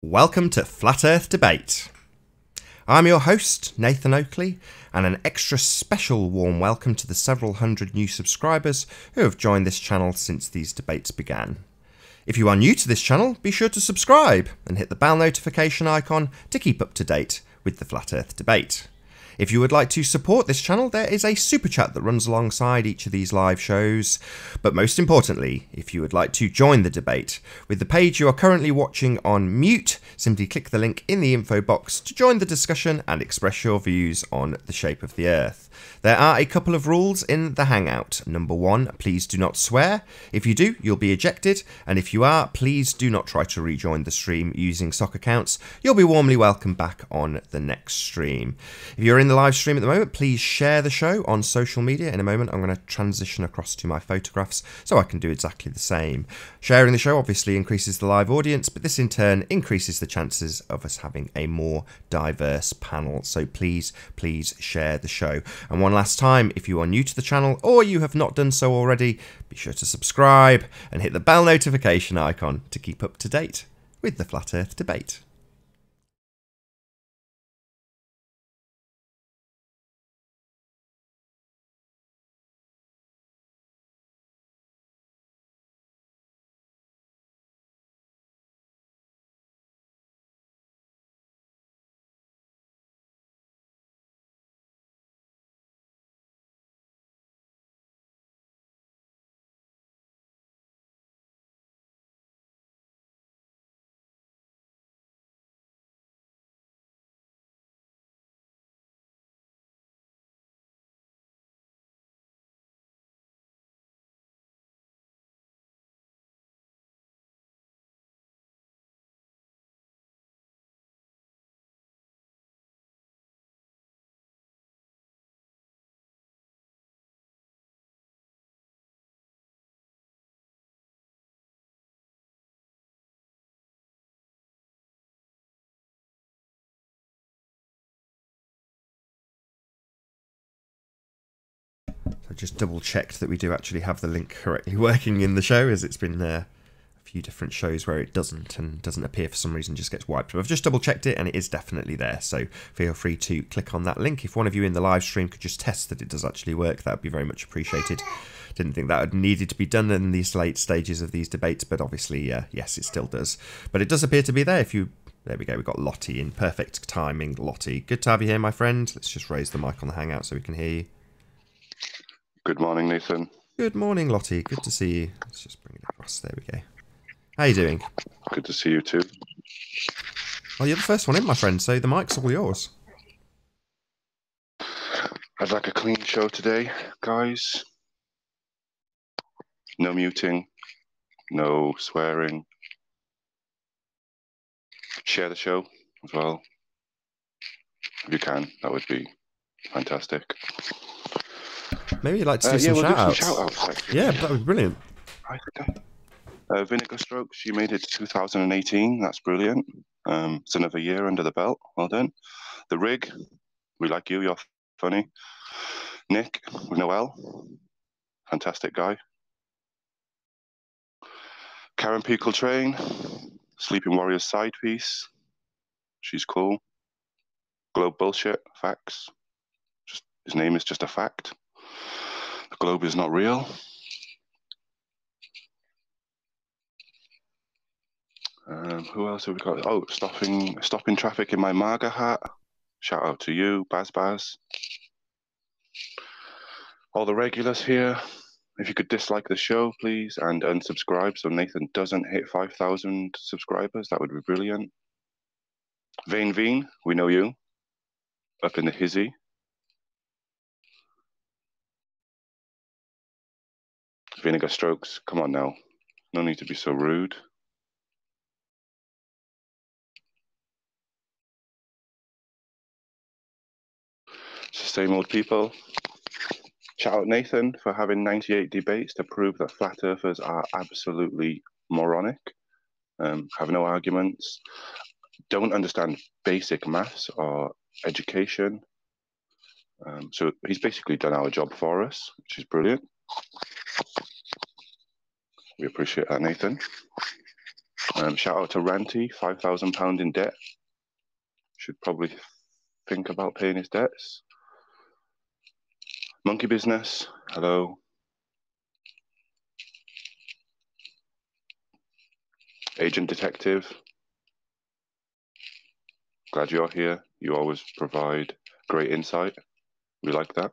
Welcome to Flat Earth Debate. I'm your host, Nathan Oakley, and an extra special warm welcome to the several hundred new subscribers who have joined this channel since these debates began. If you are new to this channel, be sure to subscribe and hit the bell notification icon to keep up to date with the Flat Earth Debate. If you would like to support this channel, there is a super chat that runs alongside each of these live shows. But most importantly, if you would like to join the debate, with the page you are currently watching on mute, simply click the link in the info box to join the discussion and express your views on the shape of the Earth. There are a couple of rules in the Hangout. Number 1, please do not swear. If you do, you'll be ejected, and if you are, please do not try to rejoin the stream using sock accounts. You'll be warmly welcomed back on the next stream. If you're in the live stream at the moment, please share the show on social media. In a moment, I'm going to transition across to my photographs so I can do exactly the same. Sharing the show obviously increases the live audience, but this in turn increases the chances of us having a more diverse panel. So please share the show. And one last time, if you are new to the channel or you have not done so already, be sure to subscribe and hit the bell notification icon to keep up to date with the Flat Earth Debate. I just double checked that we do actually have the link correctly working in the show, as it's been a few different shows where it doesn't and doesn't appear for some reason, just gets wiped. But I've just double checked it and it is definitely there, so feel free to click on that link. If one of you in the live stream could just test that it does actually work, that would be very much appreciated. Didn't think that needed to be done in these late stages of these debates, but obviously yes, it still does. But it does appear to be there. There we go, we've got Lottie in perfect timing. Lottie, good to have you here, my friend. Let's just raise the mic on the Hangout so we can hear you. Good morning, Nathan. Good morning, Lottie. Good to see you. Let's just bring it across. There we go. How are you doing? Good to see you too. Well, you're the first one in, my friend, so the mic's all yours. I'd like a clean show today, guys. No muting, no swearing. Share the show as well. If you can, that would be fantastic. Maybe you'd like to do some shout-outs. Yeah, that would be brilliant. Vinegar Strokes, you made it to 2018. That's brilliant. It's another year under the belt. Well done. The Rig, we like you. You're funny. Nick with Noel, fantastic guy. Karen P. Coltrane, Sleeping Warriors side piece. She's cool. Globe bullshit, facts. His name is just a fact. The globe is not real. Who else have we got? Oh, stopping traffic in my MAGA hat. Shout out to you, Baz. All the regulars here. If you could dislike the show, please, and unsubscribe so Nathan doesn't hit 5,000 subscribers, that would be brilliant. Veen, we know you. Up in the hizzy. Vinegar Strokes, come on now. No need to be so rude. It's the same old people. Shout out Nathan for having 98 debates to prove that flat earthers are absolutely moronic, have no arguments, don't understand basic maths or education. So he's basically done our job for us, which is brilliant. We appreciate that, Nathan. Shout out to Ranty, £5,000 in debt. Should probably think about paying his debts. Monkey Business, hello. Agent Detective, glad you're here. You always provide great insight. We like that.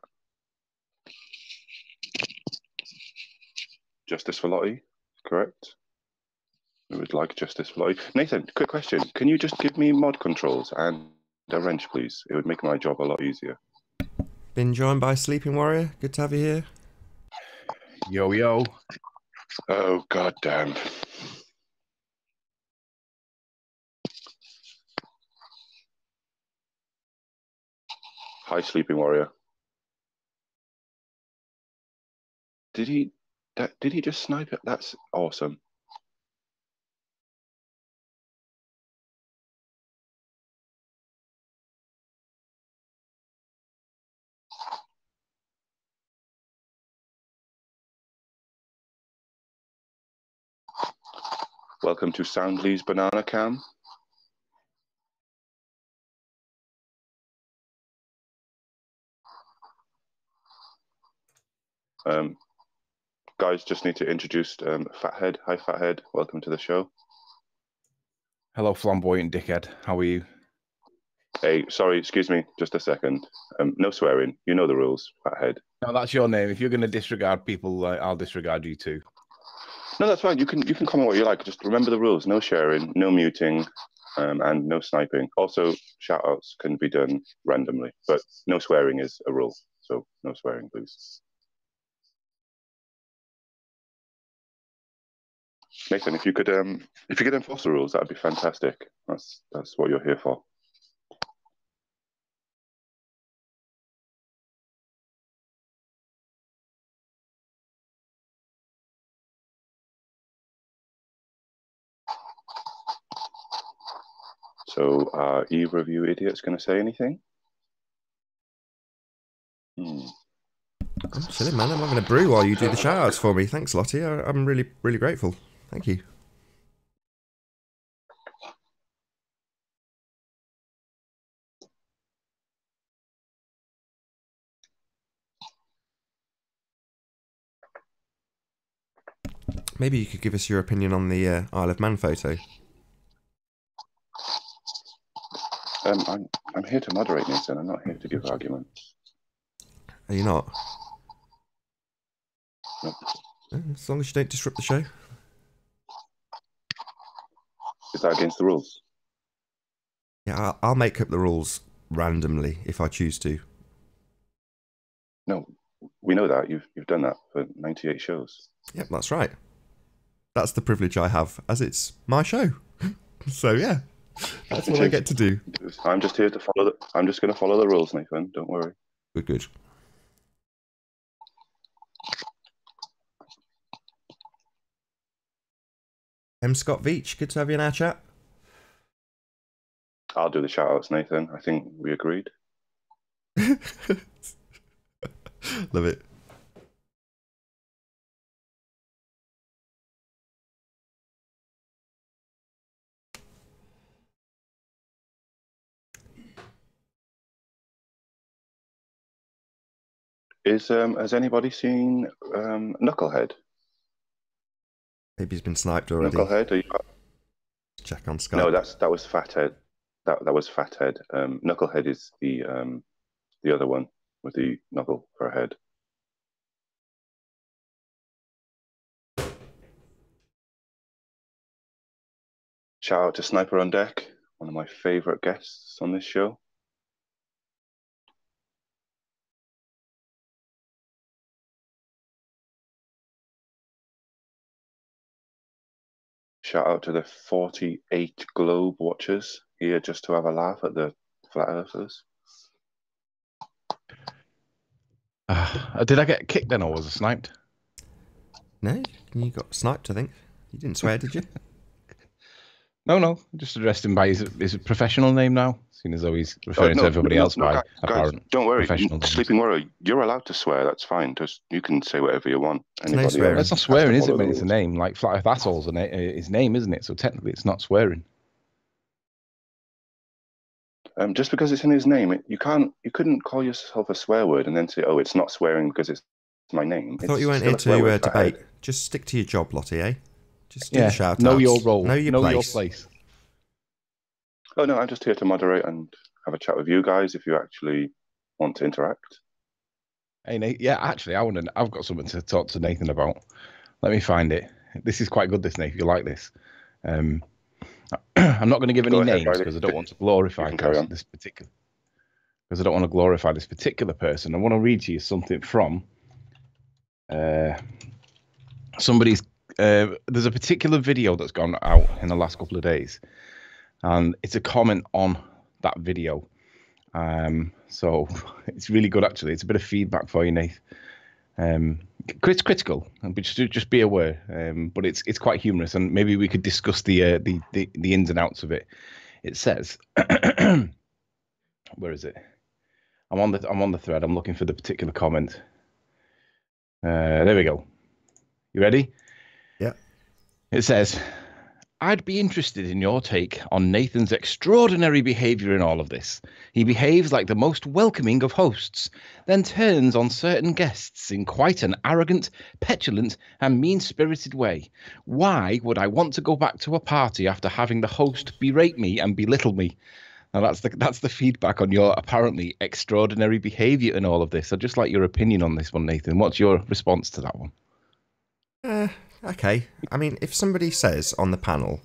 Justice for Lottie, correct? We would like justice for Lottie. Nathan, quick question. Can you just give me mod controls and a wrench, please? It would make my job a lot easier. Been joined by Sleeping Warrior. Good to have you here. Yo, yo. Oh, goddamn. Hi, Sleeping Warrior. Did he just snipe it? That's awesome. Welcome to Soundly's Banana Cam. Guys, just need to introduce Fathead. Hi, Fathead. Welcome to the show. Hello, flamboyant dickhead. How are you? Hey, sorry, excuse me, just a second. No swearing. You know the rules, Fathead. No, that's your name. If you're going to disregard people, I'll disregard you too. No, that's fine. You can comment what you like. Just remember the rules. No sharing, no muting, and no sniping. Also, shout-outs can be done randomly, but no swearing is a rule. So no swearing, please. Nathan, if you could enforce the rules, that'd be fantastic. That's what you're here for. So are either of you idiots going to say anything? I'm chilling, man. I'm having a brew while you do the shout-outs for me. Thanks, Lottie. I'm really, really grateful. Thank you. Maybe you could give us your opinion on the Isle of Man photo. I'm here to moderate, Nathan. I'm not here to give arguments. Are you not? No. As long as you don't disrupt the show. Is that against the rules? Yeah, I'll make up the rules randomly if I choose to. No, we know that. You've done that for 98 shows. Yep, that's right. That's the privilege I have, as it's my show. So yeah, that's what I get to do. I'm just here to follow. I'm just going to follow the rules, Nathan. Don't worry. Good, good. Scott Veach, good to have you in our chat. I'll do the shout-outs, Nathan. I think we agreed. Love it. Has anybody seen Knucklehead? Maybe he's been sniped already. Knucklehead? Are you... Check on Skype. No, that was Fathead. That was Fathead. Knucklehead is the other one with the knuckle for a head. Shout out to Sniper on Deck, one of my favourite guests on this show. Shout out to the 48 Globe watchers here just to have a laugh at the Flat Earthers. Did I get kicked then, or was I sniped? No, you got sniped, I think. You didn't swear, did you? No. Just addressed him by his professional name now, seeing as though he's referring to everybody else by apparent don't worry. professional names. Sleeping Warrior, you're allowed to swear. That's fine. You can say whatever you want. No swearing. That's not swearing, is it? When it's a name, like Flat Earth Asshole's his name, isn't it? So technically, it's not swearing. Just because it's in his name, you couldn't call yourself a swear word and then say, "Oh, it's not swearing because it's my name." I thought you weren't here to debate. Just stick to your job, Lottie, eh? Just do the shout-outs. Know your role. Know your place. Oh no, I'm just here to moderate and have a chat with you guys if you actually want to interact. Hey, Nate. Yeah, actually, I've got something to talk to Nathan about. Let me find it. This is quite good, this, Nate. If you like this. I'm not going to give any names because I don't want to glorify this particular. Because I don't want to glorify this particular person. I want to read to you something from somebody's. There's a particular video that's gone out in the last couple of days, and it's a comment on that video. So it's really good, actually. It's a bit of feedback for you, Nath. It's critical, but just be aware. But it's quite humorous, and maybe we could discuss the ins and outs of it. It says, where is it? I'm on the thread. I'm looking for the particular comment. There we go. You ready? Yeah. It says, I'd be interested in your take on Nathan's extraordinary behavior in all of this. He behaves like the most welcoming of hosts, then turns on certain guests in quite an arrogant, petulant, and mean-spirited way. Why would I want to go back to a party after having the host berate me and belittle me? Now that's the feedback on your apparently extraordinary behavior in all of this. I'd just like your opinion on this one, Nathan. What's your response to that one? Okay. I mean, if somebody says on the panel,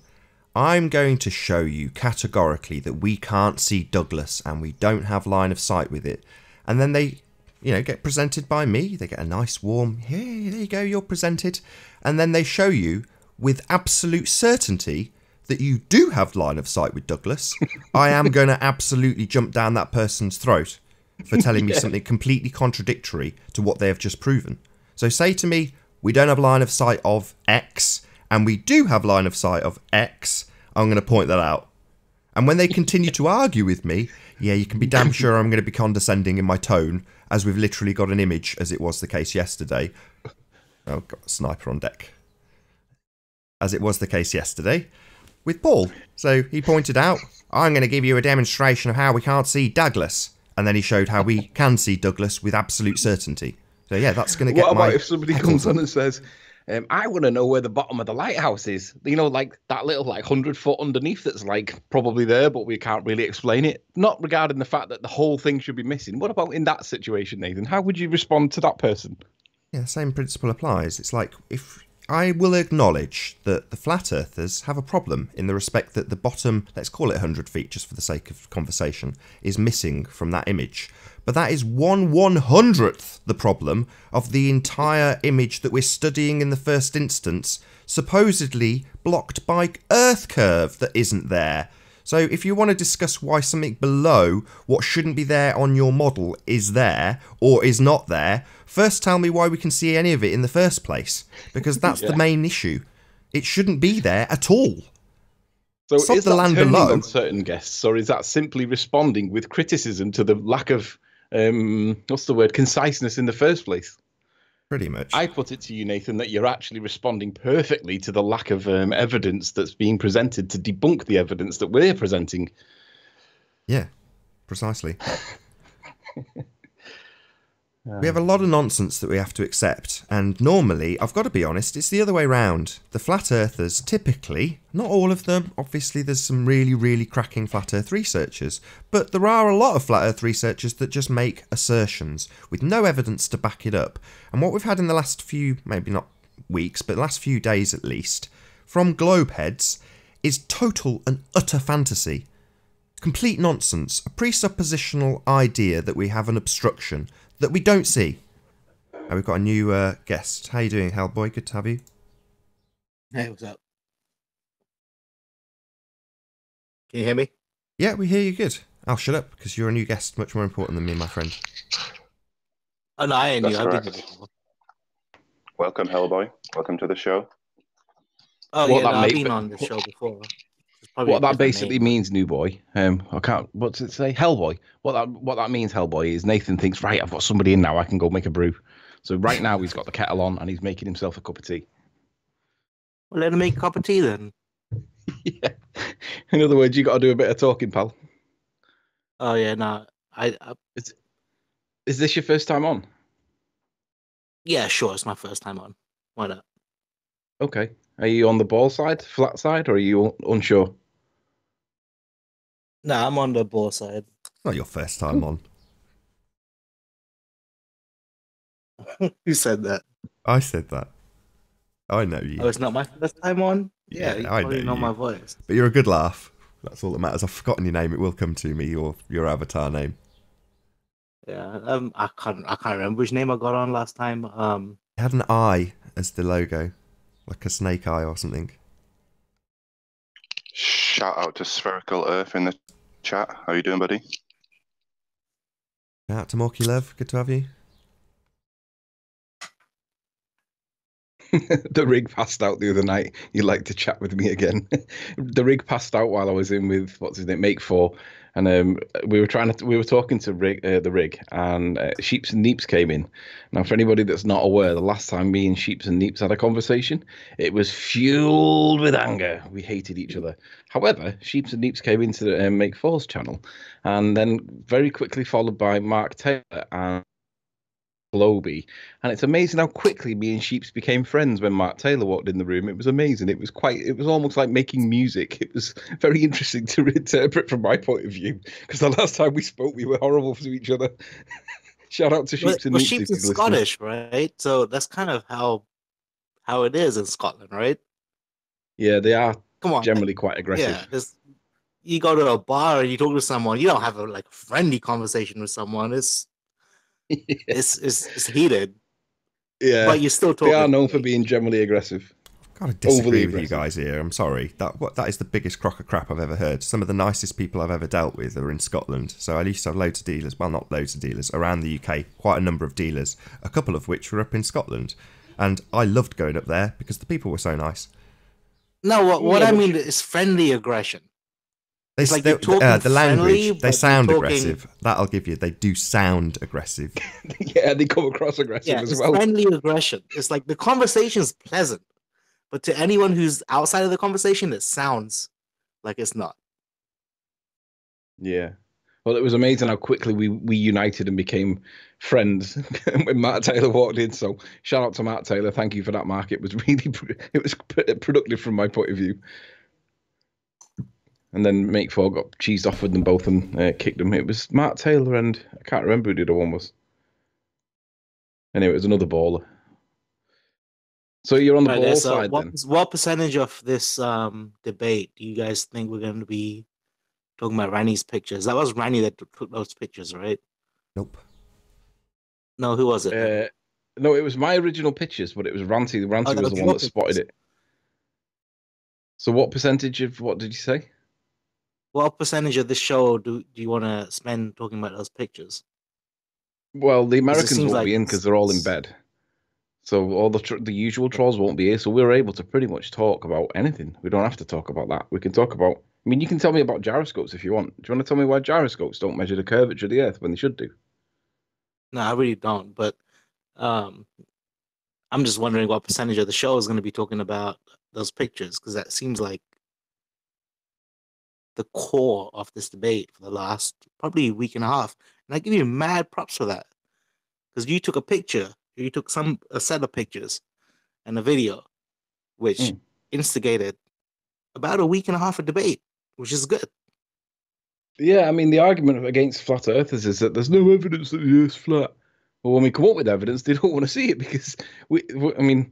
I'm going to show you categorically that we can't see Douglas and we don't have line of sight with it, and then they, get presented by me, they get a nice warm, here, there you go, you're presented, and then they show you with absolute certainty that you do have line of sight with Douglas, I am going to absolutely jump down that person's throat for telling me something completely contradictory to what they have just proven. So say to me, we don't have line of sight of X, and we do have line of sight of X, I'm going to point that out. And when they continue to argue with me, yeah, you can be damn sure I'm going to be condescending in my tone, as we've literally got an image, as it was the case yesterday. Oh, got a sniper on deck. As it was the case yesterday with Paul. So he pointed out, I'm going to give you a demonstration of how we can't see Douglas. And then he showed how we can see Douglas with absolute certainty. So yeah, that's going to get What about if somebody comes on and says, I want to know where the bottom of the lighthouse is? Like that little 100 foot underneath that's probably there, but we can't really explain it. Not regarding the fact that the whole thing should be missing. What about in that situation, Nathan? How would you respond to that person? Yeah, the same principle applies. It's like, if I will acknowledge that the flat earthers have a problem in the respect that the bottom, let's call it 100 feet just for the sake of conversation, is missing from that image. But that is 1/100th the problem of the entire image that we're studying in the first instance, supposedly blocked by Earth curve that isn't there. So if you want to discuss why something below what shouldn't be there on your model is there or is not there, first tell me why we can see any of it in the first place, because that's the main issue. It shouldn't be there at all. So is that turning below on certain guests, or is that simply responding with criticism to the lack of conciseness in the first place? Pretty much. I put it to you, Nathan, that you're actually responding perfectly to the lack of evidence that's being presented to debunk the evidence that we're presenting. Yeah, precisely. We have a lot of nonsense that we have to accept, and normally, I've got to be honest, it's the other way round. The flat earthers, typically, not all of them, obviously there's some really, really cracking flat earth researchers, but there are a lot of flat earth researchers that just make assertions with no evidence to back it up. And what we've had in the last few, maybe not weeks, but the last few days at least, from globeheads, is total and utter fantasy. Complete nonsense, a presuppositional idea that we have an obstruction that we don't see. And we've got a new guest. How you doing, Hellboy? Good to have you. Hey, what's up? Can you hear me? Yeah, we hear you good. I'll shut up, because you're a new guest, much more important than me, my friend. Oh, no, I ain't new. I've been here before. Welcome, Hellboy. Welcome to the show. Oh, yeah, no, I've been on the show before. Probably a What that different basically name. means, new boy. I can't. What's it say? Hellboy. What that means, Hellboy, is Nathan thinks, right, I've got somebody in now. I can go make a brew. So right now he's got the kettle on and he's making himself a cup of tea. Well, let him make a cup of tea then. Yeah. In other words, you got to do a bit of talking, pal. Oh yeah, no, I Is this your first time on? yeah, sure, it's my first time on. Why not? Okay. Are you on the ball side, flat side, or are you unsure? No, I'm on the ball side. Not your first time on. Who said that? I said that. I know Oh, you. it's not my first time on? Yeah, Yeah, you I know probably know my you. voice. But you're a good laugh. That's all that matters. I've forgotten your name. It will come to me. Your avatar name. Yeah, I can't remember which name I got on last time. It had an eye as the logo, like a snake eye or something. Shout out to Spherical Earth in the chat. How you doing, buddy? Shout out to Morky Love. Good to have you. The rig passed out the other night. You'd like to chat with me again. The rig passed out while I was in with what's his name, Make Four, and we were talking to the rig, and Sheeps and Neeps came in. Now, for anybody that's not aware, the last time me and Sheeps and Neeps had a conversation, it was fueled with anger. We hated each other. However, Sheeps and Neeps came into the Make Four's channel, and then very quickly followed by Mark Taylor and Globy, and it's amazing how quickly me and Sheeps became friends when Mark Taylor walked in the room. It was amazing. It was almost like making music. It was very interesting to interpret from my point of view, because the last time we spoke, we were horrible to each other. Shout out to Sheeps and Well, Neeps Sheep's if is he's listening. Scottish, right? So that's kind of how it is in Scotland, right? Yeah, they are Come on, generally quite aggressive. yeah. You go to a bar and you talk to someone, you don't have a like friendly conversation with someone. It's heated, Yeah, but you're still they are talking. known for being generally aggressive, Gotta overly disagree with you aggressive. guys here. I'm sorry. That is the biggest crock of crap I've ever heard. Some of the nicest people I've ever dealt with are in Scotland. So I used to have loads of dealers. Well, not loads of dealers around the UK. Quite a number of dealers. A couple of which were up in Scotland, and I loved going up there because the people were so nice. No, what Yeah, I but mean is friendly aggression. They, It's like you're talking the friendly, language, they but you're sound talking. aggressive. That'll give you. They do sound aggressive. yeah, they come across aggressive Yeah, as it's well. friendly aggression. It's like the conversation's pleasant, but to anyone who's outside of the conversation, it sounds like it's not. Yeah. Well, it was amazing how quickly we united and became friends when Matt Taylor walked in. So shout out to Matt Taylor. Thank you for that, Mark. It was productive from my point of view. And then Make Four got cheesed off with them both and kicked them. It was Matt Taylor and I can't remember who the other one was. Anyway, it was another baller. So you're on the Right ball there. So side then? what percentage of this debate do you guys think we're going to be talking about Ranny's pictures? That was Ranny that took those pictures, right? Nope. No, who was it? Then? No, it was my original pictures, but it was Ranty. Ranty That was was the your one that spotted pictures. it. So what percentage of what did you say? What percentage of this show do you want to spend talking about those pictures? Well, the Because it Americans seems won't like be in because they're all in bed. So all the usual trolls won't be here. So we're able to pretty much talk about anything. We don't have to talk about that. We can talk about. I mean, you can tell me about gyroscopes if you want. Do you want to tell me why gyroscopes don't measure the curvature of the Earth when they should do? No, I really don't. But um, I'm just wondering what percentage of the show is going to be talking about those pictures, because that seems like the core of this debate for the last probably week and a half. And I give you mad props for that, because you took a picture, you took a set of pictures and a video, which instigated about a week and a half of debate, which is good. Yeah, I mean, the argument against flat earthers is that there's no evidence that the Earth's flat. Well, when we come up with evidence, they don't want to see it because I mean,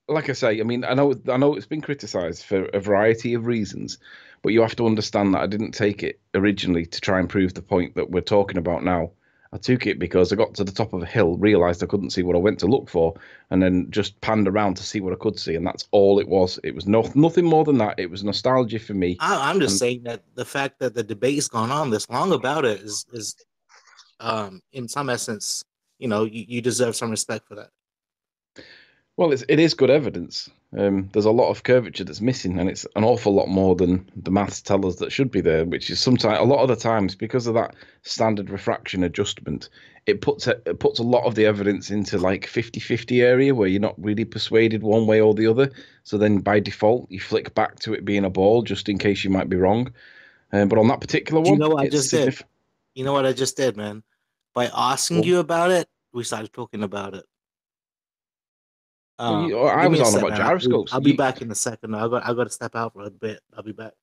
like I say, I mean, I know it's been criticised for a variety of reasons, but you have to understand that I didn't take it originally to try and prove the point that we're talking about now. I took it because I got to the top of a hill, realised I couldn't see what I went to look for, and then just panned around to see what I could see, and that's all it was. It was nothing more than that. It was nostalgia for me. I'm just And saying that the fact that the debate's gone on this long about it is in some essence, you deserve some respect for that. well, it is good evidence. There's a lot of curvature that's missing, and it's an awful lot more than the maths tell us that should be there, which is sometimes, a lot of the times, because of that standard refraction adjustment, it puts a lot of the evidence into like 50-50 area where you're not really persuaded one way or the other. So then by default, you flick back to it being a ball just in case you might be wrong. But on that particular one, you know what I it's just did? You know what I just did, man? By asking you about it, we started talking about it. I was on about gyroscopes. I'll be back in a second. I got to step out for a bit. I'll be back.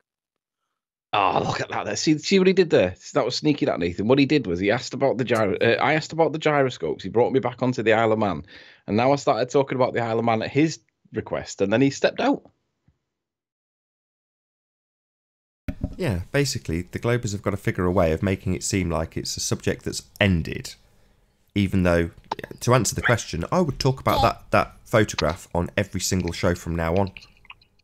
Oh, look at that! There. See what he did there. That was sneaky, that Nathan. What he did was he asked about the I asked about the gyroscopes. He brought me back onto the Isle of Man, and now I started talking about the Isle of Man at his request, and then he stepped out. Yeah, basically, the Globers have got to figure a way of making it seem like it's a subject that's ended, even though, to answer the question, I would talk about that photograph on every single show from now on.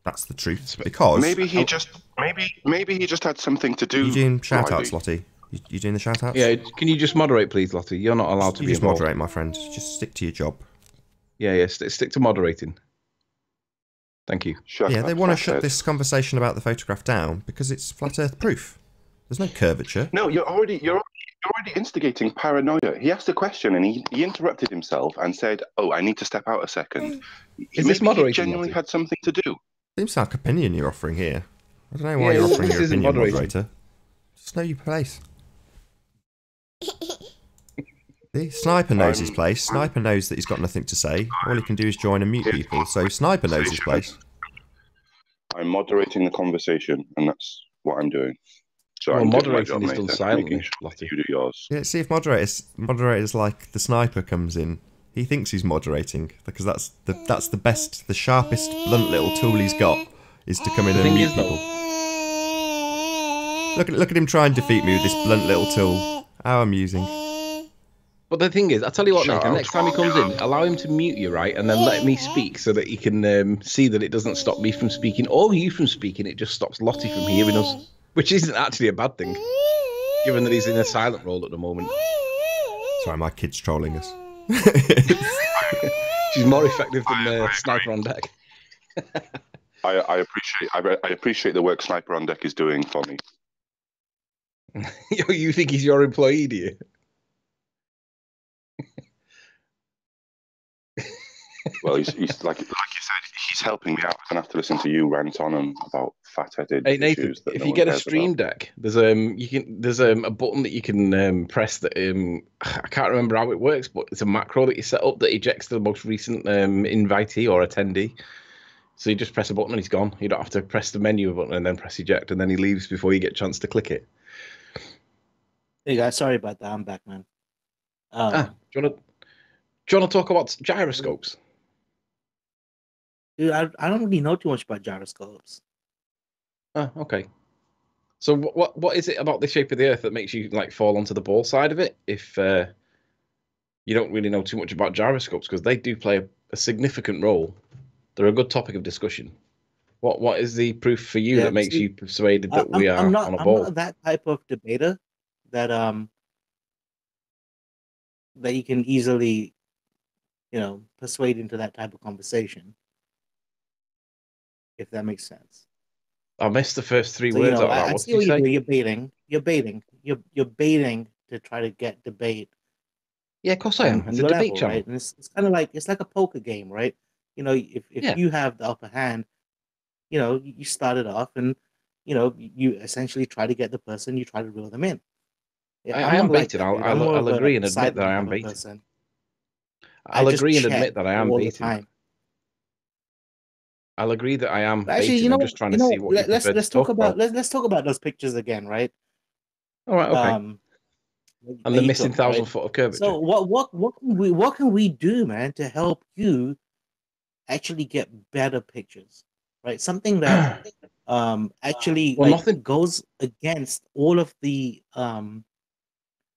That's the truth. Because maybe he just had something to do. You doing shout outs, Lottie? You doing the shout outs? Yeah, can you just moderate, please, Lottie? You're not allowed to be involved. Moderate, my friend. Just stick to your job. Yeah, stick to moderating. Thank you. They want to shut this conversation about the photograph down because it's flat Earth proof. There's no curvature. No, you're already instigating paranoia. He asked a question and he interrupted himself and said, "Oh, I need to step out a second." Is this moderating? He genuinely had something to do. Seems like opinion you're offering here. I don't know why you're offering your opinion, moderator. Just know your place. See, Sniper knows his place. Sniper knows that he's got nothing to say. All he can do is join and mute people. So Sniper knows his place. I'm moderating the conversation, and that's what I'm doing. So well, I'm moderating is done silently. You do yours. Yeah, see if moderators like the Sniper comes in. He thinks he's moderating because that's the best, the sharpest, blunt little tool he's got is to come in and mute people. Look at him try and defeat me with this blunt little tool. How amusing. But the thing is, I'll tell you what, Nathan, next time he comes in, allow him to mute you, right? And then let me speak so that he can see that it doesn't stop me from speaking or you from speaking. It just stops Lottie from hearing us, which isn't actually a bad thing, given that he's in a silent role at the moment. Sorry, my kid's trolling us. She's more effective than Sniper on Deck. I appreciate the work Sniper on Deck is doing for me. You think he's your employee, do you? Well, he's like you said, he's helping me out. I'm gonna have to listen to you rant on him about fat-headed. Hey Nathan, if you get a Stream Deck, there's a button that you can press that I can't remember how it works, but it's a macro that you set up that ejects the most recent invitee or attendee. So you just press a button and he's gone. You don't have to press the menu button and then press eject, and then he leaves before you get a chance to click it. Hey guys, sorry about that. I'm back, man. Do you want to talk about gyroscopes? Dude, I don't really know too much about gyroscopes. Oh, okay. So what is it about the shape of the Earth that makes you like fall onto the ball side of it? If you don't really know too much about gyroscopes, because they do play a significant role. They're a good topic of discussion. What is the proof for you that makes you persuaded that we are on a ball? I'm not that type of debater that that you can easily, persuade into that type of conversation. If that makes sense. I missed the first three words out of that. I see what you do. You're baiting. You're baiting to try to get debate. Yeah, of course I am. It's a debate channel. Right? And it's kind of like a poker game, right? If you have the upper hand, you start it off and you essentially try to get the person, you try to reel them in. Yeah, I am baited. I'll agree and admit that I am baited. I'll agree and admit that I am baited. I'll agree that I am. Actually, I'm just trying to see what. Let's talk about those pictures again, right? All right. Okay. And the missing 1,000 foot of curvature. So what can we do, man, to help you actually get better pictures, right? Something that actually goes against all of the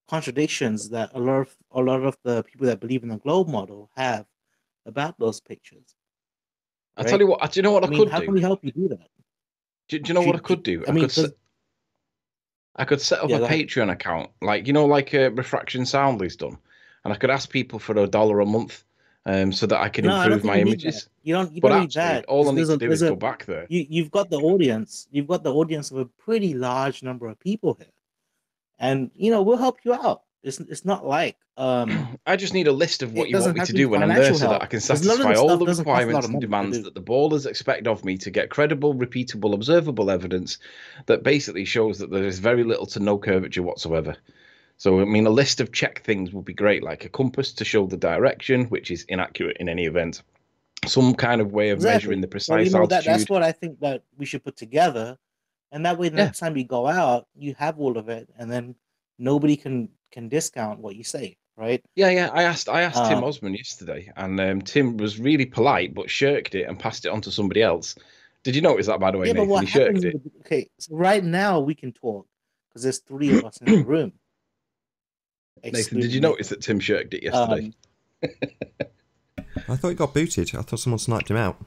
contradictions that a lot of the people that believe in the globe model have about those pictures. I'll tell you what. Do you know what I could do? How can we help you do that? Do you know what I could do? I could set up a Patreon account, like Refraction Soundly's done, and I could ask people for $1 a month so that I can No, I don't improve think my you need images. that. You don't But need actually, that. all I need to do There's is go back there. You've got the audience. You've got the audience of a pretty large number of people here, and we'll help you out. It's not like I just need a list of what it you want doesn't me have to to be do when I'm there financial so that help. I can Because a lot of satisfy this all stuff the doesn't cost a lot requirements of and money to demands do. that the ballers expect of me to get credible, repeatable, observable evidence that basically shows that there is very little to no curvature whatsoever. So, I mean, a list of check things would be great, like a compass to show the direction, which is inaccurate in any event. Some kind of way of measuring Exactly. the So precise altitude. that's what I think that we should put together, and that way, the Yeah. next time you go out, you have all of it, and then nobody can discount what you say, right? Yeah. I asked Tim Osman yesterday, and Tim was really polite, but shirked it and passed it on to somebody else. Did you notice that, by the way, Yeah, but Nathan? what He shirked happens? it. Okay, so right now we can talk because there's 3 of us in the room. Nathan, did you excluding notice that Tim shirked it yesterday? I thought he got booted. I thought someone sniped him out.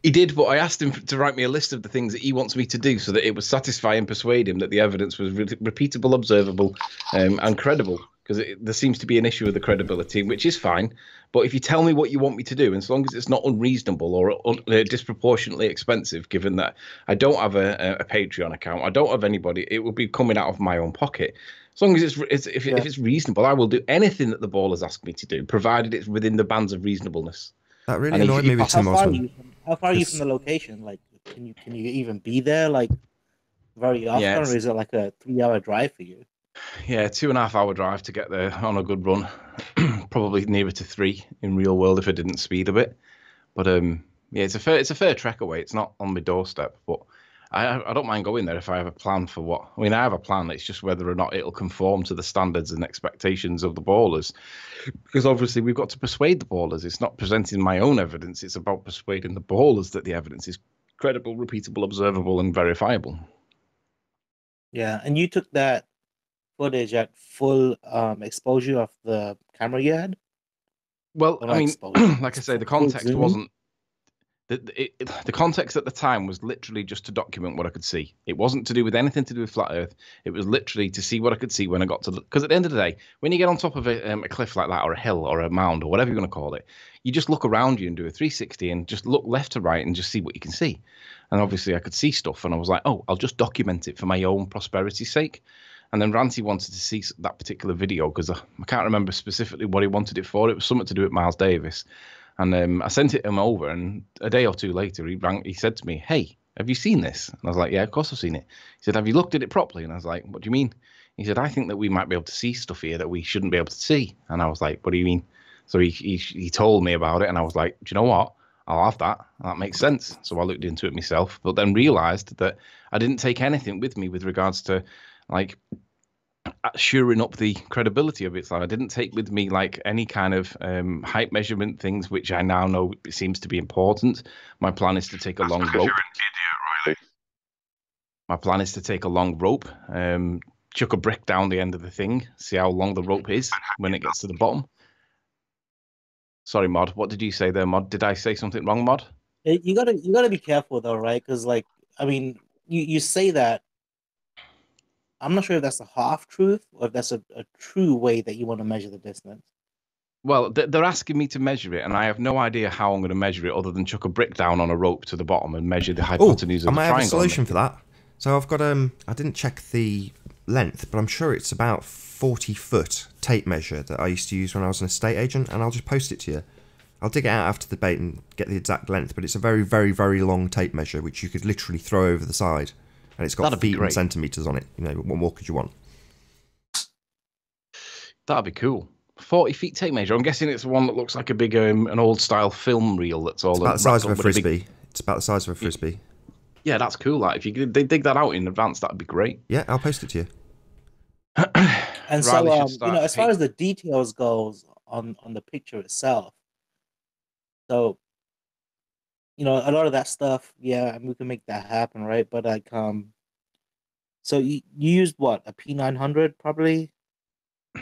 He did, but I asked him to write me a list of the things that he wants me to do so that it would satisfy and persuade him that the evidence was repeatable, observable, and credible. Because there seems to be an issue with the credibility, which is fine. But if you tell me what you want me to do, and as long as it's not unreasonable or disproportionately expensive, given that I don't have a Patreon account, I don't have anybody, it will be coming out of my own pocket. As long as if it's reasonable, I will do anything that the ballers ask me to do, provided it's within the bands of reasonableness. That really annoyed me with Tim Osman. How far are you from the location? Like, can you even be there like very often, or is it like a 3-hour drive for you? Yeah, 2.5 hour drive to get there on a good run. Probably nearer to 3 in real world if I didn't speed a bit. But yeah, it's a fair trek away. It's not on my doorstep, but I don't mind going there if I have a plan for what. I mean, I have a plan. It's just whether or not it'll conform to the standards and expectations of the ballers. Because obviously we've got to persuade the ballers. It's not presenting my own evidence. It's about persuading the ballers that the evidence is credible, repeatable, observable, and verifiable. Yeah, and you took that footage at full exposure of the camera you had? Well, Or I mean, exposure, like I say, the full context zoom? wasn't. The context at the time was literally just to document what I could see. It wasn't to do with anything to do with flat Earth. It was literally to see what I could see when I got to. Because at the end of the day, when you get on top of a cliff like that, or a hill, or a mound, or whatever you want to call it, you just look around you and do a 360 and just look left to right and just see what you can see. And obviously, I could see stuff, and I was like, oh, I'll just document it for my own prosperity's sake. And then Ranty wanted to see that particular video because I can't remember specifically what he wanted it for. It was something to do with Miles Davis. And I sent it him over, and a day or two later, he said to me, hey, have you seen this? And I was like, yeah, of course I've seen it. He said, have you looked at it properly? And I was like, what do you mean? He said, I think that we might be able to see stuff here that we shouldn't be able to see. And I was like, what do you mean? So he told me about it, and I was like, do you know what? I'll have that. That makes sense. So I looked into it myself, but then realized that I didn't take anything with me with regards to, like, shoring up the credibility of it. So I didn't take with me like any kind of height measurement things, which I now know seems to be important. My plan is to take a long rope. You're an idiot, Riley. My plan is to take a long rope, chuck a brick down the end of the thing, see how long the rope is when it gets to the bottom. Sorry, Mod. What did you say there, Mod? Did I say something wrong, Mod? You gotta be careful though, right? Because like, I mean, you say that. I'm not sure if that's a half truth or if that's a true way that you want to measure the distance. Well, they're asking me to measure it, and I have no idea how I'm going to measure it other than chuck a brick down on a rope to the bottom and measure the hypotenuse of the triangle. I might have a solution for that. So I've got I didn't check the length, but I'm sure it's about 40-foot tape measure that I used to use when I was an estate agent, and I'll just post it to you. I'll dig it out after the debate and get the exact length, but it's a very, very, very long tape measure which you could literally throw over the side. And it's got feet and centimetres on it. You know, what more could you want? That'd be cool. 40 feet tape measure. I'm guessing it's one that looks like a big, an old style film reel. That's all. It's about the size of a frisbee. It's about the size of a frisbee. Yeah, that's cool. Like, if you could dig that out in advance, that'd be great. Yeah, I'll post it to you. And so, as far as the details goes on the picture itself, so. A lot of that stuff, yeah, we can make that happen, right? But like, so you used what, a P900 probably?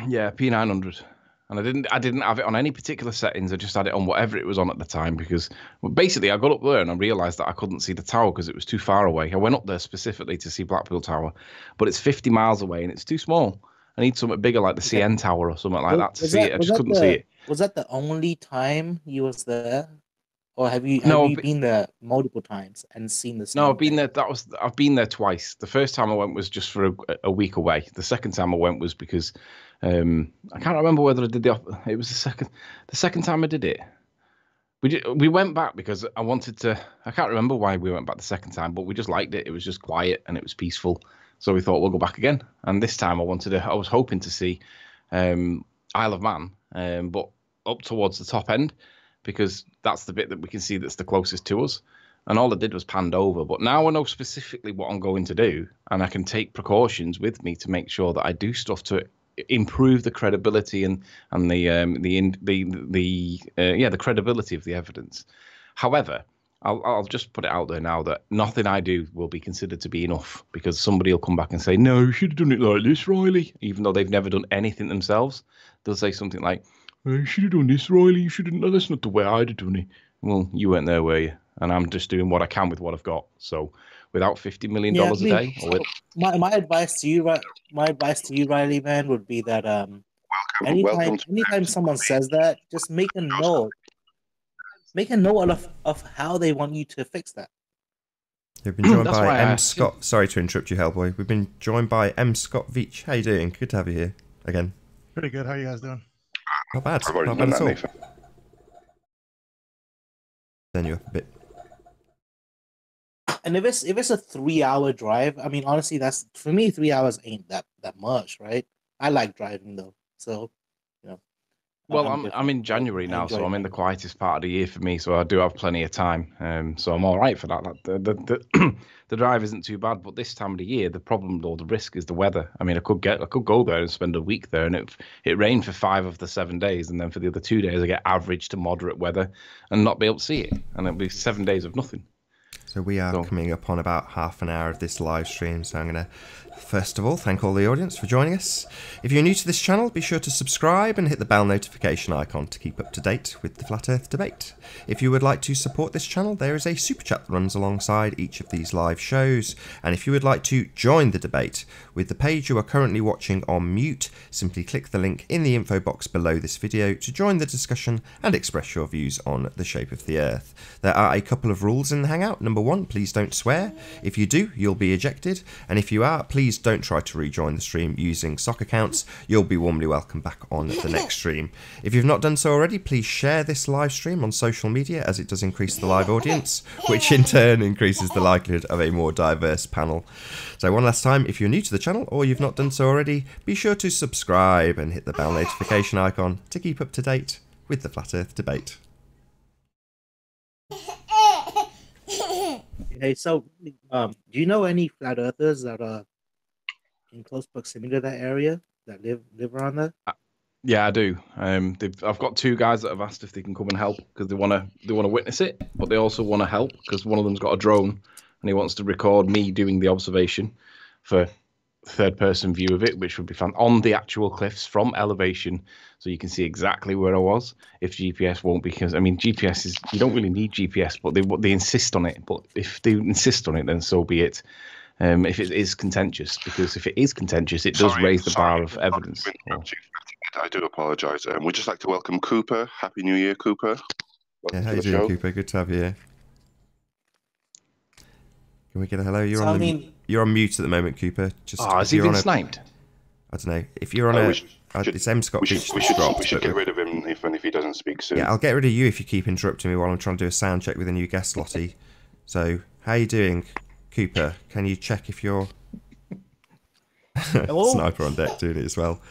Yeah, P900, and I didn't have it on any particular settings. I just had it on whatever it was on at the time because, basically, I got up there and I realised that I couldn't see the tower because it was too far away. I went up there specifically to see Blackpool Tower, but it's 50 miles away and it's too small. I need something bigger like the CN Tower or something like that to see it. I just couldn't see it. Was that the only time you was there, or have you No, been there multiple times and seen the same? no, I've been thing? there. I've been there twice. The first time I went was just for a week away. The second time I went was because I can't remember whether I did it was the second time I did it. We went back because I wanted to. I can't remember why we went back the second time, but we just liked it. It was just quiet and it was peaceful. So we thought we'll go back again. And this time I was hoping to see Isle of Man, but up towards the top end, because that's the bit that we can see that's the closest to us. And all I did was panned over. But now I know specifically what I'm going to do, and I can take precautions with me to make sure that I do stuff to improve the credibility and the credibility of the evidence. However, I'll just put it out there now that nothing I do will be considered to be enough, because somebody will come back and say, no, you should have done it like this, Riley, even though they've never done anything themselves. They'll say something like, oh, you should have done this, Riley. You should have. No, that's not the way I'd have done it. Well, you weren't there, were you? And I'm just doing what I can with what I've got. So, without $50 million a day, or with... my advice to you, Riley, man, would be that anytime someone says that, just make a note of how they want you to fix that. We've been joined by M. Scott. Sorry to interrupt you, Hellboy. We've been joined by M. Scott Veach. How you doing? Good to have you here again. Pretty good. How you guys doing? Not bad. Not bad at all. Turn you up a bit. And if it's a 3-hour drive, I mean, honestly, that's for me. 3 hours ain't that much, right? I like driving though, so you know. Well, I'm in January now, so I'm in the quietest part of the year for me, so I do have plenty of time. So I'm all right for that. The drive isn't too bad, but this time of the year, the problem or the risk is the weather. I mean, I could go there and spend a week there, and it rained for 5 of the 7 days, and then for the other 2 days, I get average to moderate weather and not be able to see it, and it'll be 7 days of nothing. So we are coming up on about half an hour of this live stream, so I'm going to first of all thank all the audience for joining us. If you're new to this channel, be sure to subscribe and hit the bell notification icon to keep up to date with the Flat Earth debate. If you would like to support this channel, there is a super chat that runs alongside each of these live shows, and if you would like to join the debate with the page you are currently watching on mute, simply click the link in the info box below this video to join the discussion and express your views on the shape of the Earth. There are a couple of rules in the Hangout. Number 1, please don't swear. If you do, you'll be ejected, and if you are, please don't try to rejoin the stream using sock accounts. You'll be warmly welcome back on the next stream. If you've not done so already, please share this live stream on social media, as it does increase the live audience, which in turn increases the likelihood of a more diverse panel. So one last time, if you're new to the channel or you've not done so already, be sure to subscribe and hit the bell notification icon to keep up to date with the Flat Earth debate. Hey, so do you know any flat earthers that are in close proximity to that area that live around there? Yeah, I do. I've got 2 guys that have asked if they can come and help because they want to witness it, but they also want to help because one of them's got a drone and he wants to record me doing the observation for third-person view of it, which would be fun on the actual cliffs from elevation, so you can see exactly where I was. If GPS won't, because I mean GPS is, you don't really need GPS, but they insist on it. But if they insist on it, then so be it. If it is contentious, because if it is contentious, it does raise the bar of evidence. I do apologise. We'd just like to welcome Cooper. Happy New Year, Cooper. Yeah, how you doing, Cooper? Good to have you here. Can we get a hello? You're on mute at the moment, Cooper. Just has he been sniped? I don't know. If you're on it's M. Scott Beach. We should get rid of him if he doesn't speak soon. Yeah, I'll get rid of you if you keep interrupting me while I'm trying to do a sound check with a new guest, Lottie. So, how you doing, Cooper? Can you check if you're... Sniper on deck doing it as well.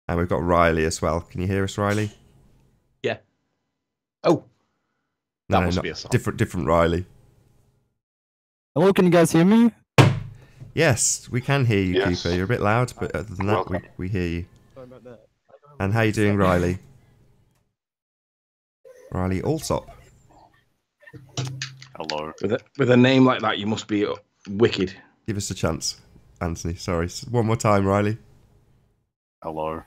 And we've got Riley as well. Can you hear us, Riley? Yeah. Oh. That must be a song. Different Riley. Hello, can you guys hear me? Yes, we can hear you, yes. Cooper. You're a bit loud, but other than that, we hear you. Sorry about that. And how you doing, Riley? Riley Alsop. Hello. With a name like that, you must be wicked. Give us a chance, Anthony. Sorry. One more time, Riley. Hello.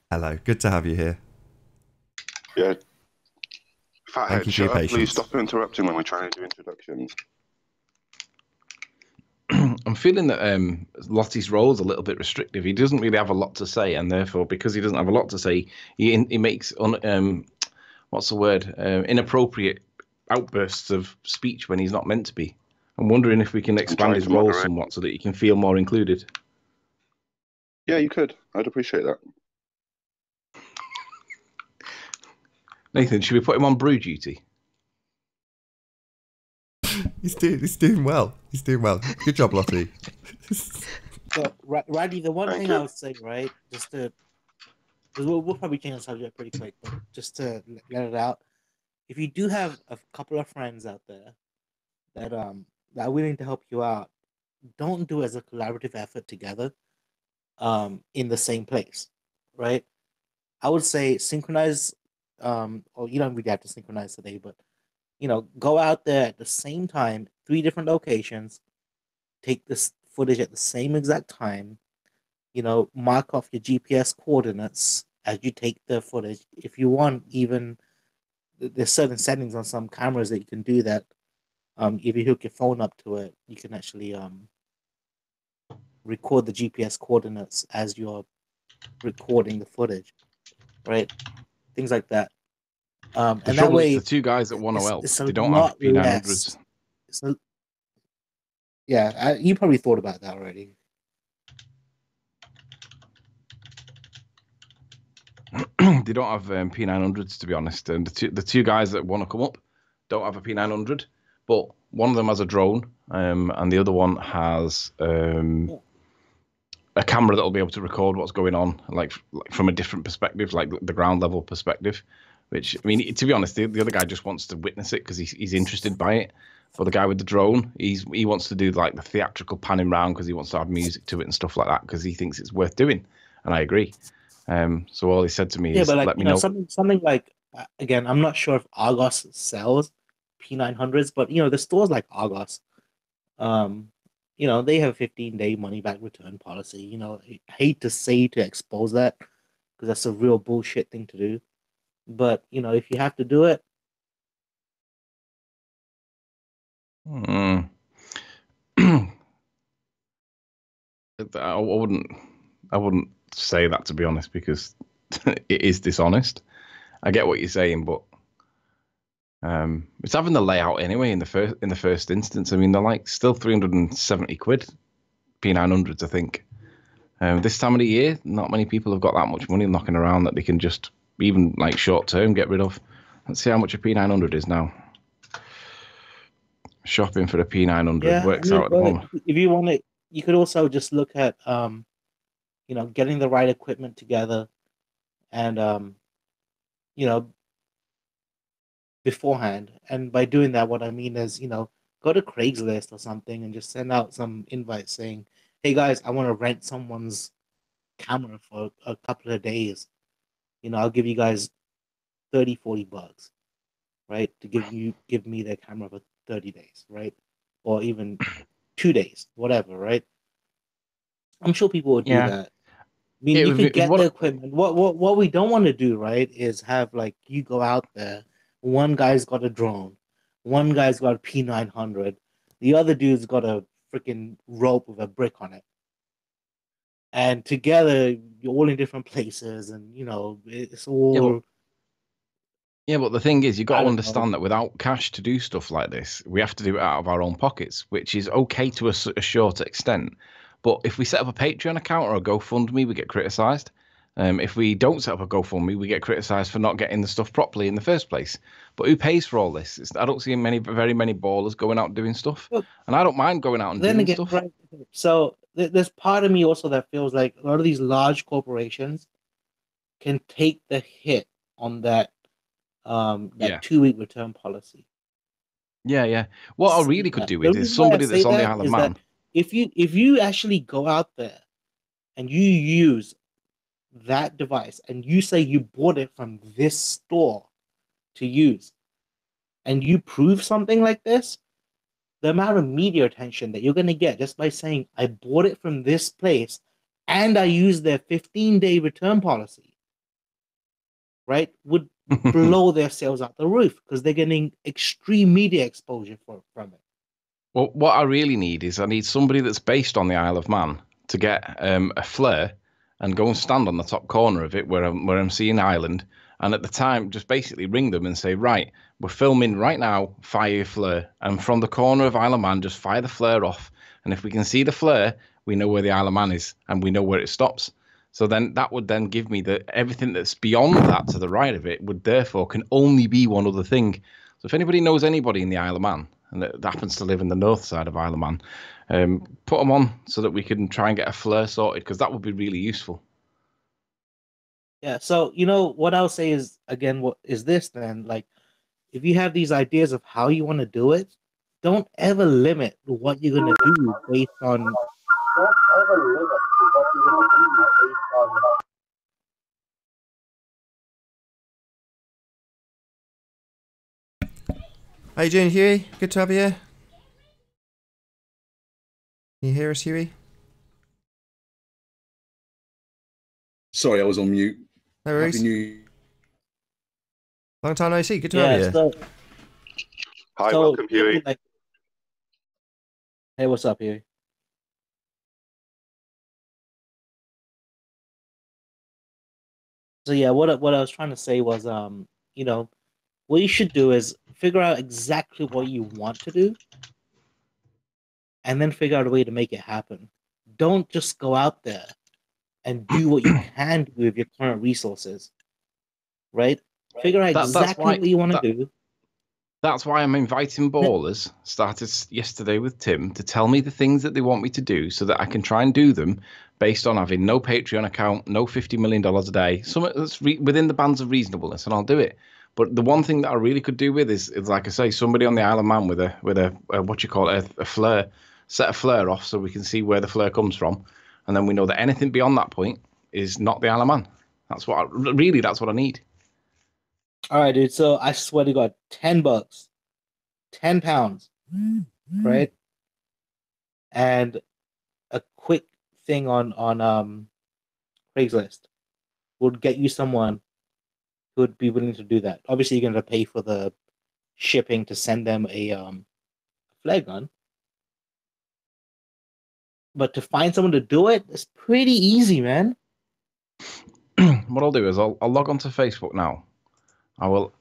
Hello. Good to have you here. Yeah. Thank you for your patience. Please stop interrupting when we're trying to do introductions. I'm feeling that Lottie's role is a little bit restrictive. He doesn't really have a lot to say, and therefore, because he doesn't have a lot to say, he makes what's the word? Inappropriate outbursts of speech when he's not meant to be. I'm wondering if we can expand his role somewhat so that he can feel more included. Yeah, you could. I'd appreciate that. Nathan, should we put him on brew duty? He's doing well. He's doing well. Good job, Lottie. So, Rodney, the one thing I would say, right, just to, because we'll probably change the subject pretty quick, but just to let it out, if you do have a couple of friends out there that are willing to help you out, don't do it as a collaborative effort together, in the same place, right? I would say synchronize, or you don't really have to synchronize today, but go out there at the same time, 3 different locations, take this footage at the same exact time, mark off your GPS coordinates as you take the footage. If you want, even there's certain settings on some cameras that you can do that. If you hook your phone up to it, you can actually record the GPS coordinates as you're recording the footage, right? Things like that. And that way, the 2 guys that want to help, it's they don't have P900s. Yeah, you probably thought about that already. They don't have P900s, to be honest. And the two guys that want to come up don't have a P900, but one of them has a drone, and the other one has a camera that'll be able to record what's going on, like from a different perspective, like the ground level perspective. Which, I mean, to be honest, the other guy just wants to witness it because he's interested by it. But the guy with the drone, he wants to do like the theatrical panning round because he wants to add music to it and stuff like that because he thinks it's worth doing, and I agree. So all he said to me is, but "Let me know." Something like, again, I'm not sure if Argos sells P900s, but the stores like Argos, they have a 15-day money back return policy. I hate to say to expose that because that's a real bullshit thing to do, but if you have to do it. I wouldn't say that, to be honest, because it is dishonest. I get what you're saying, but it's having the layout anyway in the first instance. I mean, they're like still 370 quid P900s, I think. This time of the year, not many people have got that much money knocking around that they can just even like short term get rid of. Let's see how much a P900 is now. Shopping for a P900 works out at the moment. If you want it, you could also just look at getting the right equipment together and beforehand. And by doing that, what I mean is, go to Craigslist or something and just send out some invite saying, "Hey guys, I want to rent someone's camera for a couple of days. I'll give you guys $30-$40, right? To give me their camera for 30 days, right? Or even 2 days, whatever, right?" I'm sure people would do that. I mean, you can get the equipment. What we don't want to do, right, is have like you go out there. One guy's got a drone, one guy's got a P900, the other dude's got a freaking rope with a brick on it, and together you're all in different places, and it's all. Yeah, but the thing is, you've got to understand that without cash to do stuff like this, we have to do it out of our own pockets, which is okay to a short extent. But if we set up a Patreon account or a GoFundMe, we get criticised. If we don't set up a GoFundMe, we get criticised for not getting the stuff properly in the first place. But who pays for all this? I don't see very many ballers going out and doing stuff. And I don't mind going out and doing stuff. Right, so there's part of me also that feels like a lot of these large corporations can take the hit on that 2-week return policy. Yeah. What I really could do with is somebody that's on the Isle of Man. If you actually go out there and you use that device and you say you bought it from this store to use, and you prove something like this, the amount of media attention that you're going to get just by saying I bought it from this place and I used their 15-day return policy, right, would blow their sales out the roof because they're getting extreme media exposure from it. Well, what I really need is I need somebody that's based on the Isle of Man to get a flare and go and stand on the top corner of it where I'm seeing Island, and at the time just basically ring them and say, right, we're filming right now, fire your flare, and from the corner of Isle of Man, just fire the flare off, and if we can see the flare, we know where the Isle of Man is and we know where it stops. So then that would then give me the everything that's beyond that to the right of it would therefore can only be one other thing. So if anybody knows anybody in the Isle of Man and that happens to live in the north side of Isle of Man, put them on so that we can try and get a flare sorted, because that would be really useful. Yeah. So what I'll say is, again, what is this then? Like, if you have these ideas of how you want to do it, don't ever limit what you're gonna do based on. Don't ever limit what you're gonna do based on. How you doing, Huey? Good to have you here. Can you hear us, Huey? Sorry, I was on mute. No worries. Happy New Long time no see. Good to have you here. Hi, welcome, Huey. Hey, what's up, Huey? So yeah, what I was trying to say was, what you should do is figure out exactly what you want to do, and then figure out a way to make it happen. Don't just go out there and do what you can do with your current resources, right? Figure out exactly what you want to do. That's why I'm inviting ballers. Started yesterday with Tim to tell me the things that they want me to do so that I can try and do them based on having no Patreon account, no $50 million a day, something that's within the bands of reasonableness, and I'll do it. But the one thing that I really could do with is like I say, somebody on the Isle of Man with a what you call it, a flare, set a flare off so we can see where the flare comes from, and then we know that anything beyond that point is not the Isle of Man. That's what that's what I need. All right, dude. So I swear to God, $10, 10 pounds, right? And a quick thing on Craigslist would get you someone who would be willing to do that. Obviously, you're going to pay for the shipping to send them a flare gun, but to find someone to do it is pretty easy, man. What I'll do is I'll log onto Facebook now. I will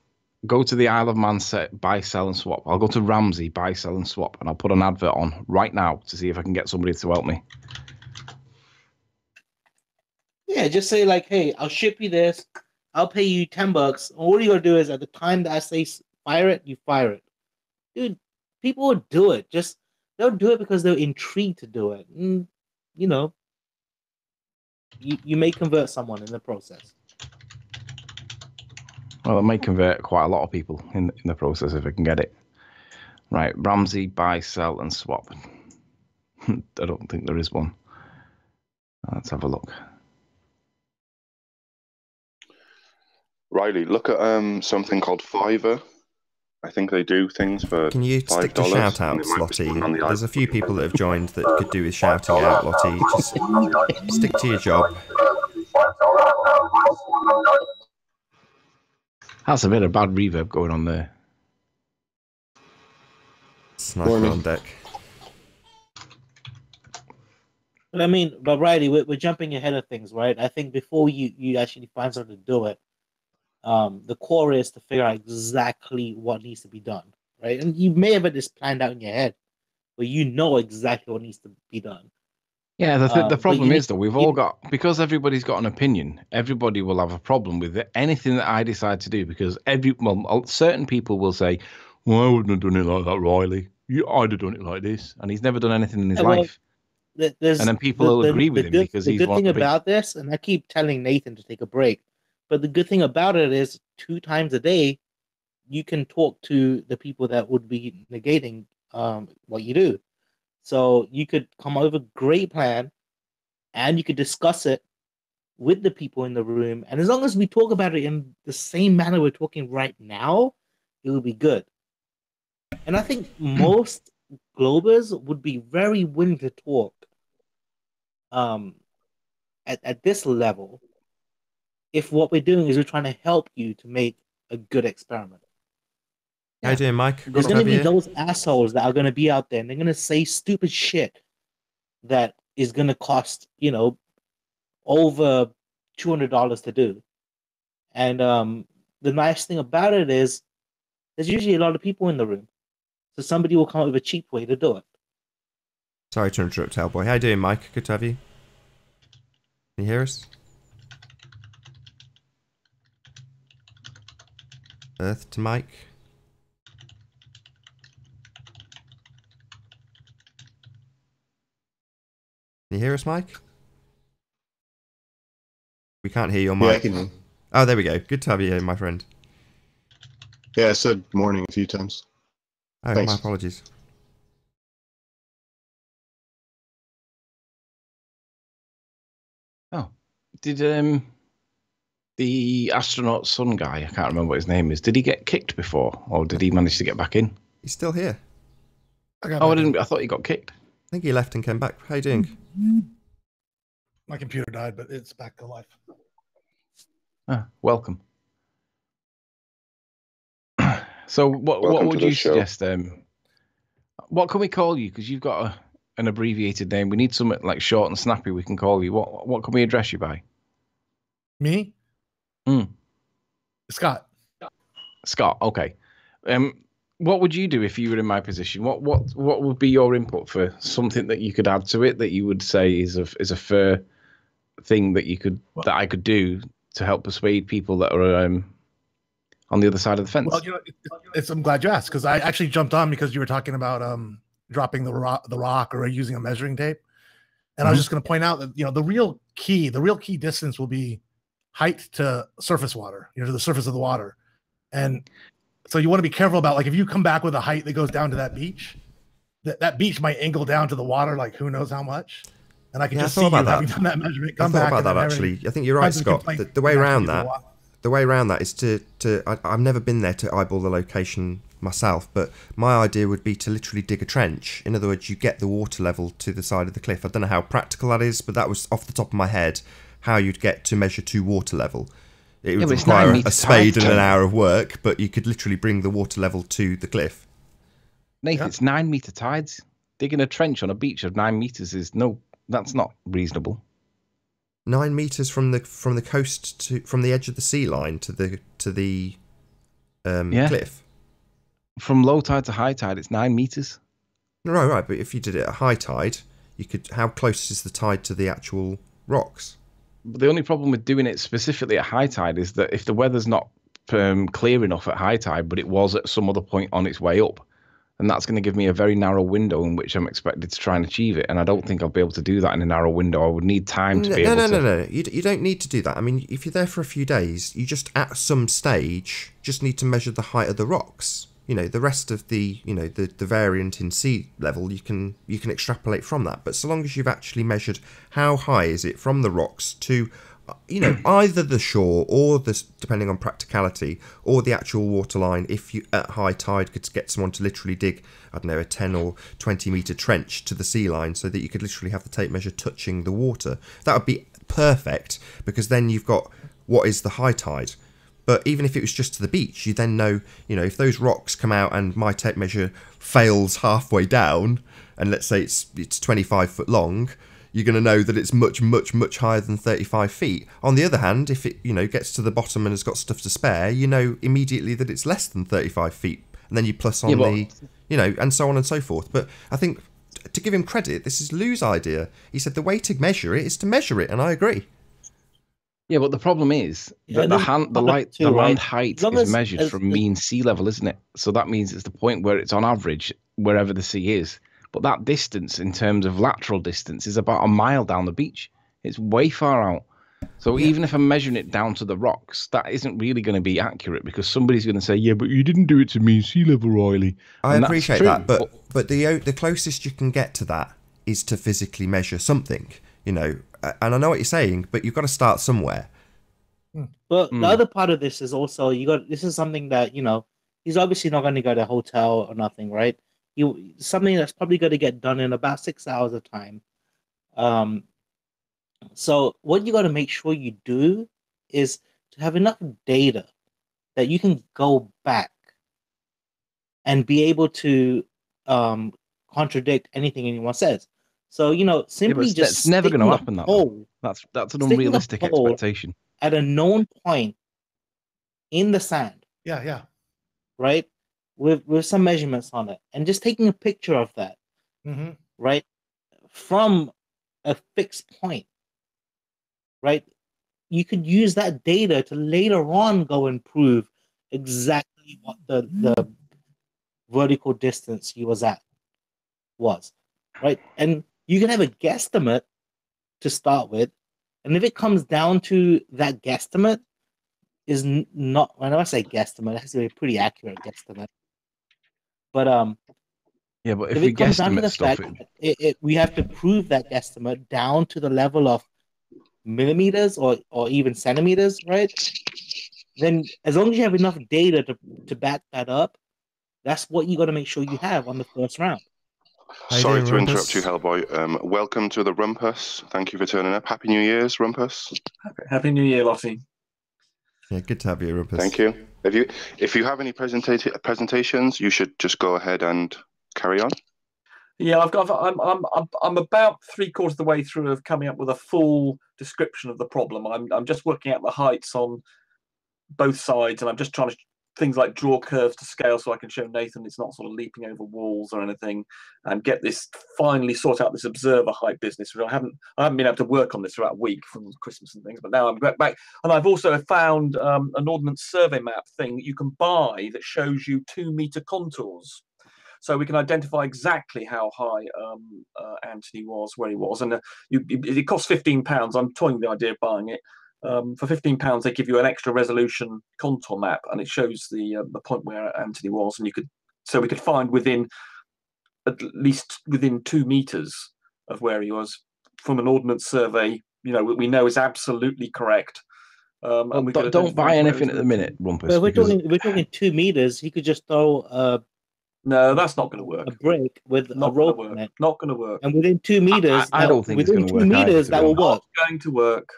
go to the Isle of Man set, buy, sell, and swap. I'll go to Ramsey, buy, sell, and swap, and I'll put an advert on right now to see if I can get somebody to help me. Yeah, just say like, hey, I'll ship you this. I'll pay you $10. And all you gotta do is at the time that I say fire it, you fire it. Dude, people will do it. Just they'll do it because they're intrigued to do it. And, you may convert someone in the process. Well, I may convert quite a lot of people in the process if I can get it. Right, Ramsey, buy, sell, and swap. I don't think there is one. Let's have a look. Riley, look at something called Fiverr. I think they do things for. Can you stick to shout outs, Lottie? There's a few people that have joined that could do with shouting out, Lottie. Just stick to your job. That's a bit of bad reverb going on there. Sniper on deck. But I mean, but Riley, we're jumping ahead of things, right? I think before you actually find something to do it, the core is to figure out exactly what needs to be done, right? And you may have this planned out in your head, but you know exactly what needs to be done. Yeah, the problem is that we've all got, because everybody's got an opinion, everybody will have a problem with anything that I decide to do, because certain people will say, well, I wouldn't have done it like that, Riley. I'd have done it like this. And he's never done anything in his life. And then people will agree with him because he's the good thing about this, and I keep telling Nathan to take a break, but the good thing about it is 2 times a day, you can talk to the people that would be negating what you do. So you could come up with a great plan, and you could discuss it with the people in the room. And as long as we talk about it in the same manner we're talking right now, it will be good. And I think most Globers would be very willing to talk at this level if what we're doing is we're trying to help you to make a good experiment. How you doing, Mike? There's Good going to to be have you. those assholes that are going to be out there and they're going to say stupid shit that is going to cost, over $200 to do. And the nice thing about it is there's usually a lot of people in the room. So somebody will come up with a cheap way to do it. Sorry to interrupt, Hellboy. How you doing, Mike? Good to have you. Can you hear us? Earth to Mike. Can you hear us, Mike? We can't hear your mic. Yeah, I can hear. Oh, there we go. Good to have you here, my friend. Yeah, I said morning a few times. Oh, Thanks. my apologies. Oh, did the astronaut son guy, I can't remember what his name is, did he get kicked before, or did he manage to get back in? He's still here. I thought he got kicked. I think he left and came back. How you doing? My computer died, but it's back to life. Ah, welcome. So what Welcome would to the you show. suggest? What can we call you? Because you've got an abbreviated name. We need something like short and snappy we can call you. What can we address you by? Me? Mm. Scott. Scott, okay. What would you do if you were in my position? What would be your input for something that you could add to it that you would say is a fair thing that that I could do to help persuade people that are on the other side of the fence? Well, I'm glad you asked, because I actually jumped on because you were talking about dropping the rock or using a measuring tape, and I was just going to point out that the real key distance will be height to surface water, to the surface of the water, and so you want to be careful about, like, if you come back with a height that goes down to that beach, that beach might angle down to the water like who knows how much. And I can just see you having done that measurement, come back. I thought about that, actually. I think you're right, Scott. The way around that is to I've never been there to eyeball the location myself, but my idea would be to literally dig a trench. In other words, you get the water level to the side of the cliff. I don't know how practical that is, but that was off the top of my head how you'd get to measure to water level. It would require a spade and an hour of work, but you could literally bring the water level to the cliff. Nathan, it's 9 meter tides. Digging a trench on a beach of 9 meters that's not reasonable. 9 meters from the coast from the edge of the sea line to the cliff. From low tide to high tide, it's 9 meters. Right. But if you did it at high tide, you could. How close is the tide to the actual rocks? But the only problem with doing it specifically at high tide is that if the weather's not clear enough at high tide, but it was at some other point on its way up, and that's going to give me a very narrow window in which I'm expected to try and achieve it. And I don't think I'll be able to do that in a narrow window. I would need time to be able to... No. You don't need to do that. I mean, if you're there for a few days, you just, at some stage, just need to measure the height of the rocks. The rest of the variant in sea level, you can extrapolate from that. But so long as you've actually measured how high is it from the rocks to... either the shore or depending on practicality, or the actual waterline. If you at high tide could get someone to literally dig, I don't know, a 10 or 20 meter trench to the sea line so that you could literally have the tape measure touching the water, that would be perfect, because then you've got what is the high tide. But even if it was just to the beach, you then know, if those rocks come out and my tape measure fails halfway down, and let's say it's 25 foot long, you're going to know that it's much, much, much higher than 35 feet. On the other hand, if it, gets to the bottom and has got stuff to spare, you know immediately that it's less than 35 feet. And then you plus on and so on and so forth. But I think, to give him credit, this is Lou's idea. He said the way to measure it is to measure it, and I agree. Yeah, but the problem is that the land height is measured from mean sea level, isn't it? So that means it's the point where it's on average wherever the sea is. But that distance in terms of lateral distance is about a mile down the beach. It's way far out. So even if I'm measuring it down to the rocks, that isn't really going to be accurate, because somebody's going to say, yeah, but you didn't do it to mean sea level, Riley. I appreciate that, but the closest you can get to that is to physically measure something, and I know what you're saying, but you've got to start somewhere. But the other part of this is also, this is something that, he's obviously not going to go to a hotel or nothing, right? Something that's probably going to get done in about 6 hours of time. So what you got to make sure you do is to have enough data that you can go back and be able to contradict anything anyone says. So, simply just that's never going to happen. That's an unrealistic expectation at a known point in the sand. Yeah. Right, with some measurements on it, and just taking a picture of that. Right, from a fixed point. Right, you could use that data to later on go and prove exactly what the vertical distance he was at was. Right, and you can have a guesstimate to start with, and if it comes down to that guesstimate is not, when I say guesstimate, it has to be a pretty accurate guesstimate. But yeah, but if it we comes down to guesstimate the stuff, fact we have to prove that guesstimate down to the level of millimeters or even centimeters, right? Then as long as you have enough data to back that up, that's what you got to make sure you have on the first round. Sorry to interrupt you, Hellboy. Welcome to the Rumpus. Thank you for turning up. Happy New Year's, Rumpus. Happy New Year, Lottie. Yeah, good to have you, Rumpus. Thank you. If you have any presentations, you should just go ahead and carry on. Yeah, I'm about 3/4 of the way through of coming up with a full description of the problem. I'm just working out the heights on both sides, and I'm just trying to things like draw curves to scale so I can show Nathan it's not sort of leaping over walls or anything, and get this finally sort out this observer height business. I haven't been able to work on this throughout a week from Christmas and things, but now I'm back. And I've also found an ordnance survey map thing that you can buy that shows you 2-meter contours. So we can identify exactly how high Anthony was, where he was, and it costs £15. I'm toying with the idea of buying it. For £15, they give you an extra resolution contour map, and it shows the point where Anthony was, and we could find at least within 2 meters of where he was from an ordnance survey. We know is absolutely correct. And don't buy anything at the minute, Rumpus. Well, we're talking 2 meters. He could just throw no, that's not going to work. A brick with a rope on it. Not going to work. And within 2 meters, I don't think it's going to work. Within 2 meters, that will work. Not going to work.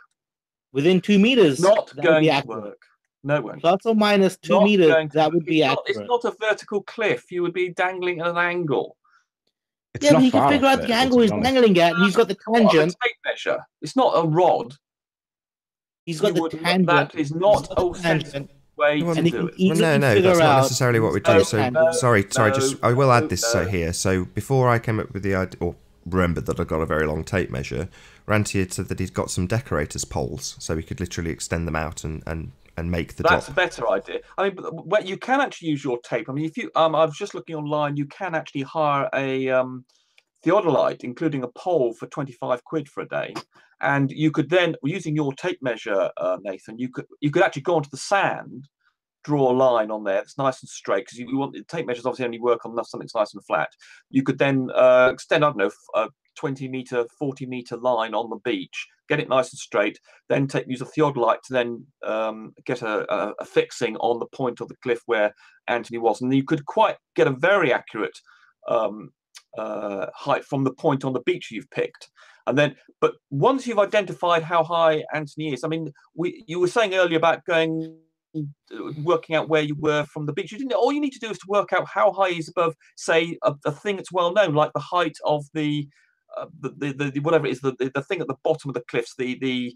Within 2 meters, not going to work. No way. Plus or minus 2 meters, that would be accurate. It's not a vertical cliff. You would be dangling at an angle. Yeah, but he can figure out the angle he's dangling at, and he's got the tangent. Tape measure. It's not a rod. He's got the tangent. That is not a sensible way to do it. No, that's not necessarily what we do. So sorry. I will add this here. So before I came up with the idea, or remembered that I got a very long tape measure, Ranty had said that he's got some decorators poles, so we could literally extend them out and make the drop. That's a better idea. I mean, you can actually use your tape. I mean, if you, I was just looking online, you can actually hire a theodolite, including a pole, for £25 for a day, and you could then, using your tape measure, Nathan, you could actually go onto the sand, draw a line on there that's nice and straight, because you want the tape measures obviously only work on something that's nice and flat. You could then extend, I don't know, a 20-meter, 40-meter line on the beach, get it nice and straight, then use a theodolite to then get a fixing on the point of the cliff where Anthony was, and you could quite get a very accurate height from the point on the beach you've picked. And then, but once you've identified how high Anthony is, I mean, you were saying earlier about working out where you were from the beach. All you need to do is to work out how high he is above, say, a thing that's well known, like the height of the whatever it is, the thing at the bottom of the cliffs, the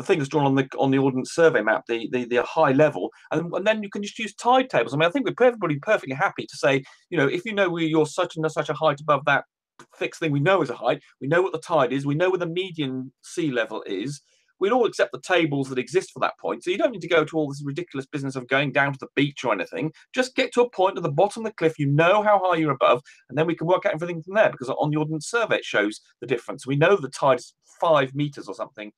thing that's drawn on the ordnance survey map, the high level, and then you can just use tide tables. I mean, I think we're everybody perfectly happy to say, if you know where you're such and such a height above that fixed thing we know is a height, we know what the tide is, we know where the median sea level is. We'd all accept the tables that exist for that point. So you don't need to go to all this ridiculous business of going down to the beach or anything. Just get to a point at the bottom of the cliff. You know how high you're above, and then we can work out everything from there, because on the ordnance survey it shows the difference. We know the tide is 5 meters or something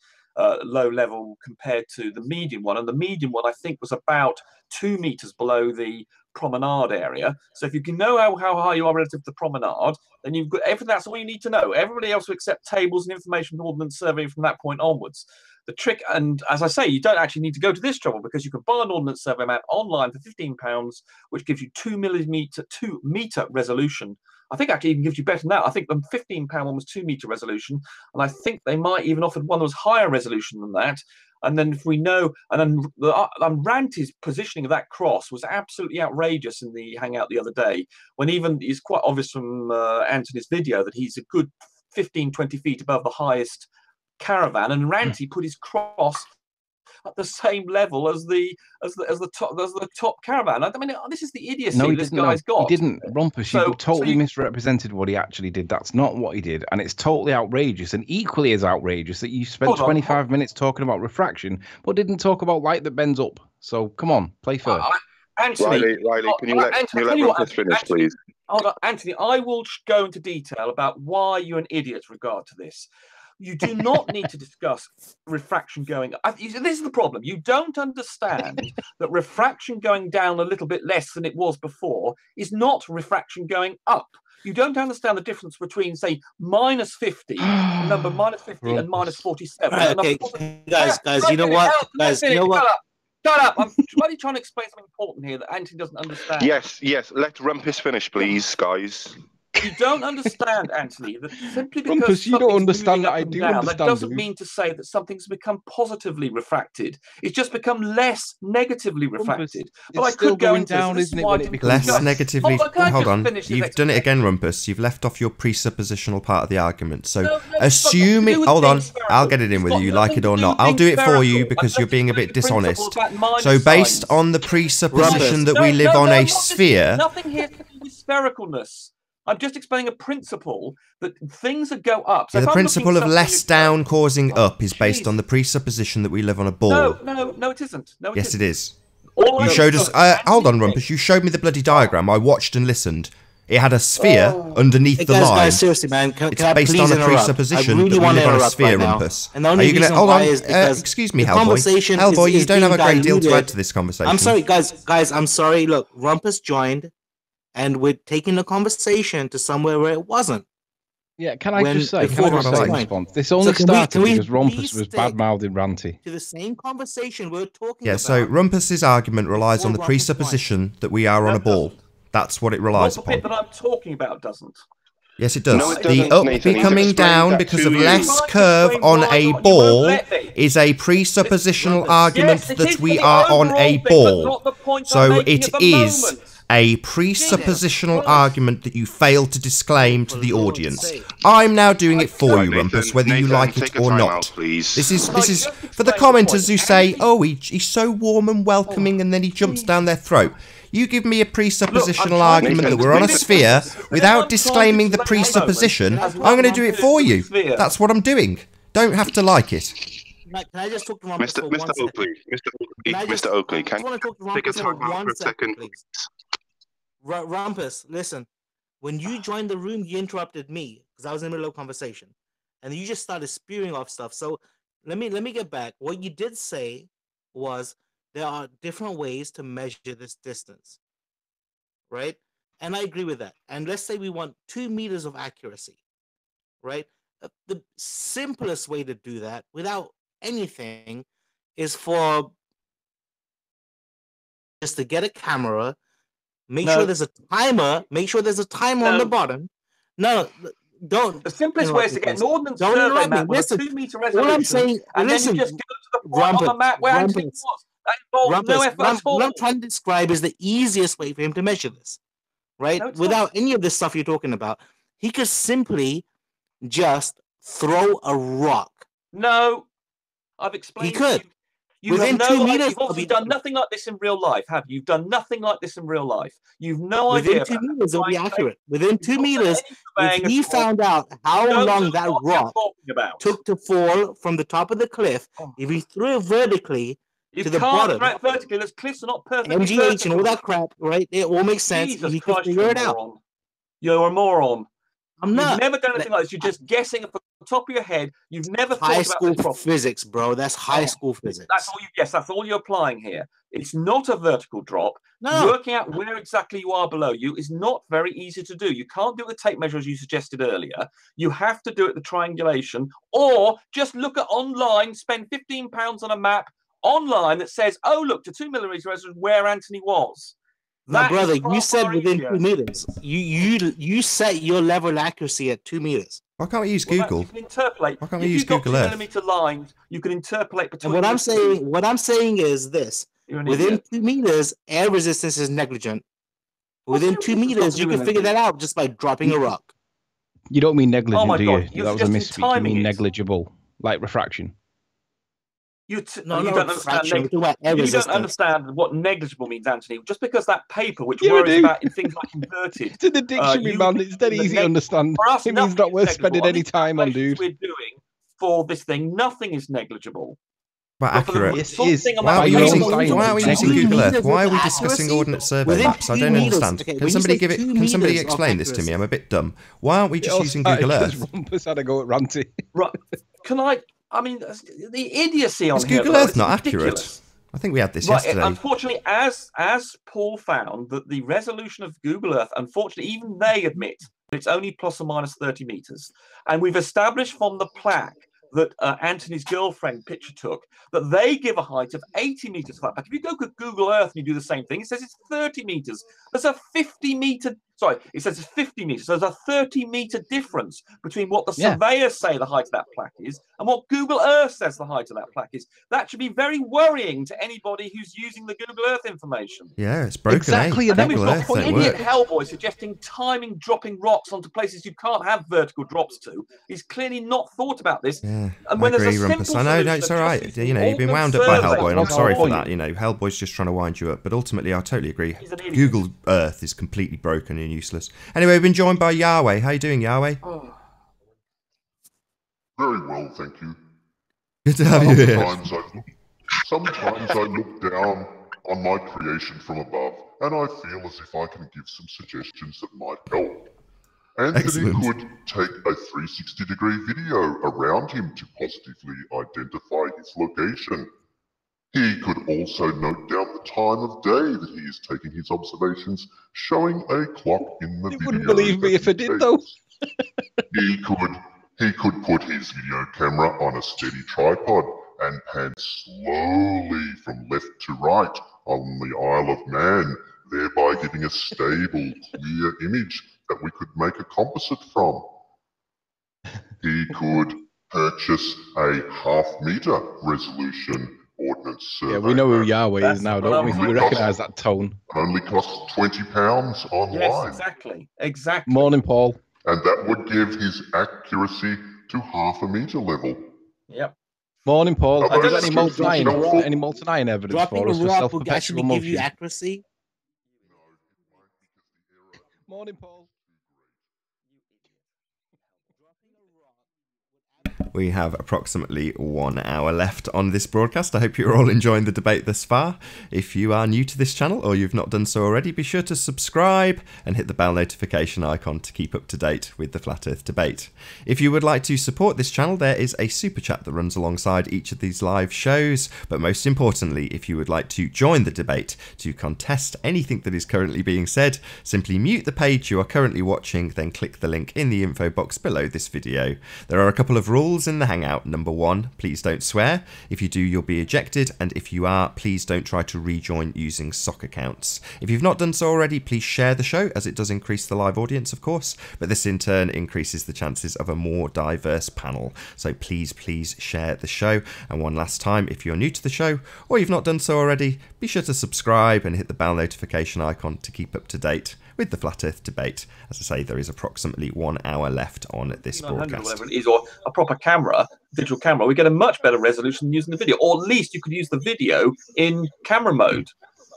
low level compared to the median one. And the median one, I think, was about 2 meters below the promenade area. So if you can know how high you are relative to the promenade, then you've got everything. That's all you need to know. Everybody else will accept tables and information from ordnance survey from that point onwards. The trick, and as I say, you don't actually need to go to this trouble, because you can buy an ordnance survey map online for £15, which gives you 2 meter resolution I think actually even gives you better than that. I think the £15 one was 2 meter resolution, and I think they might even offered one that was higher resolution than that. And then if we know, and then Ranty's positioning of that cross was absolutely outrageous in the hangout the other day, when even it's quite obvious from Anthony's video that he's a good 15, 20 feet above the highest caravan, and Ranty put his cross at the same level as the top caravan. I mean, this is the idiocy this guy's got. He didn't, Rumpus. You totally misrepresented what he actually did. That's not what he did, and it's totally outrageous. And equally as outrageous that you spent 25 minutes talking about refraction, but didn't talk about light that bends up. So come on, play fair. Anthony, Riley, can you let Rumpus finish, please? Hold on, Anthony. I will go into detail about why you're an idiot with regard to this. You do not need to discuss refraction going up. This is the problem. You don't understand that refraction going down a little bit less than it was before is not refraction going up. You don't understand the difference between, say, minus 50, number minus 50 and minus 47. Right, okay, guys, you know what? Guys, you know what? Shut up. I'm really trying to explain something important here that Anthony doesn't understand. Yes. Let Rumpus finish, please, guys. You don't understand, Anthony, that simply because Rumpus, you don't understand that I do understand. That doesn't mean to say that something's become positively refracted. It's just become less negatively refracted. Rumpus, but I could go into down, isn't it? When it becomes less negatively. Hold on, you've done it again, Rumpus. You've left off your presuppositional part of the argument. So, assuming, hold on, I'll get it in with you, like it or not. I'll do it for you because you're being a bit dishonest. So, based on the presupposition that we live on a sphere, nothing here to do with sphericalness. I'm just explaining a principle that things that go up. So the principle of less down causing up is based on the presupposition that we live on a ball. No, it isn't. No, yes, it is. You showed us. Hold on, Rumpus. You showed me the bloody diagram. I watched and listened. It had a sphere underneath the line. Guys, seriously, man. It's based on a presupposition that we live on a sphere, Rumpus. Are you going to hold on? Excuse me, Hellboy. Hellboy, you don't have a great deal to add to this conversation. I'm sorry, guys. I'm sorry. Look, Rumpus joined. And we're taking the conversation to somewhere where it wasn't. Yeah, can I just say response? This only started because Rumpus was bad-mouthing Ranty. To the same conversation we're talking about. Yeah, so Rumpus's argument relies on the presupposition that we are on a ball. That's what it relies upon. The bit that I'm talking about doesn't. Yes, it does. No, it the up becoming down because of less curve on a ball is a presuppositional argument that we are on a ball. So it is a presuppositional argument that you failed to disclaim to the audience. I'm now doing it for you, Rumpus, whether you like it or not. This is for the commenters who say, "Oh, he's so warm and welcoming," and then he jumps down their throat. You give me a presuppositional argument that we're on a sphere without disclaiming the presupposition. I'm going to do it for you. That's what I'm doing. Don't have to like it. Can I just talk to Rumpus for Mr. Oakley, Mr. Oakley, can you take a time out for a second, please? Rumpus, listen. When you joined the room, you interrupted me because I was in the middle of a conversation, and you just started spewing off stuff. So let me get back. What you did say was there are different ways to measure this distance, right? And I agree with that. And let's say we want 2 meters of accuracy, right? The simplest way to do that without anything is for just to get a camera. Make sure there's a timer. Make sure there's a timer on the bottom. Don't. The simplest way is to get an ordnance survey map with a 2 meter resolution. What I'm saying, and listen, then you just go to the point on the map where Anthony was. That involves no effort at all. What I'm trying to describe is the easiest way for him to measure this, right? Without any of this stuff you're talking about, he could simply just throw a rock. No, I've explained. He could. Within 2 meters, you've obviously done nothing like this in real life, have you? You've done nothing like this in real life. You've no idea. Within 2 meters, it'll be accurate. Within 2 meters, if he found out how long that rock took to fall from the top of the cliff, if he threw it vertically to the bottom, vertically, those cliffs are not perfect. MGH and all that crap, right? It all makes sense. He could figure it out. You're a moron. I'm not. You've never done anything like this. You're just guessing off the top of your head. You've never thought high about school physics, bro. That's high school physics. That's all you. Yes, that's all you're applying here. It's not a vertical drop. No. Working out where exactly you are below you is not very easy to do. You can't do it with tape measure as you suggested earlier. You have to do it the triangulation, or just look at online. Spend £15 on a map online that says, "Oh, look, to 2 millimeters resolution where Anthony was." My That brother, is far, you said far within easier. 2 meters. You set your level of accuracy at 2 meters. Why can't we use Well, Google? you can interpolate. Why can't we If use you've got Google Earth? 2mm lines, you can interpolate between. And the what I'm saying is this: You're an within idiot. 2 meters, air resistance is negligent. What's Within air 2 resistance got meters, to you do can with figure that anything? out just by dropping a rock. You don't mean negligent, Oh my do God, you? you're That was a suggesting misspeak. You timing mean it. negligible, like refraction. You No, don't understand. fraction. We're talking about air You don't resistance. understand what negligible means, Anthony. Just because that paper, which You worries do. about in things like inverted, It's in the dictionary, man. It's dead easy to understand. For us, It means nothing not is worth negligible. spending On any these time on, calculations dude. we're doing for this thing, nothing is negligible. But But for the accurate. Yes, it something is. amount Why are By we your using, own science, why are we it's using negligible. Google Earth? meters Why are of we discussing accuracy? Ordnance Survey Within maps? I 2 don't meters, understand. okay, Can when you somebody say give it? 2 Can somebody meters of explain this to me? accuracy. I'm a bit dumb. Why aren't we just using Google Earth? Rumpus had a go at Ranty. Right? Can I mean, the idiocy on Is here. Google though, Earth it's not ridiculous. accurate? I think we had this Right, yesterday. unfortunately, as Paul found that the resolution of Google Earth, unfortunately, even they admit that it's only plus or minus 30 meters. And we've established from the plaque that Anthony's girlfriend picture took that they give a height of 80 meters for that plaque. If you go to Google Earth and you do the same thing, it says it's 30 meters. There's a 50 meter. Sorry, it says it's 50 meters. So there's a 30-meter difference between what the surveyors say the height of that plaque is and what Google Earth says the height of that plaque is. That should be very worrying to anybody who's using the Google Earth information. Yeah, it's broken. Exactly, And then we've Google got Earth don't idiot work. Hellboy suggesting timing dropping rocks onto places you can't have vertical drops to. He's clearly not thought about this. Yeah, And when I there's agree, a Rumpus. simple I know, solution it's of all just right. using You know, you've been wound Ordnance up by Survey, Hellboy, and I'm That's sorry our for point. that. You know, Hellboy's just trying to wind you up, but ultimately, I totally agree. He's an idiot. Google Earth is completely broken and useless. Anyway, we've been joined by Yahweh. How you doing, Yahweh? Oh. Very well, thank you. Good to have you here. Sometimes I look down on my creation from above, and I feel as if I can give some suggestions that might help. Anthony Excellent. could take a 360-degree video around him to positively identify his location. He could also note down the time of day that he is taking his observations, showing a clock in the You video. wouldn't believe me that if I he did, though. takes. He could put his video camera on a steady tripod and pan slowly from left to right on the Isle of Man, thereby giving a stable, clear image that we could make a composite from. He could purchase a half-meter resolution Ordnance Survey. Yeah, we know who map. Yahweh is now, don't we? Only We costs- recognise that tone. Only costs £20 online. Yes, exactly. Exactly. Morning, Paul. And that would give his accuracy to half a meter level. Yep. Morning, Paul. Oh, Have you got that's any good. molten iron? Helpful. Any molten iron evidence Dropping for a us for rock will actually self-perpetual give you motion? accuracy. Morning, Paul. We have approximately 1 hour left on this broadcast. I hope you're all enjoying the debate thus far. If you are new to this channel or you've not done so already, be sure to subscribe and hit the bell notification icon to keep up to date with the Flat Earth debate. If you would like to support this channel, there is a super chat that runs alongside each of these live shows. But most importantly, if you would like to join the debate to contest anything that is currently being said, simply mute the page you are currently watching, then click the link in the info box below this video. There are a couple of rules in the Hangout. Number 1, please don't swear. If you do, you'll be ejected, and if you are, please don't try to rejoin using sock accounts. If you've not done so already, please share the show, as it does increase the live audience, of course, but this in turn increases the chances of a more diverse panel. So please share the show. And one last time, if you're new to the show or you've not done so already, be sure to subscribe and hit the bell notification icon to keep up to date with the Flat Earth debate. As I say, there is approximately 1 hour left on this broadcast. Whatever it is, or a proper camera, digital camera, we get a much better resolution than using the video, or at least you could use the video in camera mode.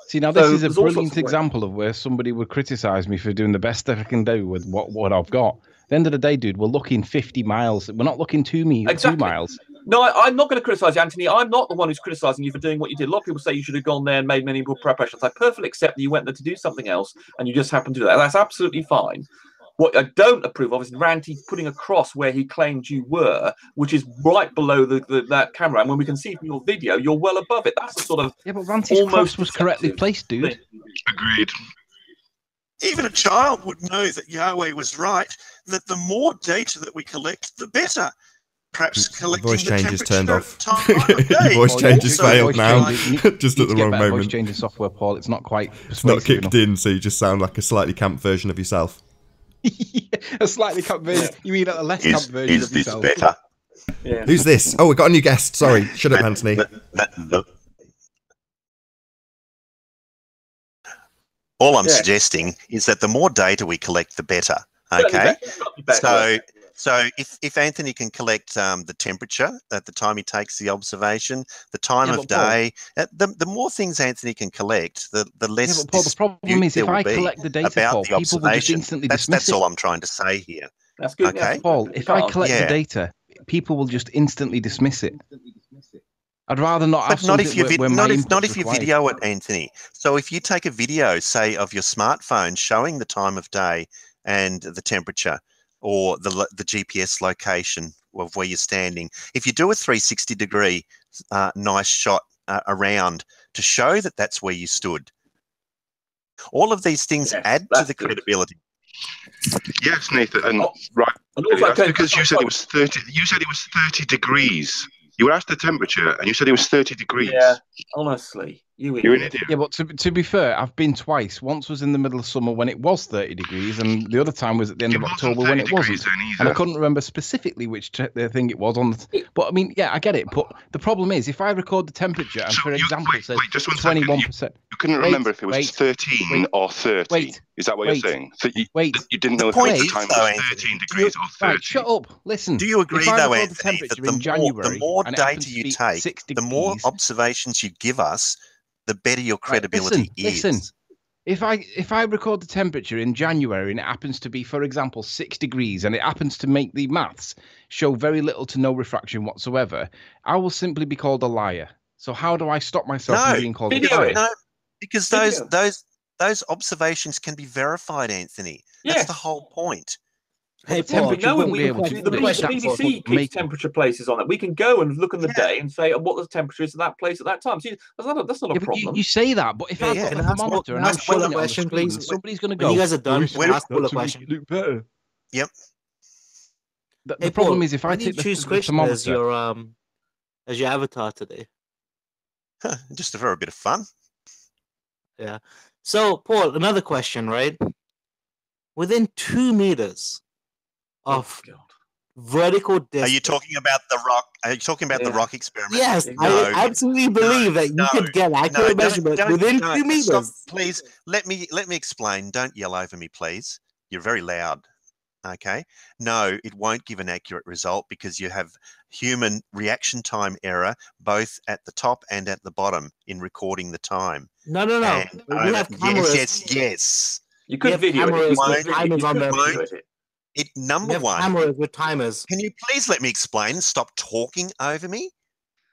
See, now this So is a there's all sorts brilliant of ways. example of where somebody would criticise me for doing the best that I can do with what I've got. At the end of the day, dude, we're looking 50 miles. We're not looking 2 miles. No, I'm not going to criticise you, Anthony. I'm not the one who's criticising you for doing what you did. A lot of people say you should have gone there and made many more preparations. I perfectly accept that you went there to do something else and you just happened to do that. That's absolutely fine. What I don't approve of is Ranty putting a cross where he claimed you were, which is right below that camera. And when we can see from your video, you're well above it. That's a sort of Yeah, but Ranty's cross was correctly placed, dude. Agreed. Even a child would know that Yahweh was right, that the more data that we collect, the better. perhaps Your collecting voice the change is turned temperature off. time of Your day. voice change has failed voice now, change, you just need at the to get wrong better voice moment. changing software, Paul. It's not quite It's not persuasive kicked enough. in, so you just sound like a slightly camped version of yourself. A slightly camp version. You mean a less camp version Is of this yourself? better? Yeah. Who's this? Oh, we got a new guest. Sorry, shut up, Anthony. All I'm Yeah. suggesting is that the more data we collect, the better. Certainly Okay, better. so if Anthony can collect the temperature at the time he takes the observation, the time Yeah, of but Paul- day, the more things Anthony can collect, the less. Yeah, but Paul, the problem is there if will I be collect the data, about Paul, the people will just observation. instantly That's dismiss it. all I'm trying to say here. That's good. Okay. Paul, if I can't. collect the Yeah. data, people will just instantly dismiss it. I'd rather not have But not if something you where my not input's if you required. video it, Anthony. So if you take a video, say, of your smartphone showing the time of day and the temperature, or the GPS location of where you're standing, if you do a 360-degree nice shot around to show that that's where you stood, all of these things Yes, add to that's the good. credibility. Yes, Nathan, and Oh, right. And also, That's okay, because you said it was 30. You said it was 30 degrees. You were asked the temperature, and you said it was 30 degrees. Yeah, honestly, You're an idiot. Yeah, but to be fair, I've been twice. Once was in the middle of summer when it was 30 degrees, and the other time was at the end It of wasn't October when 30 it wasn't. degrees then And I either. couldn't remember specifically which thing it was on. But I mean, yeah, I get it. But the problem is, if I record the temperature and, So for you- example, wait, says just 1 second. 21%. You couldn't Wait, remember if it was wait, 13 wait, or 30. wait, Is that what wait, you're saying? So you wait. didn't know if point the is, time though, was Anthony, 13 degrees or 30. Right, shut up. Listen. Do you agree, if I though, record the Anthony, temperature that in January the more and it happens data to you be take, 6 the more degrees, observations you give us, the better your credibility is. Listen. If I record the temperature in January and it happens to be, for example, 6 degrees, and it happens to make the maths show very little to no refraction whatsoever, I will simply be called a liar. So how do I stop myself from being called a liar? No, because those observations can be verified, Anthony. That's Yes. the whole point. Hey, The temperature No, wouldn't we be able to the do it. That's what BBC would make keeps temperature places on it. We can go and look on the day and say what the temperature is at that place at that time. See, that's not a Yeah, but problem. you say that, but if I've got Can the I ask thermometer and can I I'm ask Paul showing a it on the question, screen, please? somebody's going to When go, you guys are done, "It's can I ask Paul a not to make question? it look better." Yep. The Hey, problem Paul, is if I why do you take the choose Christian as thermometer, your avatar today? Just for a bit of fun. Yeah. So, Paul, another question, right? Within 2 meters of vertical distance. Are you talking about the rock? Are you talking about the rock experiment? Yes, No, I absolutely believe that you could get accurate measurement within 2 meters. Stop, please, let me explain. Don't yell over me, please. You're very loud. Okay. No, it won't give an accurate result because you have human reaction time error both at the top and at the bottom in recording the time. No. And We have cameras. Yes. You could video it. Cameras with timers on them. Number one. Cameras with timers. Can you please let me explain? Stop talking over me.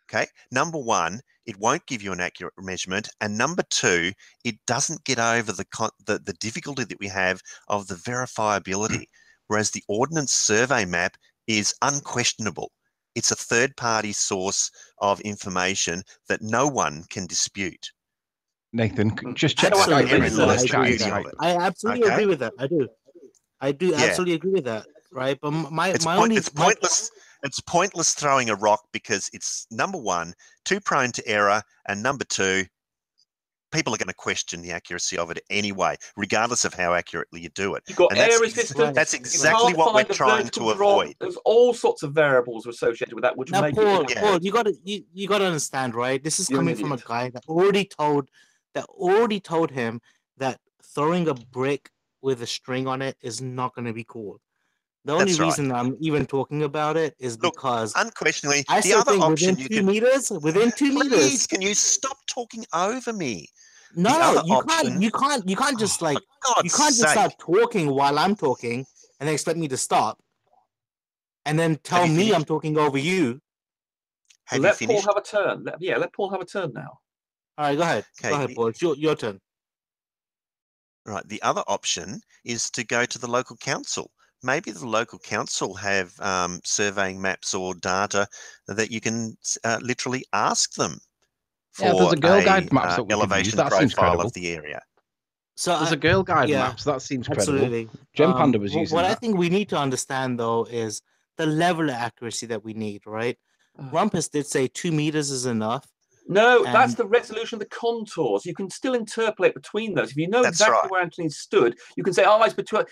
Okay. Number one, it won't give you an accurate measurement, and number two, it doesn't get over the difficulty that we have of the verifiability. Whereas the Ordnance Survey map is unquestionable. It's a third-party source of information that no one can dispute. Nathan, just check Absolutely. that. I absolutely agree with that. I do absolutely agree with that. Right, but it's pointless throwing a rock because it's, number one, too prone to error, and number two, people are going to question the accuracy of it anyway, regardless of how accurately you do it. You've got And air resistance. That's exactly what we're trying to avoid. There's all sorts of variables associated with that, which now, make Paul, it. Paul, you gotta understand, right? This is coming from a guy that already told him that throwing a brick with a string on it is not going to be cool. The only reason I'm even talking about it is because unquestionably, I the other option within 2 meters. Within 2 meters. Please, can you stop talking over me? No, you can't just like you can't just start talking while I'm talking and then expect me to stop, and then tell me I'm talking over you. Let Paul have a turn. Let Paul have a turn now. All right, go ahead. Go ahead, Paul. It's your turn. Right. The other option is to go to the local council. Maybe the local council have surveying maps or data that you can literally ask them for there's a Girl Guide maps that we elevation could use. That seems profile credible. of the area. So there's a Girl Guide maps. That seems credible. Absolutely. Gem Panda was using what that. I think we need to understand though is the level of accuracy that we need, right? Rumpus did say 2 meters is enough. No, that's the resolution of the contours. You can still interpolate between those. If you know exactly where Anthony stood, you can say, oh,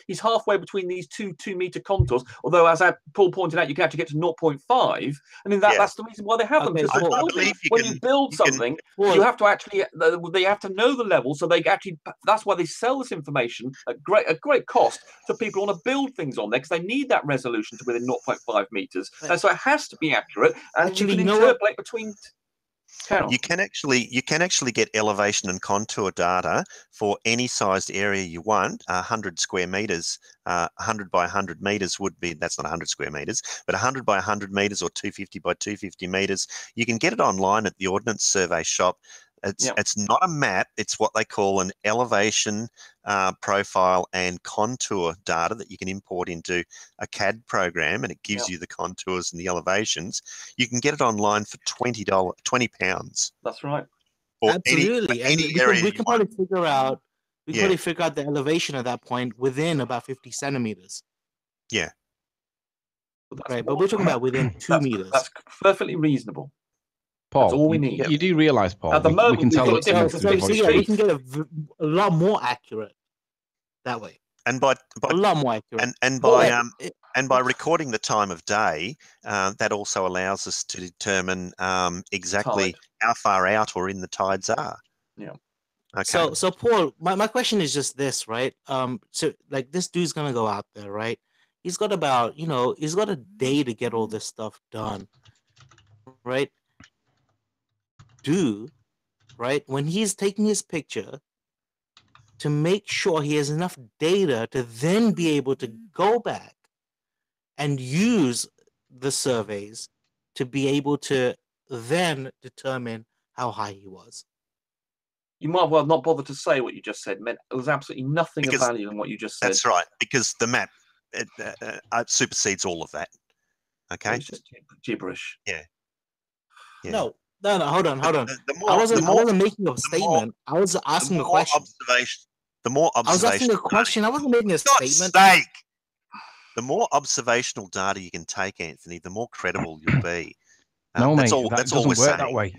he's halfway between these two 2-meter contours. Although, as Paul pointed out, you can actually get to 0.5. I mean, that's the reason why they have them. Because when you build something, you have to actually, they have to know the level. So they actually, that's why they sell this information at great cost to people who want to build things on there, because they need that resolution to within 0.5 meters. And so it has to be accurate. And actually, you can interpolate between. You can actually get elevation and contour data for any sized area you want. 100 square meters, 100 by 100 meters would be, that's not 100 square meters, but 100 by 100 meters or 250 by 250 meters. You can get it online at the Ordnance Survey shop. It's not a map. It's what they call an elevation profile and contour data that you can import into a CAD program, and it gives you the contours and the elevations. You can get it online for £20. That's right. Absolutely. We can probably figure out the elevation at that point within about 50 centimeters. Yeah. Right, but we're talking about within 2 meters. That's perfectly reasonable. Paul, that's all we need. You do realise, Paul, at the moment, we can tell we can get a lot more accurate that way. And by a lot more accurate. And by recording the time of day, that also allows us to determine exactly how far out or in the tides are. Yeah. Okay. So Paul, my question is just this, right? So like this dude's gonna go out there, right? He's got about, he's got a day to get all this stuff done, right? Right, when he's taking his picture, to make sure he has enough data to then be able to go back and use the surveys to be able to then determine how high he was. You might well not bother to say what you just said. There was absolutely nothing of value in what you just said. That's right, because the map supersedes all of that. Okay, it's just gibberish. Yeah. No, hold on. I wasn't making a statement. I was asking a question. The more observational. I was asking a question. I wasn't making a statement. The more observational data you can take, Anthony, the more credible you'll be. No, mate, that doesn't work that way.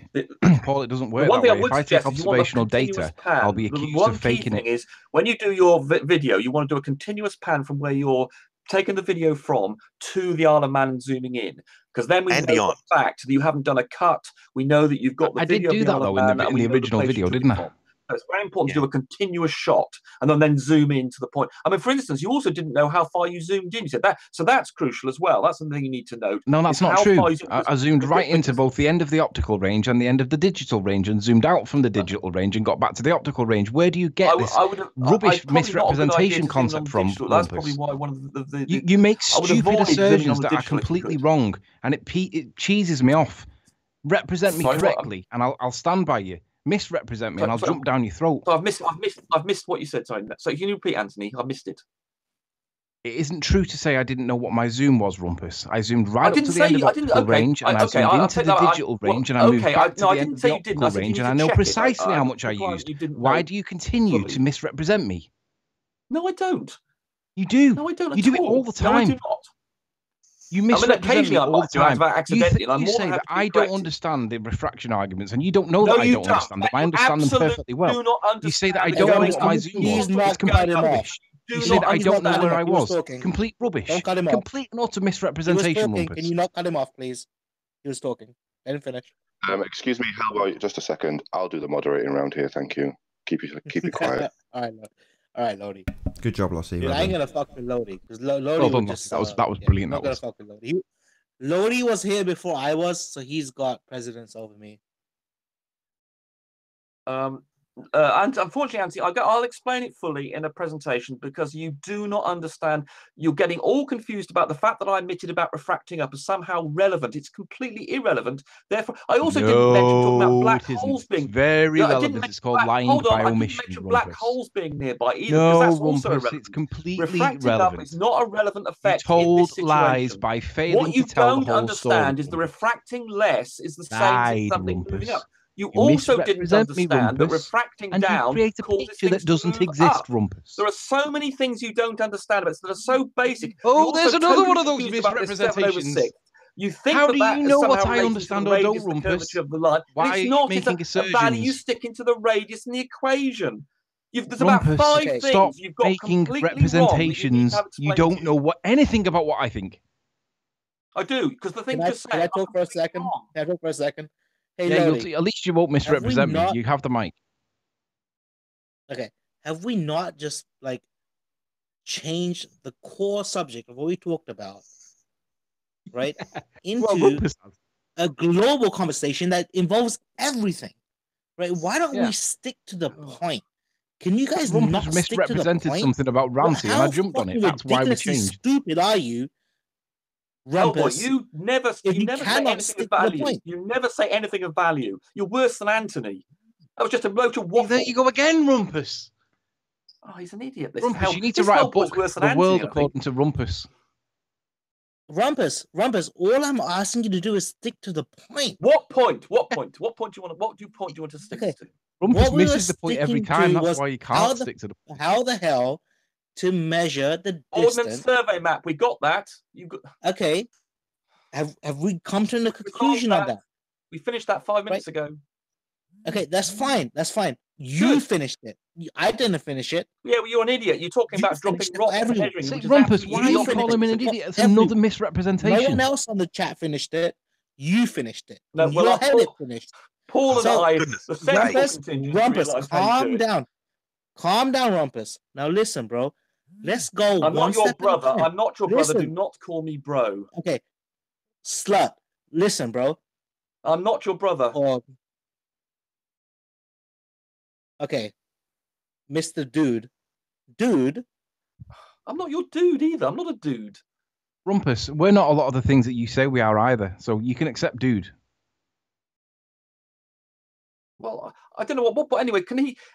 Paul, it doesn't work that way. If I take observational data, I'll be accused of faking it. Is when you do your video, you want to do a continuous pan from where you're taking the video from to the Isle of Man and zooming in, because then we know for a fact that you haven't done a cut. We know that you've got the video. I did do that though in the original video, didn't I? So it's very important to do a continuous shot and then zoom in to the point. I mean, for instance, you also didn't know how far you zoomed in. You said that, so that's crucial as well. That's something you need to note. No, that's not true. I zoomed right into both the end of the optical range and the end of the digital range, and zoomed out from the digital range and got back to the optical range. Where do you get this rubbish misrepresentation concept from? That's probably why one of the you make stupid assertions that are completely wrong, and it cheeses me off. Represent me correctly, and I'll stand by you. Misrepresent me, and I'll jump down your throat. So I've missed what you said. Sorry. So can you repeat, Anthony? I missed it. It isn't true to say I didn't know what my zoom was, Rumpus. I zoomed right up to the end of the optical range, and I zoomed into the digital range, and I moved back to the end of the optical range, and I know precisely how much I used. Why do you continue to misrepresent me? No, I don't. You do. No, I don't. You do it all the time. No, I do not. You misrepresent me all the time. You say that I don't understand the refraction arguments, and you don't know that I don't understand them. I understand them perfectly well. You say that I don't know what my zoom was. It's complete rubbish. You say that I don't know where I was. Complete rubbish. Complete and utter misrepresentation. Can you not cut him off, please? He was talking. Let him finish. Excuse me, how about just a second? I'll do the moderating around here. Thank you. Keep it quiet. All right, Lodi. Good job, Lossie. I ain't gonna fuck with Lodi because Lodi that was brilliant. I'm not gonna fuck with Lodi. Lodi was here before I was, so he's got precedence over me. And unfortunately, Anthony, I'll explain it fully in a presentation, because you do not understand. You're getting all confused about the fact that I admitted about refracting up as somehow relevant. It's completely irrelevant. Therefore, I also didn't mention talking about black holes being very relevant. It's called lying by omission. I didn't mention black holes being nearby either, no, because that's also irrelevant. It's completely refracting relevant. Up is not a relevant effect. You told in this situation. lies by failing what you to tell don't the whole understand story. is the refracting less is the same as something moving up. You also didn't misrepresent me, understand that Rumpus, refracting and you down create a causes picture things that doesn't to move exist, up. Rumpus. There are so many things you don't understand about it that are so basic. Oh, You're there's also another totally one of those confused about this 7/6. You think How that do that you is know what somehow I related understand to the or don't, radius, the Rumpus? curvature of the line. Why But are it's you not. making It's a value. You assertions? stick into the radius in the equation. There's Rumpus, about 5 things stop you've got making completely wrong that you need to representations. have You explained don't to know what anything about what I think. I do, because the thing just Can I talk for a second? Can I talk for a second? Hey, Yeah, Lodi, at least you won't misrepresent me. not- You have the mic. Okay, have we not just like changed the core subject of what we talked about, right, into a global conversation that involves everything, right? Why don't we stick to the point? Can you guys Rumpus not stick to the misrepresented point? something about Ranty, and I jumped on it. That's why we ridiculously changed. stupid are you, Hellboy, Rumpus? you never say cannot anything stick of to the value. point. You never say anything of value. You're worse than Anthony. That was just a load of waffle. There you go again, Rumpus. Oh, he's an idiot. This Rumpus, hell, you need to this write a Hellboy's book, worse than The Anthony, World I think. According to Rumpus. Rumpus, all I'm asking you to do is stick to the point. What point? What point? What point do you want? What point do you want to stick to? Rumpus What we were misses the point every sticking time. to That's was why you how can't the- stick to the point. How the hell to measure the Ordnance distance? survey map. We got that. You got. Okay. Have we come to a conclusion on that? We finished that 5 minutes ago. Okay, that's fine. That's fine. You finished it. I didn't finish it. Yeah, well, you're an idiot. You're talking about dropping finished it rocks for and everyone. measuring. Say, Which is Rumpus, absolutely why are you idiotic. calling him an idiot? It's Everyone. another misrepresentation. No one else on the chat finished it. You finished it. No, And well, you I had thought- it finished. Paul and So, I, the central contingent, Rumpus, realised how you do calm it. down. Calm down, Rumpus. Now listen, bro. Let's go I'm one not your step at a brother. time. I'm not your brother. Do Listen. not call me bro. Okay. Slut. Listen, bro. I'm not your brother. Or okay. Mr. Dude. Dude. I'm not your dude either. I'm not a dude. Rumpus, we're not a lot of the things that you say we are either. So you can accept dude. Well, I don't know what, but anyway,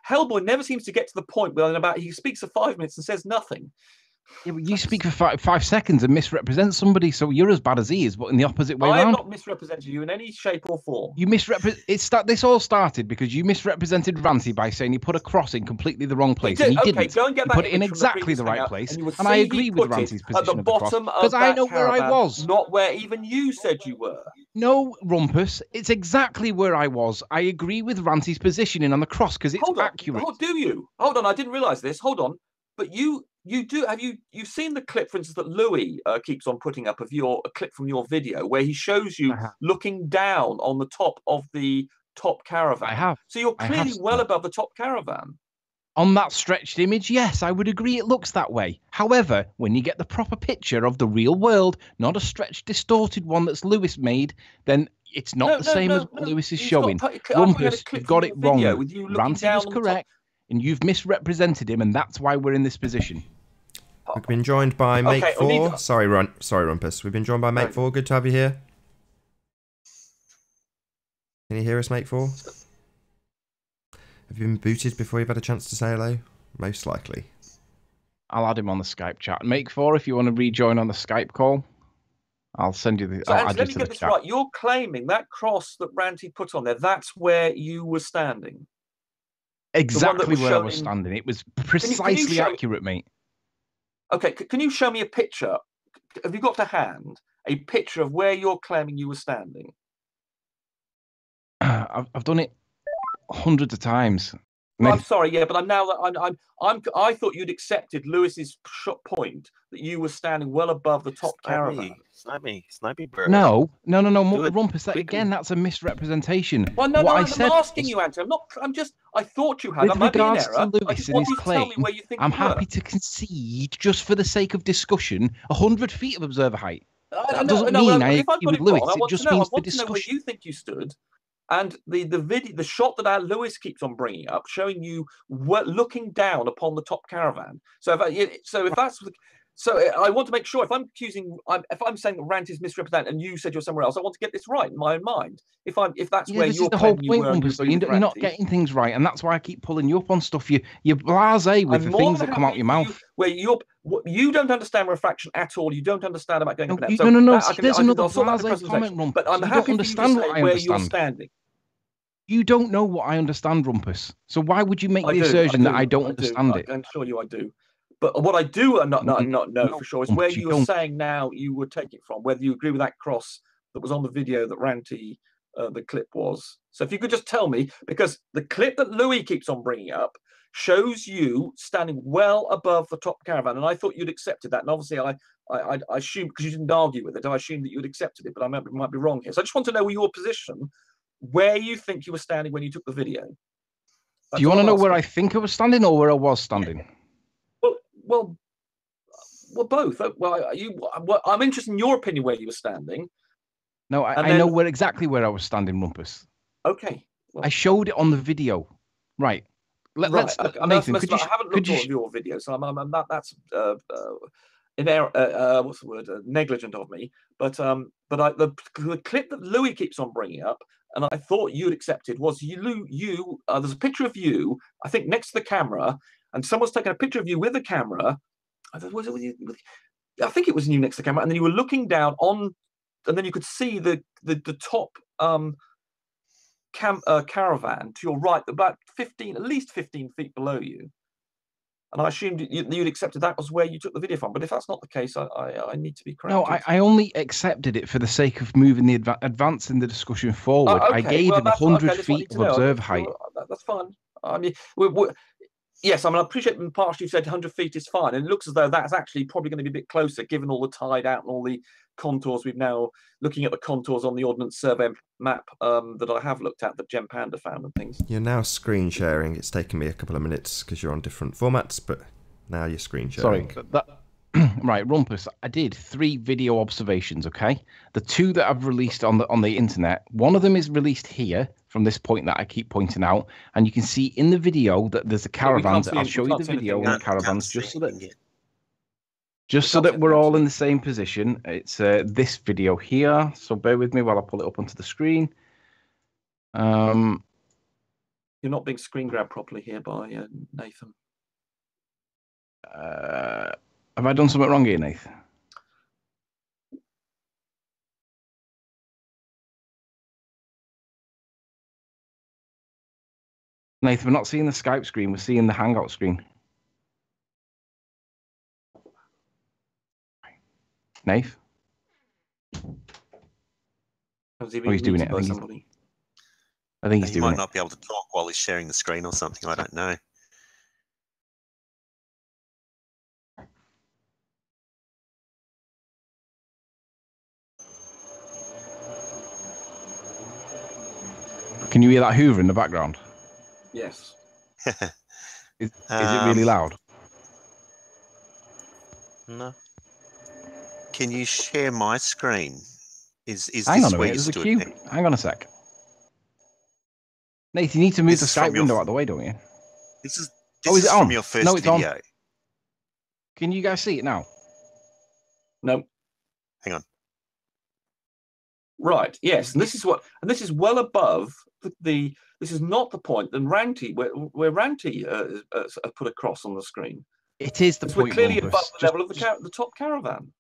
Hellboy never seems to get to the point where he speaks for 5 minutes and says nothing. Yeah, but you speak for 5 seconds and misrepresent somebody, so you're as bad as he is, but in the opposite way I have around. not misrepresented you in any shape or form. You This all started because you misrepresented Ranty by saying he put a cross in completely the wrong place. And he Okay, didn't. go and get He that put it in image from the exactly previous the right hangout, place. and you would And I say he agree with put it Ranty's at position the of the cross bottom of because I that know where I caravan, was. not where even you said you were. No, Rumpus, it's exactly where I was. I agree with Ranty's positioning on the cross because it's accurate. Do you? Hold on, I didn't realise this. Hold on, but you do have you've seen the clip, for instance, that Louis keeps on putting up of a clip from your video where he shows you looking down on the top of the top caravan. I have. So you're I have clearly seen well that. above the top caravan. On that stretched image, yes, I would agree it looks that way. However, when you get the proper picture of the real world, not a stretched, distorted one that's Lewis made, then it's not the same as what Lewis is showing. Rumpus, you've got it wrong. With you Ranty was correct, and you've misrepresented him, and that's why we're in this position. We've been joined by Mate Okay, 4. Sorry, Rumpus. We've been joined by Mate 4. Good to have you here. Can you hear us, Mate 4? Have you been booted before you've had a chance to say hello? Most likely. I'll add him on the Skype chat. Make 4 if you want to rejoin on the Skype call. I'll send you the. So, I'll Ange, add let you me to get the this chat. right. You're claiming that cross that Ranty put on there, that's where you were standing. Exactly where I was shown in- standing. It was Can you precisely show- accurate, mate. Okay, can you show me a picture? Have you got to hand a picture of where you're claiming you were standing? I've done it hundreds of times. Well, I'm sorry, yeah, but I thought you'd accepted Lewis's point that you were standing well above the top caravan. Snipey bird. No, Do it Rumpus. That, quickly. again, that's a misrepresentation. Well, no, what I I'm said asking was, you, Andrew. I thought you had. with That might be an regards error. to I Lewis just and want his you to tell claim, me where you think I'm you happy were. to concede, just for the sake of discussion, 100 feet of observer height. That doesn't No, mean I if I've agree got with it Lewis. wrong, I It want just to know. I means for want to know where discussion. you think you stood. And the shot that Lewis keeps on bringing up, showing you looking down upon the top caravan. So I want to make sure if I'm saying that Rant is misrepresented and you said you're somewhere else, I want to get this right in my own mind. If that's Yeah, where this you're is the whole claiming you point, were, and you Rumpus. agree with You're not Ranty. getting things right, and that's why I keep pulling you up on stuff. You're blasé with I'm the more things than that come out happy your for mouth. Where you don't understand refraction at all. You don't understand about going up and No, down. no. So See, there's another I'll sort that in the blasé comment, presentation. Rumpus. But I'm You happy don't for you to understand say what I where you're understand. standing. You don't know what I understand, Rumpus. So why would you make the assertion that I don't understand it? I can assure you I do. But what I do not know for sure is where you are saying now you would take it from, whether you agree with that cross that was on the video that Ranty, the clip was. So if you could just tell me, because the clip that Louis keeps on bringing up shows you standing well above the top caravan, and I thought you'd accepted that. And obviously I assumed, because you didn't argue with it, I assumed that you'd accepted it, but I might be wrong here. So I just want to know your position, where you think you were standing when you took the video. Do you want to know where I think I was standing or where I was standing? Well, both. Well, I'm interested in your opinion where you were standing. No, I know exactly where I was standing, Rumpus. Okay. Well, I showed it on the video. Right. Let's okay. Nathan, I haven't looked at your video, so I'm not. That's what's the word? Negligent of me. But the clip that Louis keeps on bringing up, and I thought you'd accepted, was you. There's a picture of you, I think, next to the camera, and someone's taken a picture of you with the camera. I think it was you next to the camera, and then you were looking down on, and then you could see the top caravan to your right, about at least 15 feet below you. And I assumed you'd accepted that was where you took the video from. But if that's not the case, I need to be corrected. No, I only accepted it for the sake of moving advancing the discussion forward. Okay. I gave him 100 feet of observer height. That's fine. I mean, yes, I mean, I appreciate in part you said 100 feet is fine. And it looks as though that's actually probably going to be a bit closer, given all the tide out and all the contours. We've now looking at the contours on the Ordnance Survey map that I have looked at, that Gem Panda found and things. You're now screen sharing. It's taken me a couple of minutes because you're on different formats, but now you're screen sharing. Sorry, right, Rumpus. I did 3 video observations. Okay, the 2 that I've released on the internet. One of them is released here from this point that I keep pointing out, and you can see in the video that there's a caravan. I'll show you the video of the caravans just so that we're all in the same position. It's this video here. So bear with me while I pull it up onto the screen. You're not being screen grabbed properly here by Nathan. Have I done something wrong here, Nathan? Nathan, we're not seeing the Skype screen. We're seeing the Hangout screen. Nath? He's doing it. I think he's doing it. He might not be able to talk while he's sharing the screen or something. I don't know. Can you hear that Hoover in the background? Yes. Is it really loud? No. Can you share my screen? Is Hang this on a where minute, you there's a stood? queue. Nick? Hang on a sec. Nathan, you need to move the Skype window out of the way, don't you? This is is it on? from your first No, it's video. on. Can you guys see it now? No. Hang on. Right. Yes, and this is well above this is not the point than Ranty where Ranty put a cross on the screen. It is the point. We're clearly Rumpus. above the level of the top caravan.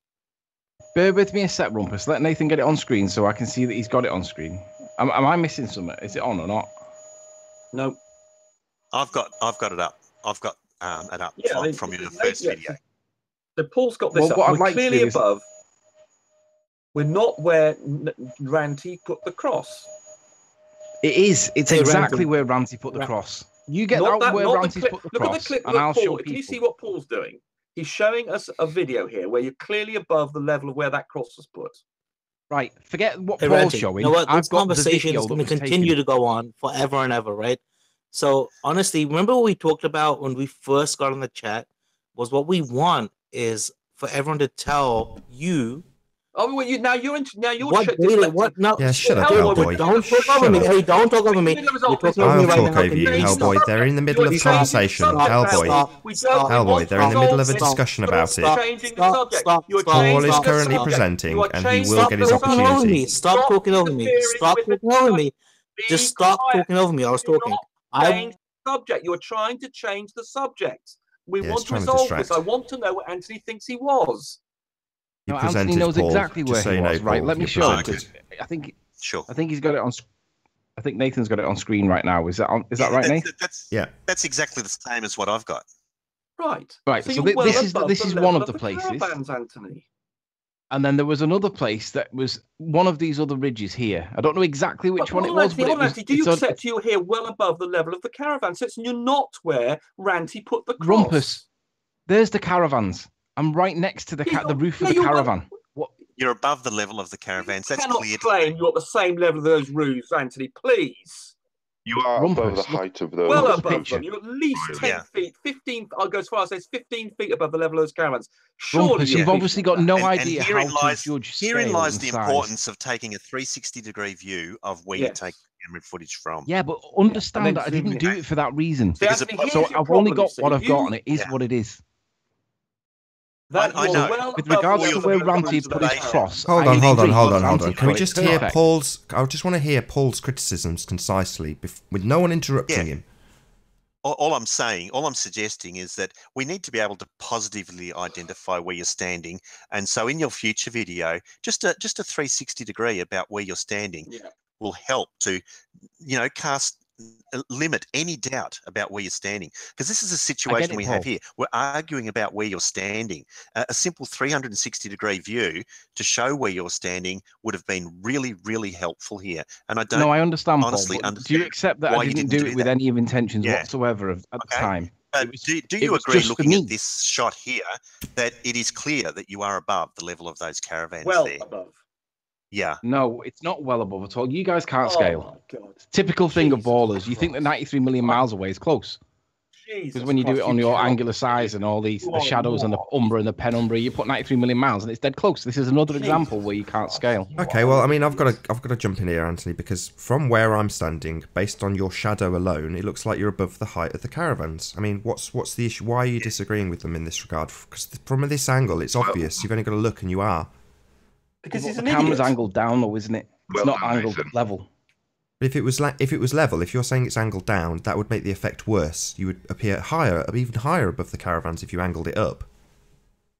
Bear with me a sec, Rumpus. Let Nathan get it on screen so I can see that he's got it on screen. Am I missing something? Is it on or not? No. I've got it up. I've got it up from your first video. So Paul's got this up. We're clearly above. We're not where Ranty put the cross. It is. It's exactly where Ranty put the cross. You get out where Ranty's put the cross, look at the clip. and I'll show Can people. you see what Paul's doing? He's showing us a video here where you're clearly above the level of where that cross was put. Right. Forget what Hey, Paul's Ranty, showing. you know what? This I've got conversation is going to continue to go on forever and ever, right? So honestly, remember what we talked about when we first got on the chat? Was what we want is for everyone to tell you. Oh, well, now you're what? No, yeah, shut up, Hellboy. Don't talk over me. Hey, don't talk over me. I'll talk over you, Hellboy. They're in the middle of a conversation. Hellboy, they're in the middle of a discussion about it. Paul is currently presenting, and he will get his opportunity. Stop talking over me. Stop talking over me. Just stop talking over me. I was talking. Subject. You're trying to change the subject. We want to resolve this. I want to know what Anthony thinks he was. No, Anthony knows exactly where he was. Right, let me show you. I think sure. I think he's got it on. I think Nathan's got it on screen right now. Is that right, Nathan? That's exactly the same as what I've got. Right. Right. So, So you're well this above is the one level of the places. Caravans, Anthony. And then there was another place that was one of these other ridges here. I don't know exactly which one it was, but it was. Do you accept you're here well above the level of the caravan? So you're not where Ranty put the cross. Rumpus. There's the caravans. I'm right next to the roof of the caravan. What? You're above the level of the caravans. That's cannot clear. Claim you're at the same level of those roofs, Anthony. Please. You are above the height of those. Well above them. You're at least 10 feet, 15. I'll go as far as I say 15 feet above the level of those caravans. Surely you've obviously got no idea and herein how lies, to judge Herein scale lies and the size. importance of taking a 360-degree view of where you take camera footage from. Yeah, but understand that I didn't do it for that reason. Because So I've only got what I've got, and it is what it is. I know. With regards to where Ranty put his cross, hold on. Can we just hear Paul's? I just want to hear Paul's criticisms concisely, with no one interrupting him. All I'm suggesting is that we need to be able to positively identify where you're standing. And so in your future video, just a 360-degree about where you're standing will help to, limit any doubt about where you're standing. Because this is a situation we have here. We're arguing about where you're standing. A simple 360-degree view to show where you're standing would have been really, really helpful here. And I don't I understand, honestly Paul, understand. Do you accept that I didn't do it with any intentions whatsoever at the time? But do you agree, looking at this shot here, that it is clear that you are above the level of those caravans there? Above. Yeah. No, it's not well above at all. You guys can't scale. Typical thing of ballers. You think that 93 million miles away is close. Because when you do it on your angular size and all the shadows and the umbra and the penumbra, you put 93 million miles and it's dead close. This is another example where you can't scale. Okay, well, I mean, I've got to jump in here, Anthony, because from where I'm standing, based on your shadow alone, it looks like you're above the height of the caravans. I mean, what's the issue? Why are you disagreeing with them in this regard? Because from this angle, it's obvious. You've only got to look and you are. Because he's the an camera's idiot. angled down, though, isn't it? It's not angled level. But if it was level, if you're saying it's angled down, that would make the effect worse. You would appear higher, even higher above the caravans if you angled it up.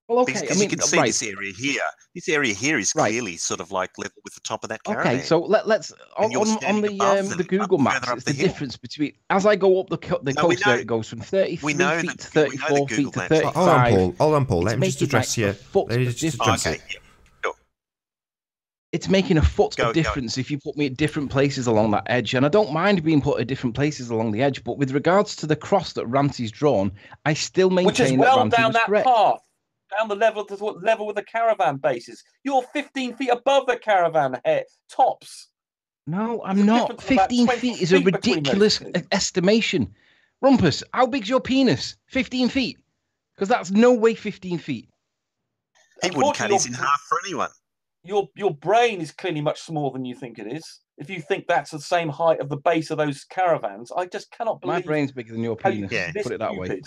Well, okay, because you can see this area here. This area here is clearly sort of like level with the top of that caravan. Okay, so let's on the Google Maps, it's the difference between as I go up the coast there, it goes from 33 feet to 34 feet to 35. Hold on, Paul. Let me just address you. It's making a foot of difference if you put me at different places along that edge. And I don't mind being put at different places along the edge, but with regards to the cross that Ranty's drawn, I still maintain which is well that Ranty down was that correct. path, down the level to what level with the caravan bases. You're 15 feet above the caravan head tops. No, I'm not. 15 feet is a ridiculous estimation. Rumpus, how big's your penis? 15 feet? Because that's no way 15 feet. He wouldn't cut his in half for anyone. Your brain is clearly much smaller than you think it is. If you think that's the same height of the base of those caravans, I just cannot believe. My brain's bigger than your penis. Put it that way.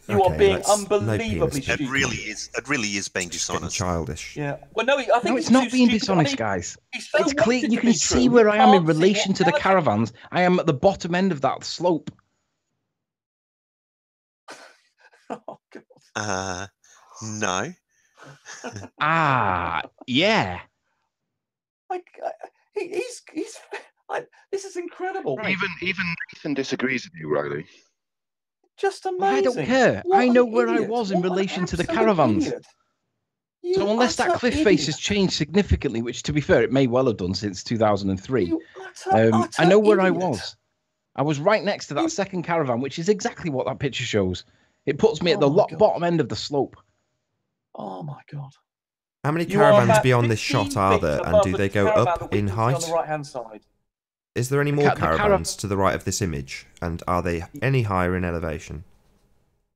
You are being unbelievably stupid. It really is. It really is being dishonest. Childish. Yeah. Well, no, I think it's not being dishonest, guys. It's clear. You can see where I am in relation to the caravans. I am at the bottom end of that slope. Oh God. No. Yeah. Like this is incredible. Even Nathan disagrees with you, Riley. Just amazing. I don't care. I know where I was in relation to the caravans. So unless that cliff face has changed significantly, which to be fair, it may well have done since 2003, I know where I was. I was right next to that second caravan, which is exactly what that picture shows. It puts me at the bottom end of the slope. Oh my God. How many caravans beyond this shot are there, and do they go up in height? On the right-hand side. Is there any more caravans to the right of this image, and are they any higher in elevation?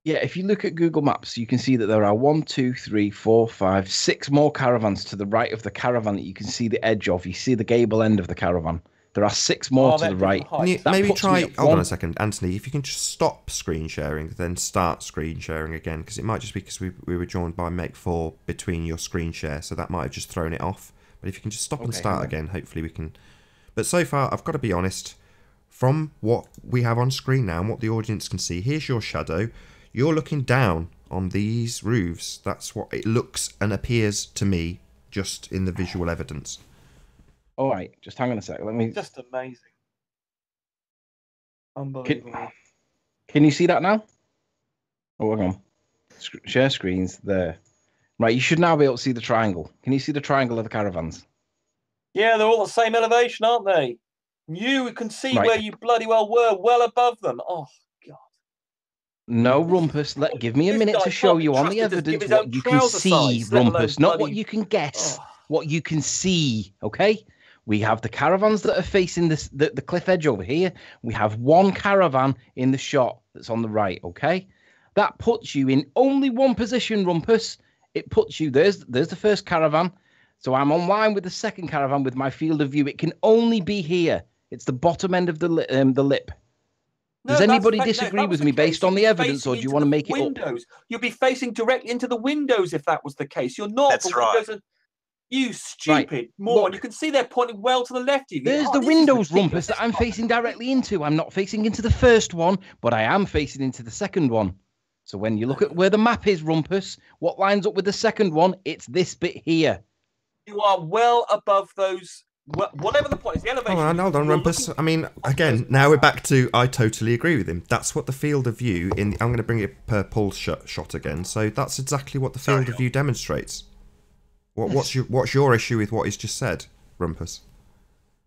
Yeah, if you look at Google Maps, you can see that there are 1, 2, 3, 4, 5, 6 more caravans to the right of the caravan that you can see the edge of. You see the gable end of the caravan. There are 6 more to the right. Can you maybe try, hold on a second, Anthony, if you can just stop screen sharing, then start screen sharing again, because it might just be because we were joined by Make 4 between your screen share, so that might have just thrown it off. But if you can just stop and start again, hopefully we can. But so far, I've got to be honest, from what we have on screen now and what the audience can see, here's your shadow. You're looking down on these roofs. That's what it looks and appears to me, just in the visual evidence. All right, just hang on a sec. Let me. Just amazing. Unbelievable. Can you see that now? Oh, hang on. Share screens there. Right, you should now be able to see the triangle. Can you see the triangle of the caravans? Yeah, they're all the same elevation, aren't they? You can see Right. where you bloody well were, well above them. Oh, God. No, Rumpus. Give me a minute to show you on the evidence what you can see, Rumpus, not what you can guess. What you can see, okay? We have the caravans that are facing the cliff edge over here. We have one caravan in the shot that's on the right, okay? That puts you in only one position, Rumpus. It puts you, there's the first caravan. So I'm online with the second caravan with my field of view. It can only be here. It's the bottom end of the lip. Does anybody disagree with me based on the evidence, or do you want to make it up? You'll be facing directly into the windows if that was the case. You're not. That's right. You stupid moron. You can see they're pointing well to the left of you. There's the windows, Rumpus, that I'm facing directly into. I'm not facing into the first one, but I am facing into the second one. So when you look at where the map is, Rumpus, what lines up with the second one, it's this bit here. You are well above those. Whatever the point is, the elevation. Hold on, Rumpus. I mean, again, now we're back to I totally agree with him. That's what the field of view I'm going to bring it per Paul's shot again. So that's exactly what the field of view demonstrates. What's your issue with what he's just said, Rumpus?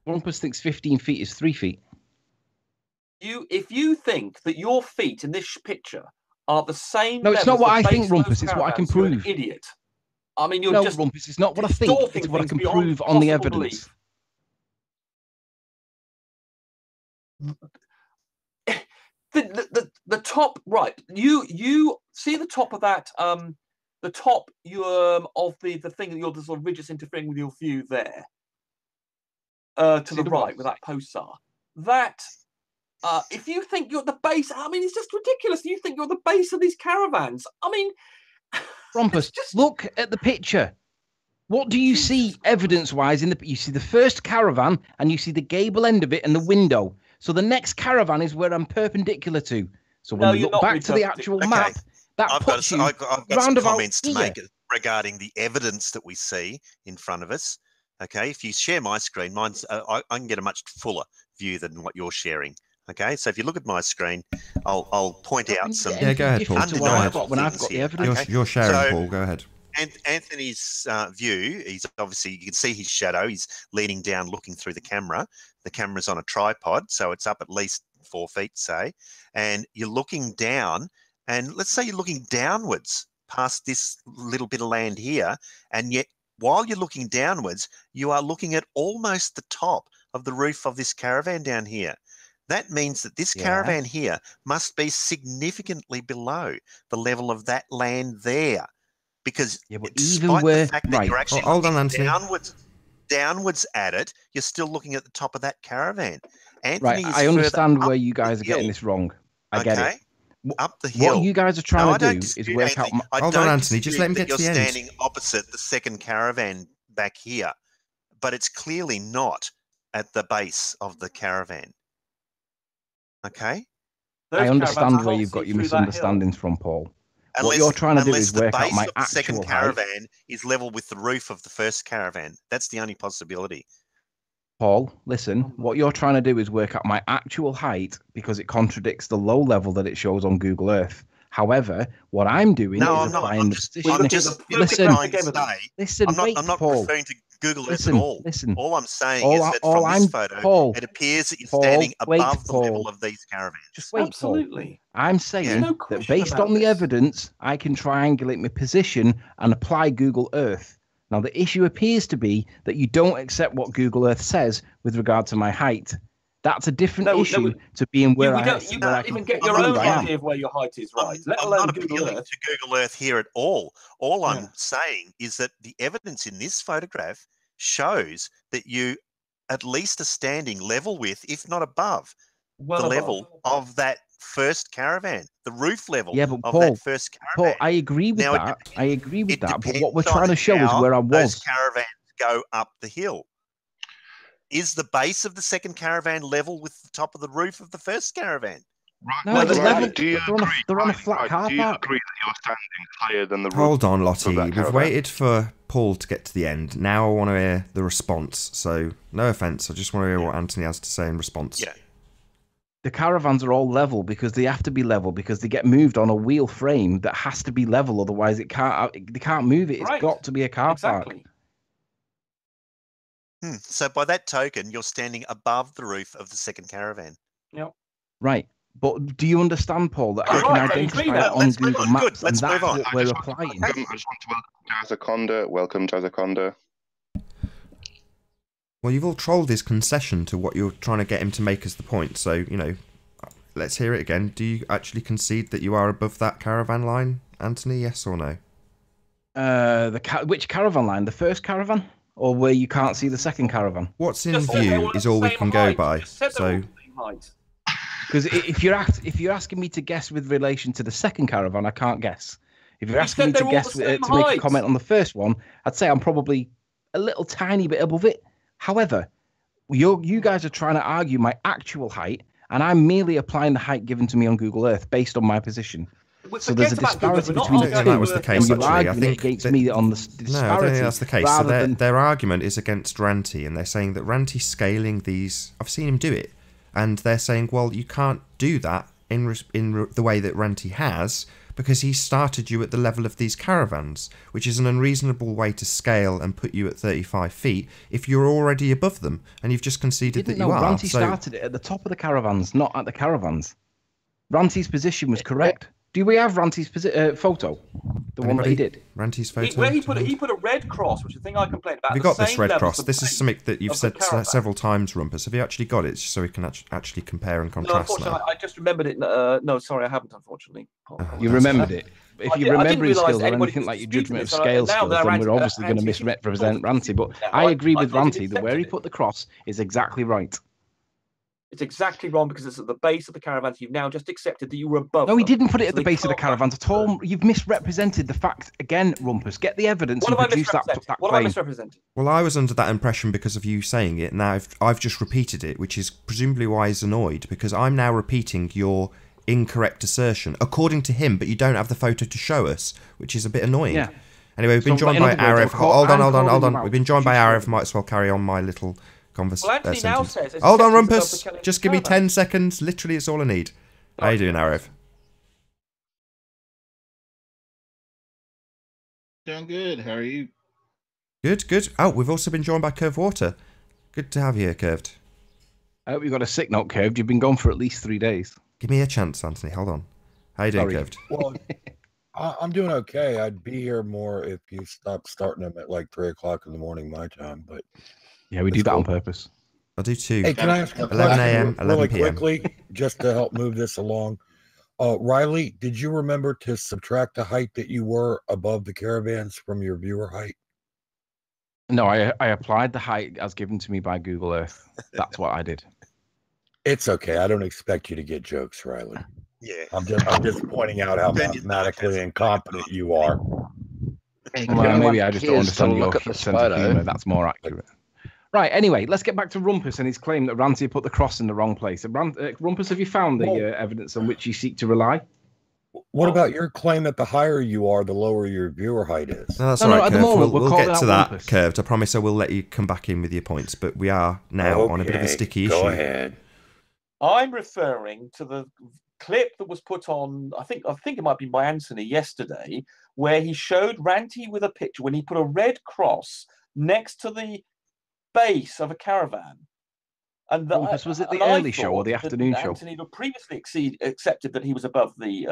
Rumpus thinks 15 feet is 3 feet. If you think that your feet in this picture are the same. No, it's not what I think, Rumpus. It's what I can prove. You're an idiot. I mean, you're no, just. Rumpus, it's not what I think. It's what I can prove on the evidence. The top right. You see the top of that. The top of the thing that you're the sort of ridges interfering with your view there. To the right, where that posts are. That. If you think you're at the base, I mean, it's just ridiculous. You think you're at the base of these caravans. I mean, Rumpus, look at the picture. What do you see evidence-wise you see the first caravan and you see the gable end of it and the window. So the next caravan is where I'm perpendicular to. So when you look back to the actual map, that puts you I've got some comments to make regarding the evidence that we see in front of us. Okay, if you share my screen, mine's I can get a much fuller view than what you're sharing. Okay, so if you look at my screen, I'll point out some go ahead, Paul. undeniable when I've got the evidence. You're sharing, Paul. Go ahead. And Anthony's view, he's obviously, you can see his shadow. He's leaning down, looking through the camera. The camera's on a tripod, so it's up at least 4 feet, say. And you're looking down, and let's say you're looking downwards past this little bit of land here, and yet while you're looking downwards, you are looking at almost the top of the roof of this caravan down here. That means that this caravan here must be significantly below the level of that land there. Because despite the fact that you're actually looking downwards at it, you're still looking at the top of that caravan. Anthony I understand where you guys are getting this wrong. I get it. Up the hill. What you guys are trying to do is work out... Hold on, Anthony, just let me get to the end. You're standing opposite the second caravan back here, but it's clearly not at the base of the caravan. Okay? I understand where you've got your misunderstandings from, Paul. What you're trying to do is work out my actual second caravan is level with the roof of the first caravan. That's the only possibility. Paul, listen, what you're trying to do is work out my actual height because it contradicts the low level that it shows on Google Earth. However, what I'm doing is applying the position. Listen, I'm not referring to Google Earth at all. Listen. All I'm saying is that from this photo, it appears that you're standing above the level of these caravans. Just wait, absolutely. Paul. I'm saying that based on the evidence, I can triangulate my position and apply Google Earth. Now, the issue appears to be that you don't accept what Google Earth says with regard to my height. That's a different issue to being where I am. You can't even get your own idea of where your height is, right? Let alone I'm not appealing to Google Earth here at all. All I'm saying is that the evidence in this photograph shows that you at least are standing level with, if not above, the level of that first caravan, the roof level of that first caravan. Paul, I agree with that. I agree with that. But what we're trying to show is where I was. Those caravans go up the hill. Is the base of the second caravan level with the top of the roof of the first caravan? No, they're level. Do you They're on a flat car Do you park. agree that you're standing higher than the roof? Hold on, of Lottie. that We've caravan? waited for Paul to get to the end. Now I want to hear the response. So, no offence. I just want to hear what Anthony has to say in response. Yeah. The caravans are all level because they have to be level because they get moved on a wheel frame that has to be level. Otherwise, they can't move it. It's Right. got to be a car park. Exactly. So by that token, you're standing above the roof of the second caravan. Yep. Right. But do you understand, Paul, that I can Right, I agree identify with it that. on Let's move Google on. Maps, Good, let's and move that's on. what we're applying? I just want to welcome Jazaconda. Welcome, Jazaconda. Well, you've all trolled his concession to what you're trying to get him to make as the point. So, let's hear it again. Do you actually concede that you are above that caravan line, Anthony? Yes or no? Which caravan line? The first caravan? Or where you can't see the second caravan? What's in Just said they view were is the all we same can go height. by. Just said they were So, the same height. Because if you're asking me to guess with relation to the second caravan, I can't guess. If you're You asking said me they to were all guess the same to make a height. comment on the first one, I'd say I'm probably a little tiny bit above it. However, you guys are trying to argue my actual height, and I'm merely applying the height given to me on Google Earth based on my position. So there's a disparity between the two. that was the case, and you're actually. I arguing think against that- me on the disparity. No, I don't think that's the case. So rather than their argument is against Ranty, and they're saying that Ranty's scaling these. I've seen him do it, and they're saying, well, you can't do that in the way that Ranty has because he started you at the level of these caravans, which is an unreasonable way to scale and put you at 35 feet if you're already above them, and you've just conceded that you are. Ranty So started it at the top of the caravans, not at the caravans. Ranty's position was correct. Do we have Ranty's photo? The one that he did? Ranty's photo? Where he put a red cross, which is the thing I complained about. Have you the got this same red level cross? as This the is something that you've of the said caravan. several times, Rumpus. Have you actually got it so we can actually compare and No, contrast unfortunately, now? I just remembered it. No, sorry, I haven't, unfortunately. You remembered it. If your remembering realise skills are anybody anything was like your disputing judgment of this, and scale now skills, that then we're Ranty- obviously going to Ranty- misrepresent Ranty. But Yeah, I agree I with thought he'd Ranty that where he accepted put the cross is exactly right. It's exactly wrong because it's at the base of the caravans. You've now just accepted that you were above. No, he them. didn't put it So at the they base of the can't- caravans at all. You've misrepresented the fact again, Rumpus. Get the evidence What and have I produce that misrepresented? What have I claim. misrepresented? Well, I was under that impression because of you saying it. Now I've just repeated it, which is presumably why he's annoyed, because I'm now repeating your incorrect assertion, according to him, but you don't have the photo to show us, which is a bit annoying. Yeah. Anyway, we've been So, joined in by other words, Arif. Hold I'm on. calling him We've been out. joined by Choose Arif. Might as well carry on my little conversation. Well, Anthony now says it's Hold on, accepted above Rumpus. the Just give me caravan. 10 seconds. Literally, it's all I need. How you doing, Arif? Doing good. How are you? Good. Oh, we've also been joined by Curved Water. Good to have you here, Curved. I hope you got a sick note, Curved. You've been gone for at least 3 days. Give me a chance, Anthony. Hold on. How you doing, Sorry. Curved? Well, I'm doing okay. I'd be here more if you stopped starting them at like 3 o'clock in the morning my time. But Yeah, we do It's that on cool. purpose. I'll do 2. hey, can I ask a 11 question a.m., 11 really p.m. quickly, just to help move this along? Riley, did you remember to subtract the height that you were above the caravans from your viewer height? No, I applied the height as given to me by Google Earth. That's what I did. It's okay. I don't expect you to get jokes, Riley. Yeah. I'm just pointing out how mathematically incompetent you are. Well, maybe I just don't understand your look at the sense of photo. humor. That's more accurate. Right, anyway, let's get back to Rumpus and his claim that Ranty had put the cross in the wrong place. Rumpus, have you found the evidence on which you seek to rely? What about your claim that the higher you are, the lower your viewer height is? No, that's No, all no, right, at the Curved. moment, We'll we're get calling to out that, Rumpus. Curved. I promise I will let you come back in with your points, but we are now on a bit of a Okay, sticky issue. Go ahead. I'm referring to the clip that was put on. I think it might be by Anthony yesterday, where he showed Ranty with a picture when he put a red cross next to the base of a caravan. And Rumpus, was it the and I early show or the thought that afternoon show? Anthony had previously accepted that he was above the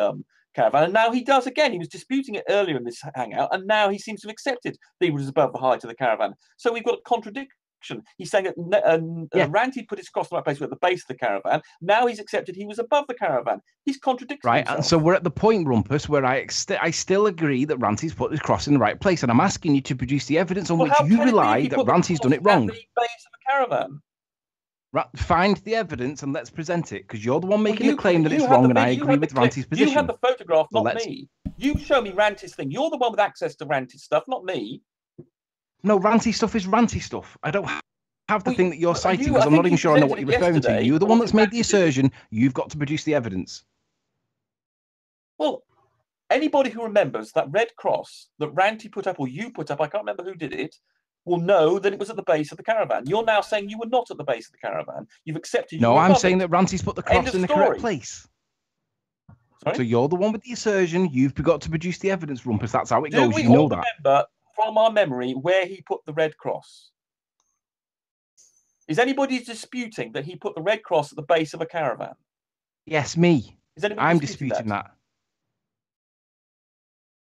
caravan, and now he does again. He was disputing it earlier in this hangout, and now he seems to have accepted that he was above the height of the caravan. So we've got a contradiction. He's saying that Ranty put his cross in the right place at the base of the caravan. Now he's accepted he was above the caravan. He's contradicting Right, himself. and so we're at the point, Rumpus, where I still agree that Ranty's put his cross in the right place, and I'm asking you to produce the evidence on Well, which how you can it be if rely you that put the Ranty's done it cross at wrong. the base of a caravan? Find the evidence and let's present it, because you're the one making Well, the claim that you it's had wrong, the and I video, you agree had the with clip, Ranty's position. You had the photograph, Well, not let's- me. You show me Ranty's thing. You're the one with access to Ranty's stuff, not me. No, Ranty stuff is Ranty stuff. I don't have the thing that you're citing, because I'm not even sure I know what you're referring to. You're the one that's made the assertion. You've got to produce the evidence. Well, anybody who remembers that red cross that Ranty put up, or you put up, I can't remember who did it, will know that it was at the base of the caravan. You're now saying you were not at the base of the caravan. You've accepted. No, I'm saying that Ranty's put the cross in the correct place. Sorry? So you're the one with the assertion. You've got to produce the evidence, Rumpus. That's how it Do goes. we You know all that. remember from our memory where he put the red cross? Is anybody disputing that he put the red cross at the base of a caravan? Yes, me. Is anybody I'm disputing disputing that.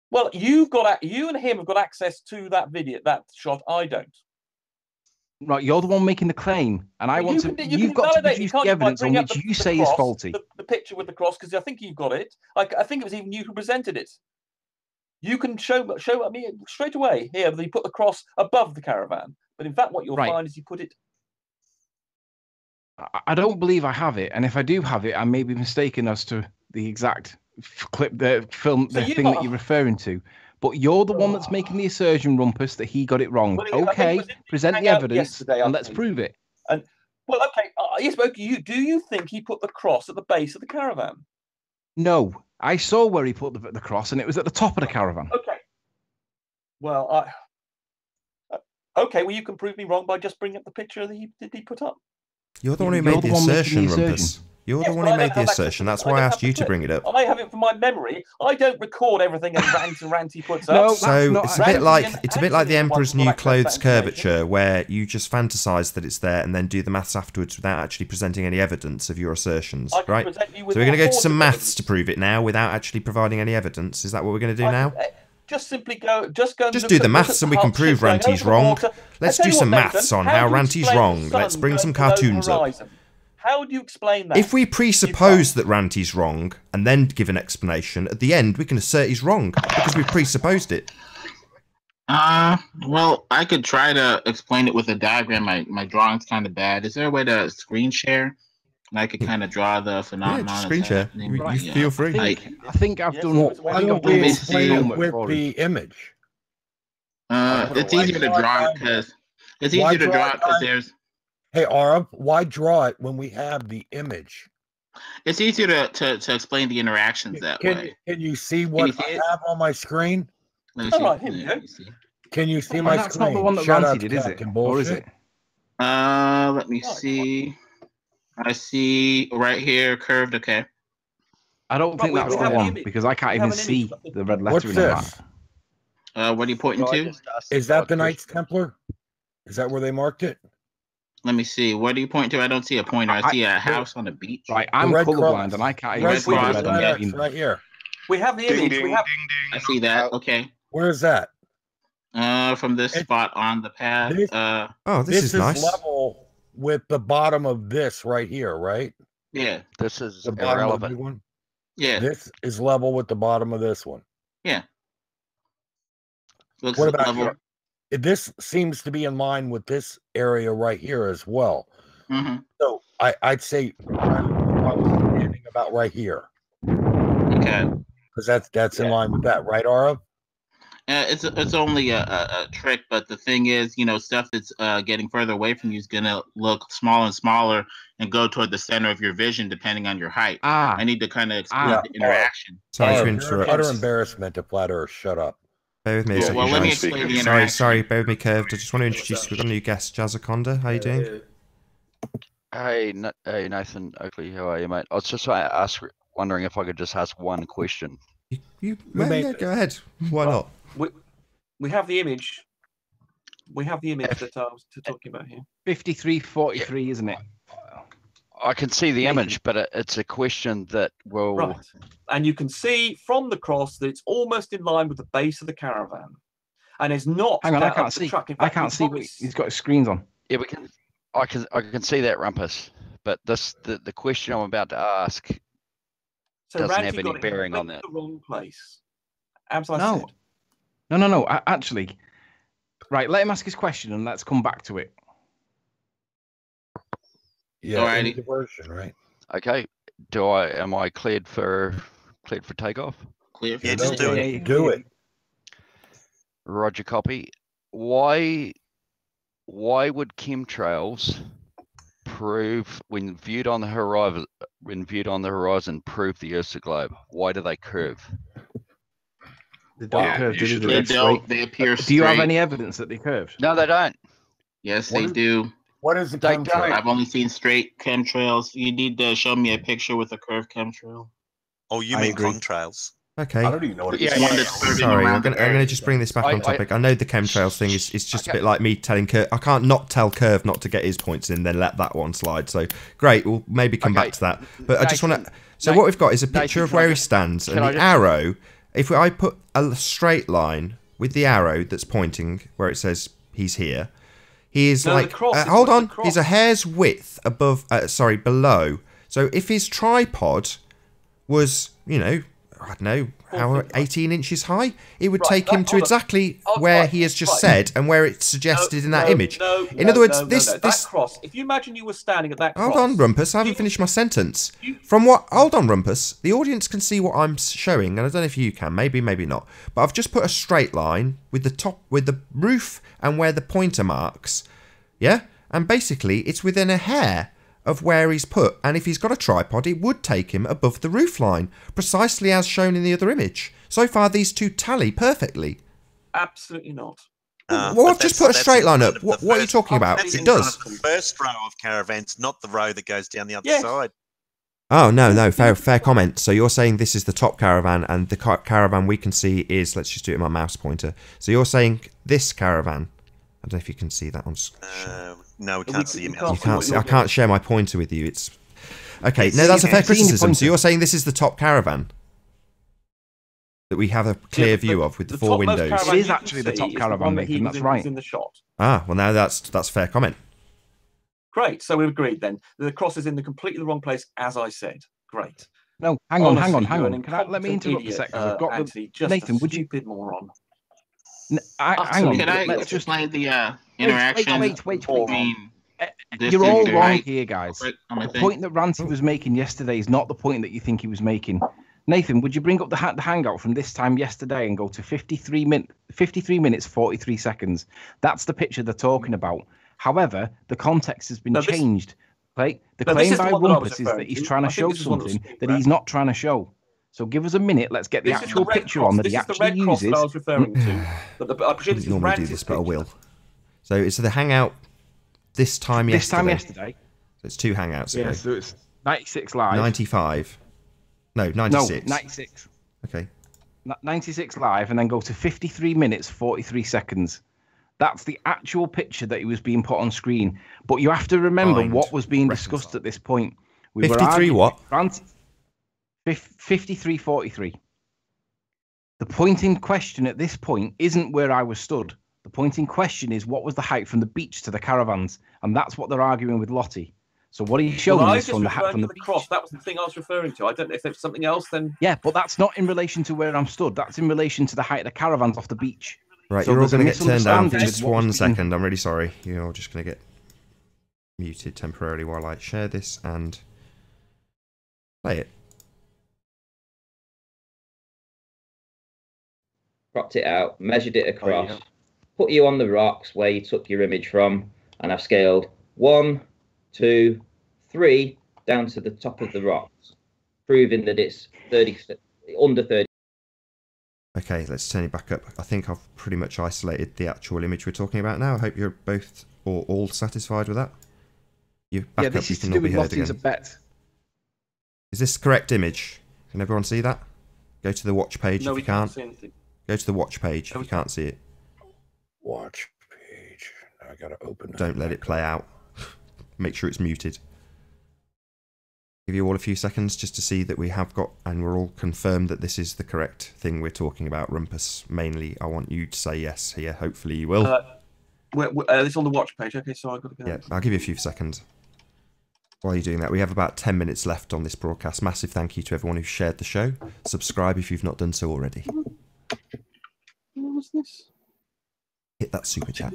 Well, you and him have got access to that video, that shot. I don't. Right, you're the one making the claim, and I want to. You've got to produce the evidence on which you say is faulty. The picture with the cross, because I think you've got it. I think it was even you who presented it. You can show me straight away here that he put the cross above the caravan, but in fact, what you'll find is he put it. I don't believe I have it, and if I do have it, I may be mistaken as to the exact clip, the film, the thing that you're referring to. But you're the one that's making the assertion, Rumpus, that he got it wrong. Well, okay, present the evidence and let's prove it. And well, okay, yes, but do you think he put the cross at the base of the caravan? No, I saw where he put the cross, and it was at the top of the caravan. Okay. Well, okay. Well, you can prove me wrong by just bringing up the picture that he put up. You're the one who made the assertion, Rumpus. You're the one who made the assertion. That's why I asked you to bring it up. I have it from my memory. I don't record everything that Ranty puts up. No, so it's a bit like the Emperor's New Clothes curvature, where you just fantasize that it's there and then do the maths afterwards without actually presenting any evidence of your assertions, right? So we're going to go to some maths to prove it now without actually providing any evidence. Is that what we're going to do now? Just simply go. Just do the maths and we can prove Ranty's wrong. Let's do some maths on how Ranty's wrong. Let's bring some cartoons up. How do you explain that? If we presuppose that Ranty's wrong and then give an explanation, at the end we can assert he's wrong because we presupposed it. Well, I could try to explain it with a diagram. My drawing's kind of bad. Is there a way to screen share? And I could kind of draw the phenomenon. Yeah, screen share. You feel free. I think I've done. Why don't we explain it with the image? It's easier to draw because there's. Hey, Arab, why draw it when we have the image? It's easier to explain the interactions that way. Can you see what I have on my screen? Let me see. Can you see my screen? That's not the one that Ranty did, is it? Or is it? Let me see. I see right here, curved. Okay. I don't think that's the one because I can't even see the red lettering on that. What are you pointing to? Is that the Knights Templar? Is that where they marked it? Let me see. What do you point to? I don't see a pointer. I see a house on the beach. Right, I'm colorblind and I can't even see the red on the screen. Right here. We have the image. I see that. Okay. Where is that? From this spot on the pad. This is nice. Level with the bottom of this right here, right? Yeah. This is the irrelevant one. Yeah. This is level with the bottom of this one. Yeah. What about here? This seems to be in line with this area right here as well. Mm-hmm. So I'd say standing about right here. Okay. Because that's in line with that, right, Ara? It's only a trick, but the thing is, stuff that's getting further away from you is gonna look smaller and smaller and go toward the center of your vision, depending on your height. I need to kind of explain the interaction. Sorry to interrupt. Utter embarrassment to Flat Earth. Shut up. Bear with me a second. Well, let me explain the interaction. Sorry, bear with me, Curved. I just want to introduce, we've got a new guest, Jazzaconda. How you doing? Hey, Nathan Oakley, how are you, mate? I was just wondering if I could just ask one question. Yeah, go ahead. Why not? We have the image. We have the image that I was talking about here. 5343, isn't it? I can see the image, but it's a question that will... Right. And you can see from the cross that it's almost in line with the base of the caravan. And it's not... Hang on, I can't see. I can't see. He's got his screens on. Yeah, I can see that, Rumpus. But the question I'm about to ask doesn't have any bearing on that. The wrong place. Absolutely. No. Actually, right. Let him ask his question and let's come back to it. Yeah, diversion, right? Okay. Am I cleared for takeoff? Clear for just do it. Do it. Roger, copy. Why Why would chemtrails prove, when viewed on the horizon, prove the Earth's a globe? Why do they curve? They don't curve, do they? They don't. They appear straight. Do you have any evidence that they curved? No, they don't. Yes, they do. What is the They chemtrail? don't. I've only seen straight chemtrails. You need to show me a picture with a curved chemtrail. Oh, you mean contrails? Okay. I don't even know what it is. Sorry, I'm going to just bring this back on topic. I know the chemtrails thing is just a bit like me telling Curve. I can't not tell Curve not to get his points in, then let that one slide. So great, we'll maybe come back to that. But I just want to. So what we've got is a picture of where he stands, and the arrow. If I put a straight line with the arrow that's pointing where it says he's here, he is like. Hold on, he's a hair's width above. Below. So if his tripod was, I don't know, how 18 inches high, it would take him to exactly where he has just said and where it's suggested in that image. In other words, that cross. If you imagine you were standing at that cross. Hold on, Rumpus, I haven't finished my sentence. Hold on, Rumpus. The audience can see what I'm showing, and I don't know if you can. Maybe not. But I've just put a straight line with the roof and where the pointer marks. Yeah, and basically it's within a hair of where he's put, and if he's got a tripod, it would take him above the roof line, precisely as shown in the other image. So far, these two tally perfectly. Absolutely not. Well, I've just put a straight line up. What are you talking about? It does. The first row of caravans, not the row that goes down the other side. Oh, no, fair comment. So you're saying this is the top caravan, and the caravan we can see is, let's just do it with my mouse pointer. So you're saying this caravan. I don't know if you can see that on screen. No, we can't see him. You can't see. I can't share my pointer with you. It's okay. No, that's a fair criticism. So you're saying this is the top caravan that we have a clear view of with the four windows. It is actually the top caravan, Nathan. That's right. In the shot. Ah, well now that's a fair comment. Great. So we've agreed then. The cross is in the completely wrong place, as I said. Great. No, hang on. Let me interrupt a second. I've got Anthony, Nathan, would you? Stupid moron. Hang on. Can I explain the interaction? Wait. You're all wrong here, guys. The point that Ranty was making yesterday is not the point that you think he was making. Nathan, would you bring up the hangout from this time yesterday and go to 53 minutes 43 seconds? That's the picture they're talking about. However, the context has been changed. Right? The claim by Rumpus is that he's trying to show something that he's not trying to show. So give us a minute. Let's get the actual picture on that he actually uses. That I was referring to. I presume normally do this, but I will. So it's the hangout this time yesterday. So it's two hangouts ago. Yeah, so it's 96 live. 95. No, 96. No, 96. Okay. 96 live, and then go to 53 minutes 43 seconds. That's the actual picture that he was being put on screen. But you have to remember what was being discussed at this point. 53 what? 53.43. The point in question at this point isn't where I was stood. The point in question is what was the height from the beach to the caravans, and that's what they're arguing with Lottie. So what are you showing us from the cross? That was the thing I was referring to. I don't know if there's something else then. Yeah, but that's not in relation to where I'm stood. That's in relation to the height of the caravans off the beach. Right, so you're all going to get turned down for just 1 second. I'm really sorry. You're all just going to get muted temporarily while I share this and play it. Cropped it out, measured it across, put you on the rocks where you took your image from, and I've scaled 1, 2, 3 down to the top of the rocks, proving that it's under 30. Okay, let's turn it back up. I think I've pretty much isolated the actual image we're talking about now. I hope you're both or all satisfied with that. You back up, you can all be heard again. Is this the correct image? Can everyone see that? Go to the watch page if you can't. Go to the watch page if you can't see it. Watch page. I gotta open it. Don't let it play out. Make sure it's muted. Give you all a few seconds just to see that we have got, and we're all confirmed that this is the correct thing we're talking about. Rumpus, mainly, I want you to say yes here. Hopefully you will. It's on the watch page. Okay, so I've got to go. Yeah, I'll give you a few seconds. While you're doing that, we have about 10 minutes left on this broadcast. Massive thank you to everyone who shared the show. Subscribe if you've not done so already. What was this? Hit that super chat.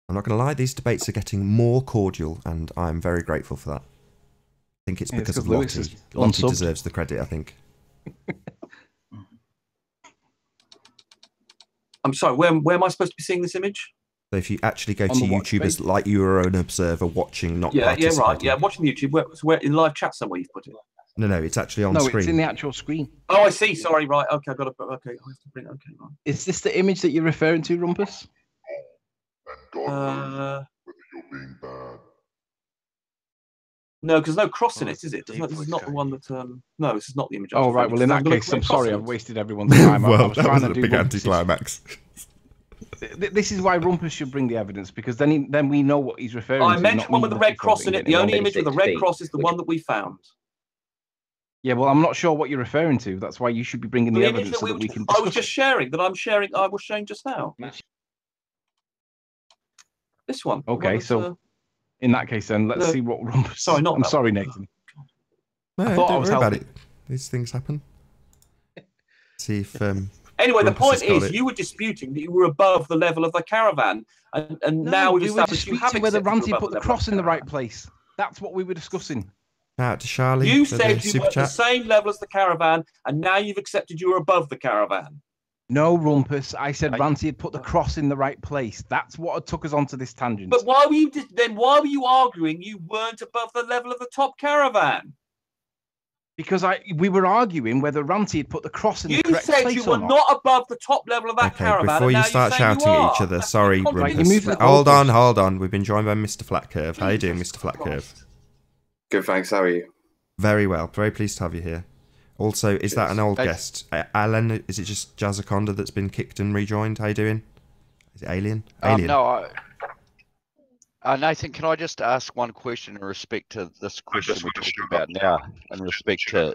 I'm not going to lie, these debates are getting more cordial, and I'm very grateful for that. I think it's because of Lottie. Lottie deserves the credit, I think. I'm sorry. Where am I supposed to be seeing this image? So if you actually go to On the what YouTube as page? like you were an observer watching, not Yeah, participating. right. Yeah, I'm watching the YouTube. Where in live chat somewhere you've put it? No, it's actually on No, screen. it's in the actual screen. Oh, I see. Sorry. Right. Okay, I got to put. Okay, I have to bring. Okay, right. Is this the image that you're referring to, Rumpus? No, because no cross in it, is it? This is not the one that. No, this is not the image. I was Oh, right. referring Well, to. in There's that no case, I'm cross sorry. in I've it. wasted everyone's time. I Well, was that trying was to a do big Rumpus's- anticlimax. This is why Rumpus should bring the evidence, because then we know what he's referring I to. mentioned not one me with the looking red for cross it in and it. The getting only wrong. image with the red cross is the one that we found. Yeah, well, I'm not sure what you're referring to. That's why you should be bringing the The image evidence so that we can I discuss was just sharing. That I'm sharing. I was showing just now. This one. the one Okay, that's, so in that case, then let's no. see what Rumpus. Sorry, not I'm that sorry, one. Nathan. No, I thought I don't was worry about helping. it. These things happen. See if. Anyway, the Rumpus point has got is, it. you were disputing that you were above the level of the caravan, and now we've we were established you have disputing whether accepted Ranty you're above put the level of cross in the caravan. right place. That's what we were discussing. Shout out to Charlie. You for said the you super were at the chat. same level as the caravan, and now you've accepted you were above the caravan. No, Rumpus. I said Ranty had put the cross in the right place. That's what took us onto this tangent. But why were you why were you arguing you weren't above the level of the top caravan? Because we were arguing whether Ranty had put the cross in You the correct said place you or were not above the top level of that Okay, caravan. before and you now start you're saying shouting you at are. each other, sorry, Right, you moved Rumpus. the Hold on, goalpost. hold on. We've been joined by Mr. Flat Curve. How you doing, Mr. Flat Curve? Good, thanks. How are you? Very well. Very pleased to have you here. Also, is that an old Thanks. guest? Alan, is it just Jazzaconda that's been kicked and rejoined? How you doing? Is it Alien? Alien. No, Nathan, can I just ask one question in respect to this question we're talking about now? In respect to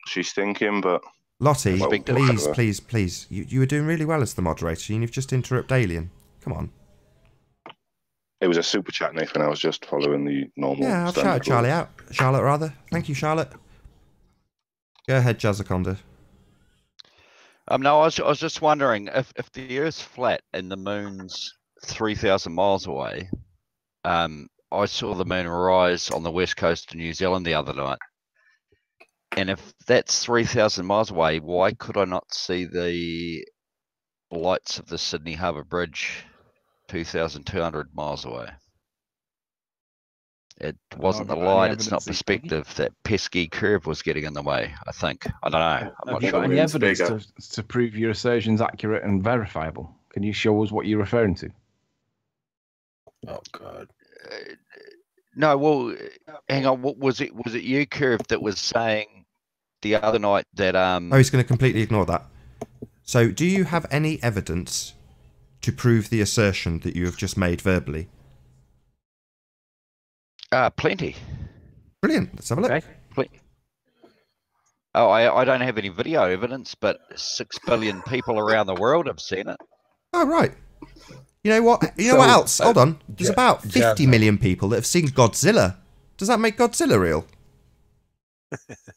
she's thinking, but Lottie, Respect to- please. You were doing really well as the moderator, and you've just interrupted Alien. Come on. it was a super chat, Nathan. I was just following the normal. Yeah, I've standard shouted Charlie out. Charlotte, rather. Thank you, Charlotte. Go ahead, Jazzaconda. no, I was just wondering if the Earth's flat and the Moon's 3,000 miles away. I saw the moon rise on the west coast of New Zealand the other night, and if that's 3,000 miles away, why could I not see the lights of the Sydney Harbour Bridge 2,200 miles away? It wasn't the have you got any light, it's not evidence that you- perspective. That pesky curve was getting in the way, I think. I don't know. I'm Have not you sure. got any evidence to prove your assertions accurate and verifiable? Can you show us what you're referring to? Oh God. No, well, hang on. What was it? Was it you, Curve, that was saying the other night that Oh, he's going to completely ignore that. So, do you have any evidence to prove the assertion that you have just made verbally? Plenty. Brilliant. Let's have a look. Oh, I don't have any video evidence, but 6 billion people around the world have seen it. Oh, right. You know what? You know what else? Hold on. There's about 50 million people that have seen Godzilla. Does that make Godzilla real?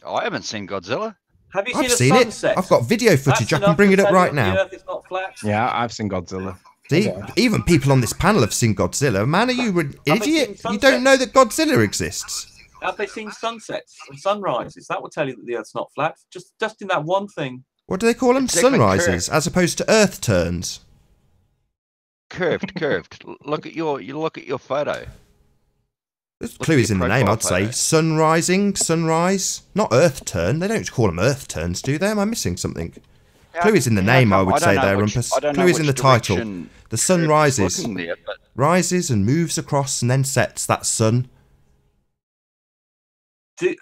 I haven't seen Godzilla. Have you I've seen seen a it. sunset? I've got video footage. That's I can bring it enough up to right tell you now. the Earth is not flat. Yeah, I've seen Godzilla. See, even people on this panel have seen Godzilla. Man, are you an Have they idiot? seen You don't know that Godzilla exists. Have they seen sunsets and sunrises? That will tell you that the Earth's not flat. Just in that one thing. What do they call them? Exactly, Sunrises, as opposed to Earth turns. Curved. Look at your photo. There's clue is in the name, I'd say. Sunrise. Not Earth turn. They don't call them Earth turns, do they? Am I missing something? Clue is in the name, I would say there, Rumpus. Clue is in the title. The sun rises. Rises and moves across and then sets. That's sun.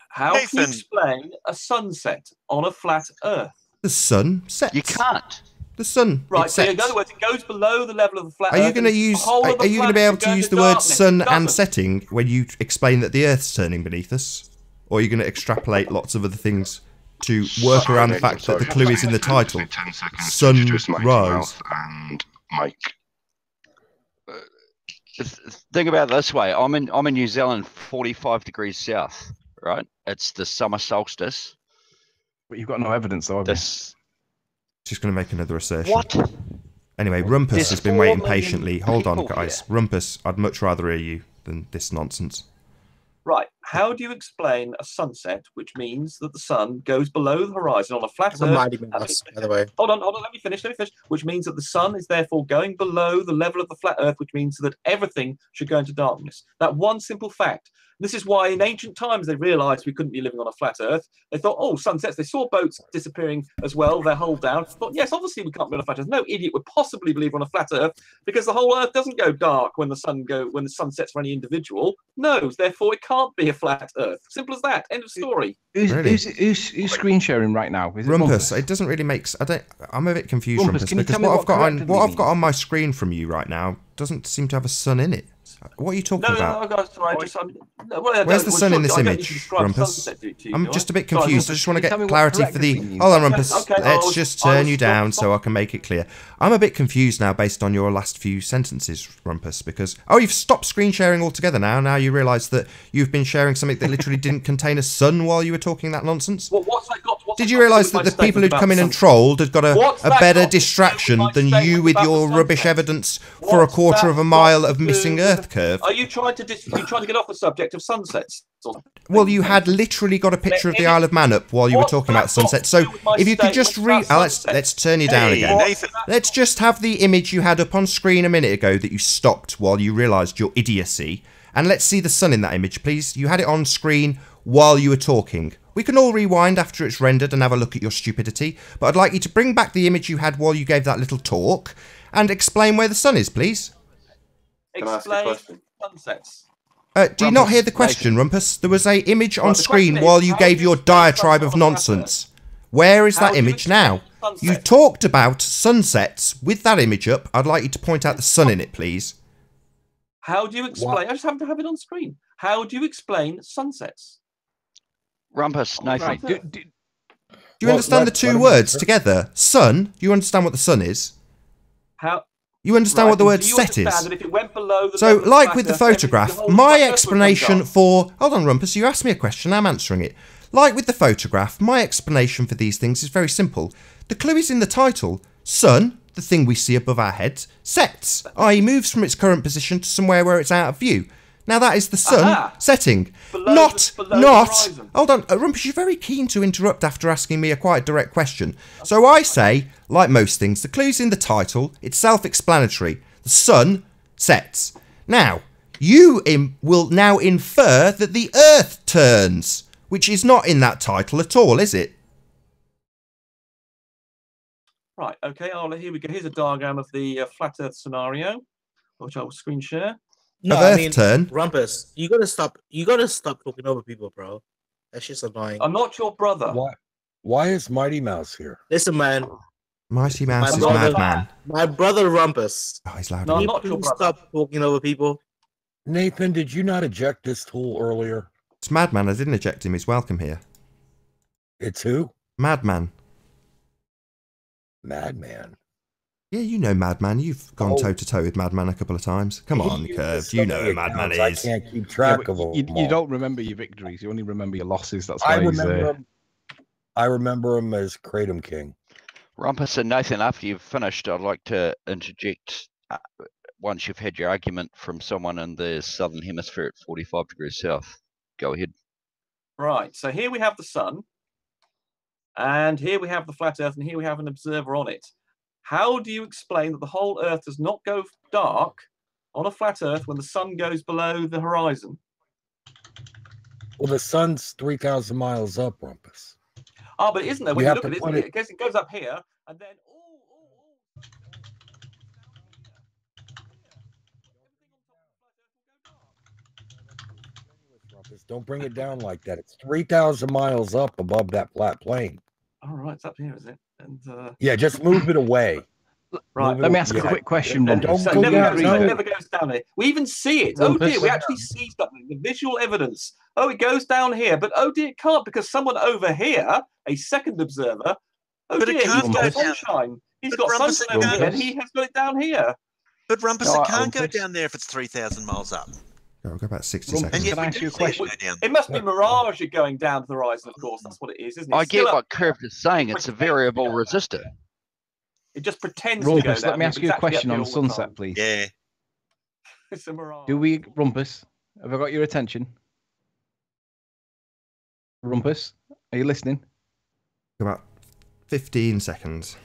How can you explain a sunset on a flat Earth? The sun sets. You can't. The sun. Right, it so in sets. other words, it goes below the level of the flat Are Earth. you going to and the use? whole of the Are you going to be planet able will to go use into the word darkness. sun It and doesn't. setting when you explain that the Earth's turning beneath us? Or are you going to extrapolate lots of other things to work around the fact that the clue is in the title? Sunrise. And Mike. Think about it this way. I'm in New Zealand, 45 degrees south. Right, it's the summer solstice. But you've got no evidence, though. This. Just going to make another assertion. What? Anyway, Rumpus There's has been 4 waiting million patiently. Hold on, people guys. here. Rumpus, I'd much rather hear you than this nonsense. Right. How do you explain a sunset, which means that the sun goes below the horizon on a flat It's a Earth? mighty mouse, by the way. Hold on, let me finish. Which means that the sun is therefore going below the level of the flat Earth, which means that everything should go into darkness. That one simple fact. This is why in ancient times they realized we couldn't be living on a flat Earth. They thought, oh, sunsets. They saw boats disappearing as well, their hull down. Thought, yes, obviously we can't be on a flat Earth. No idiot would possibly believe on a flat Earth because the whole Earth doesn't go dark when the sun sets for any individual. No, therefore it can't be a flat Earth. Simple as that. End of story. Who's screen sharing right now? Is it Rumpus? It doesn't really make. I'm a bit confused, Rumpus, because what I've got on my screen from you right now doesn't seem to have a sun in it. What are you talking about? Where's the sun in this image, Rumpus? I'm just a bit confused. I just want to get clarity for the... Hold on, Rumpus. Let's just turn you down so I can make it clear. I'm a bit confused now based on your last few sentences, Rumpus, because... Oh, you've stopped screen sharing altogether now. Now you realise that you've been sharing something that literally didn't contain a sun while you were talking that nonsense? Did you realise that the people who'd come in and trolled had got a better distraction than you with your rubbish evidence for a quarter of a mile of missing Earth curve? Are you trying to get off the subject of sunsets? Well, you had literally got a picture of the Isle of Man up while you were talking about sunset. So if you could just let's turn you down again. Let's just have the image you had up on screen a minute ago that you stopped while you realised your idiocy. And let's see the sun in that image, please. You had it on screen while you were talking. We can all rewind after it's rendered and have a look at your stupidity. But I'd like you to bring back the image you had while you gave that little talk and explain where the sun is, please. Explain sunsets. Do you not hear the question, Rumpus? There was an image on screen while you gave your diatribe of nonsense. Where is that image now? You talked about sunsets with that image up. I'd like you to point out the sun in it, please. How do you explain? I just happen to have it on screen. How do you explain sunsets? Rumpus, Nathan. Do you understand the two words together? Sun? You understand what the sun is? How? You understand what the word set is? So, like with the photograph, my explanation for... Hold on, Rumpus, you asked me a question, I'm answering it. Like with the photograph, my explanation for these things is very simple. The clue is in the title. Sun, the thing we see above our heads, sets, i.e. moves from its current position to somewhere where it's out of view. Now that is the sun setting. Not. Hold on, Rumpus, you're very keen to interrupt after asking me a quite direct question. So I say, like most things, the clue's in the title. It's self-explanatory. The sun sets. Now, you will now infer that the Earth turns, which is not in that title at all, is it? Right. Okay. Here we go. Here's a diagram of the flat Earth scenario, which I will screen share. No, turn. Rumpus, you gotta stop talking over people, bro. That's just annoying. I'm not your brother. Why is Mighty Mouse here? Listen, man. Mighty Mouse is madman. My brother Rumpus. Oh, he's loud. No, I'm not your brother. Stop talking over people. Nathan, did you not eject this tool earlier? It's Madman. I didn't eject him. He's welcome here. It's who? Madman. Madman. Yeah, you know Madman. You've gone toe-to-toe with Madman a couple of times. Come on, Curved. You know who Madman is. I can't keep track of them. You don't remember your victories. You only remember your losses. That's why I remember him as Kratom King. Rumpus and Nathan, after you've finished, I'd like to interject, once you've had your argument from someone in the southern hemisphere at 45 degrees south. Go ahead. Right. So here we have the sun. And here we have the flat Earth. And here we have an observer on it. How do you explain that the whole Earth does not go dark on a flat Earth when the sun goes below the horizon? Well, the sun's 3,000 miles up, Rumpus. Oh, but isn't there? When you look at it, it goes up here, and then... Don't bring it down like that. It's 3,000 miles up above that flat plane. All right, it's up here, is it? And yeah, just move it away. Right. Let me ask a quick question. Don't go down. It never goes down here. We even see it. Oh dear, we actually see something. The visual evidence. Oh, it goes down here, but oh dear, it can't because someone over here, a second observer. Oh but dear, he's got sunshine. He's got sunshine over here, and he has got it down here. But Rumpus, it can't go down there if it's 3,000 miles up. I'll go about 60 seconds. Can I ask you a question? It must be mirage going down to the horizon, of course. That's what it is, isn't it? I get what Curved is saying. It's a variable resistor. It just pretends to go down. Let me ask you a question on sunset, please. Yeah. It's a mirage. Rumpus, have I got your attention? Rumpus, are you listening? About 15 seconds.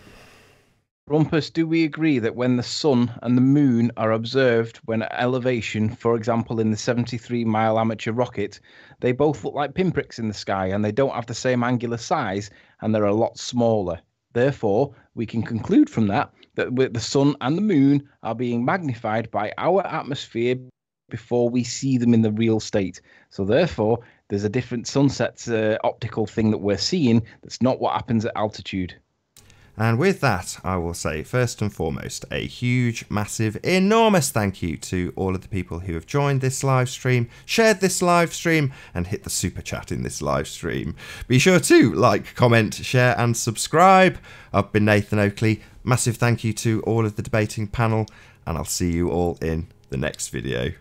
Rumpus, do we agree that when the sun and the moon are observed when at elevation, for example in the 73-mile amateur rocket, they both look like pinpricks in the sky and they don't have the same angular size and they're a lot smaller? Therefore, we can conclude from that the sun and the moon are being magnified by our atmosphere before we see them in the real state. So therefore, there's a different sunset optical thing that we're seeing that's not what happens at altitude. And with that, I will say, first and foremost, a huge, massive, enormous thank you to all of the people who have joined this live stream, shared this live stream, and hit the super chat in this live stream. Be sure to like, comment, share, and subscribe. I've been Nathan Oakley. Massive thank you to all of the debating panel, and I'll see you all in the next video.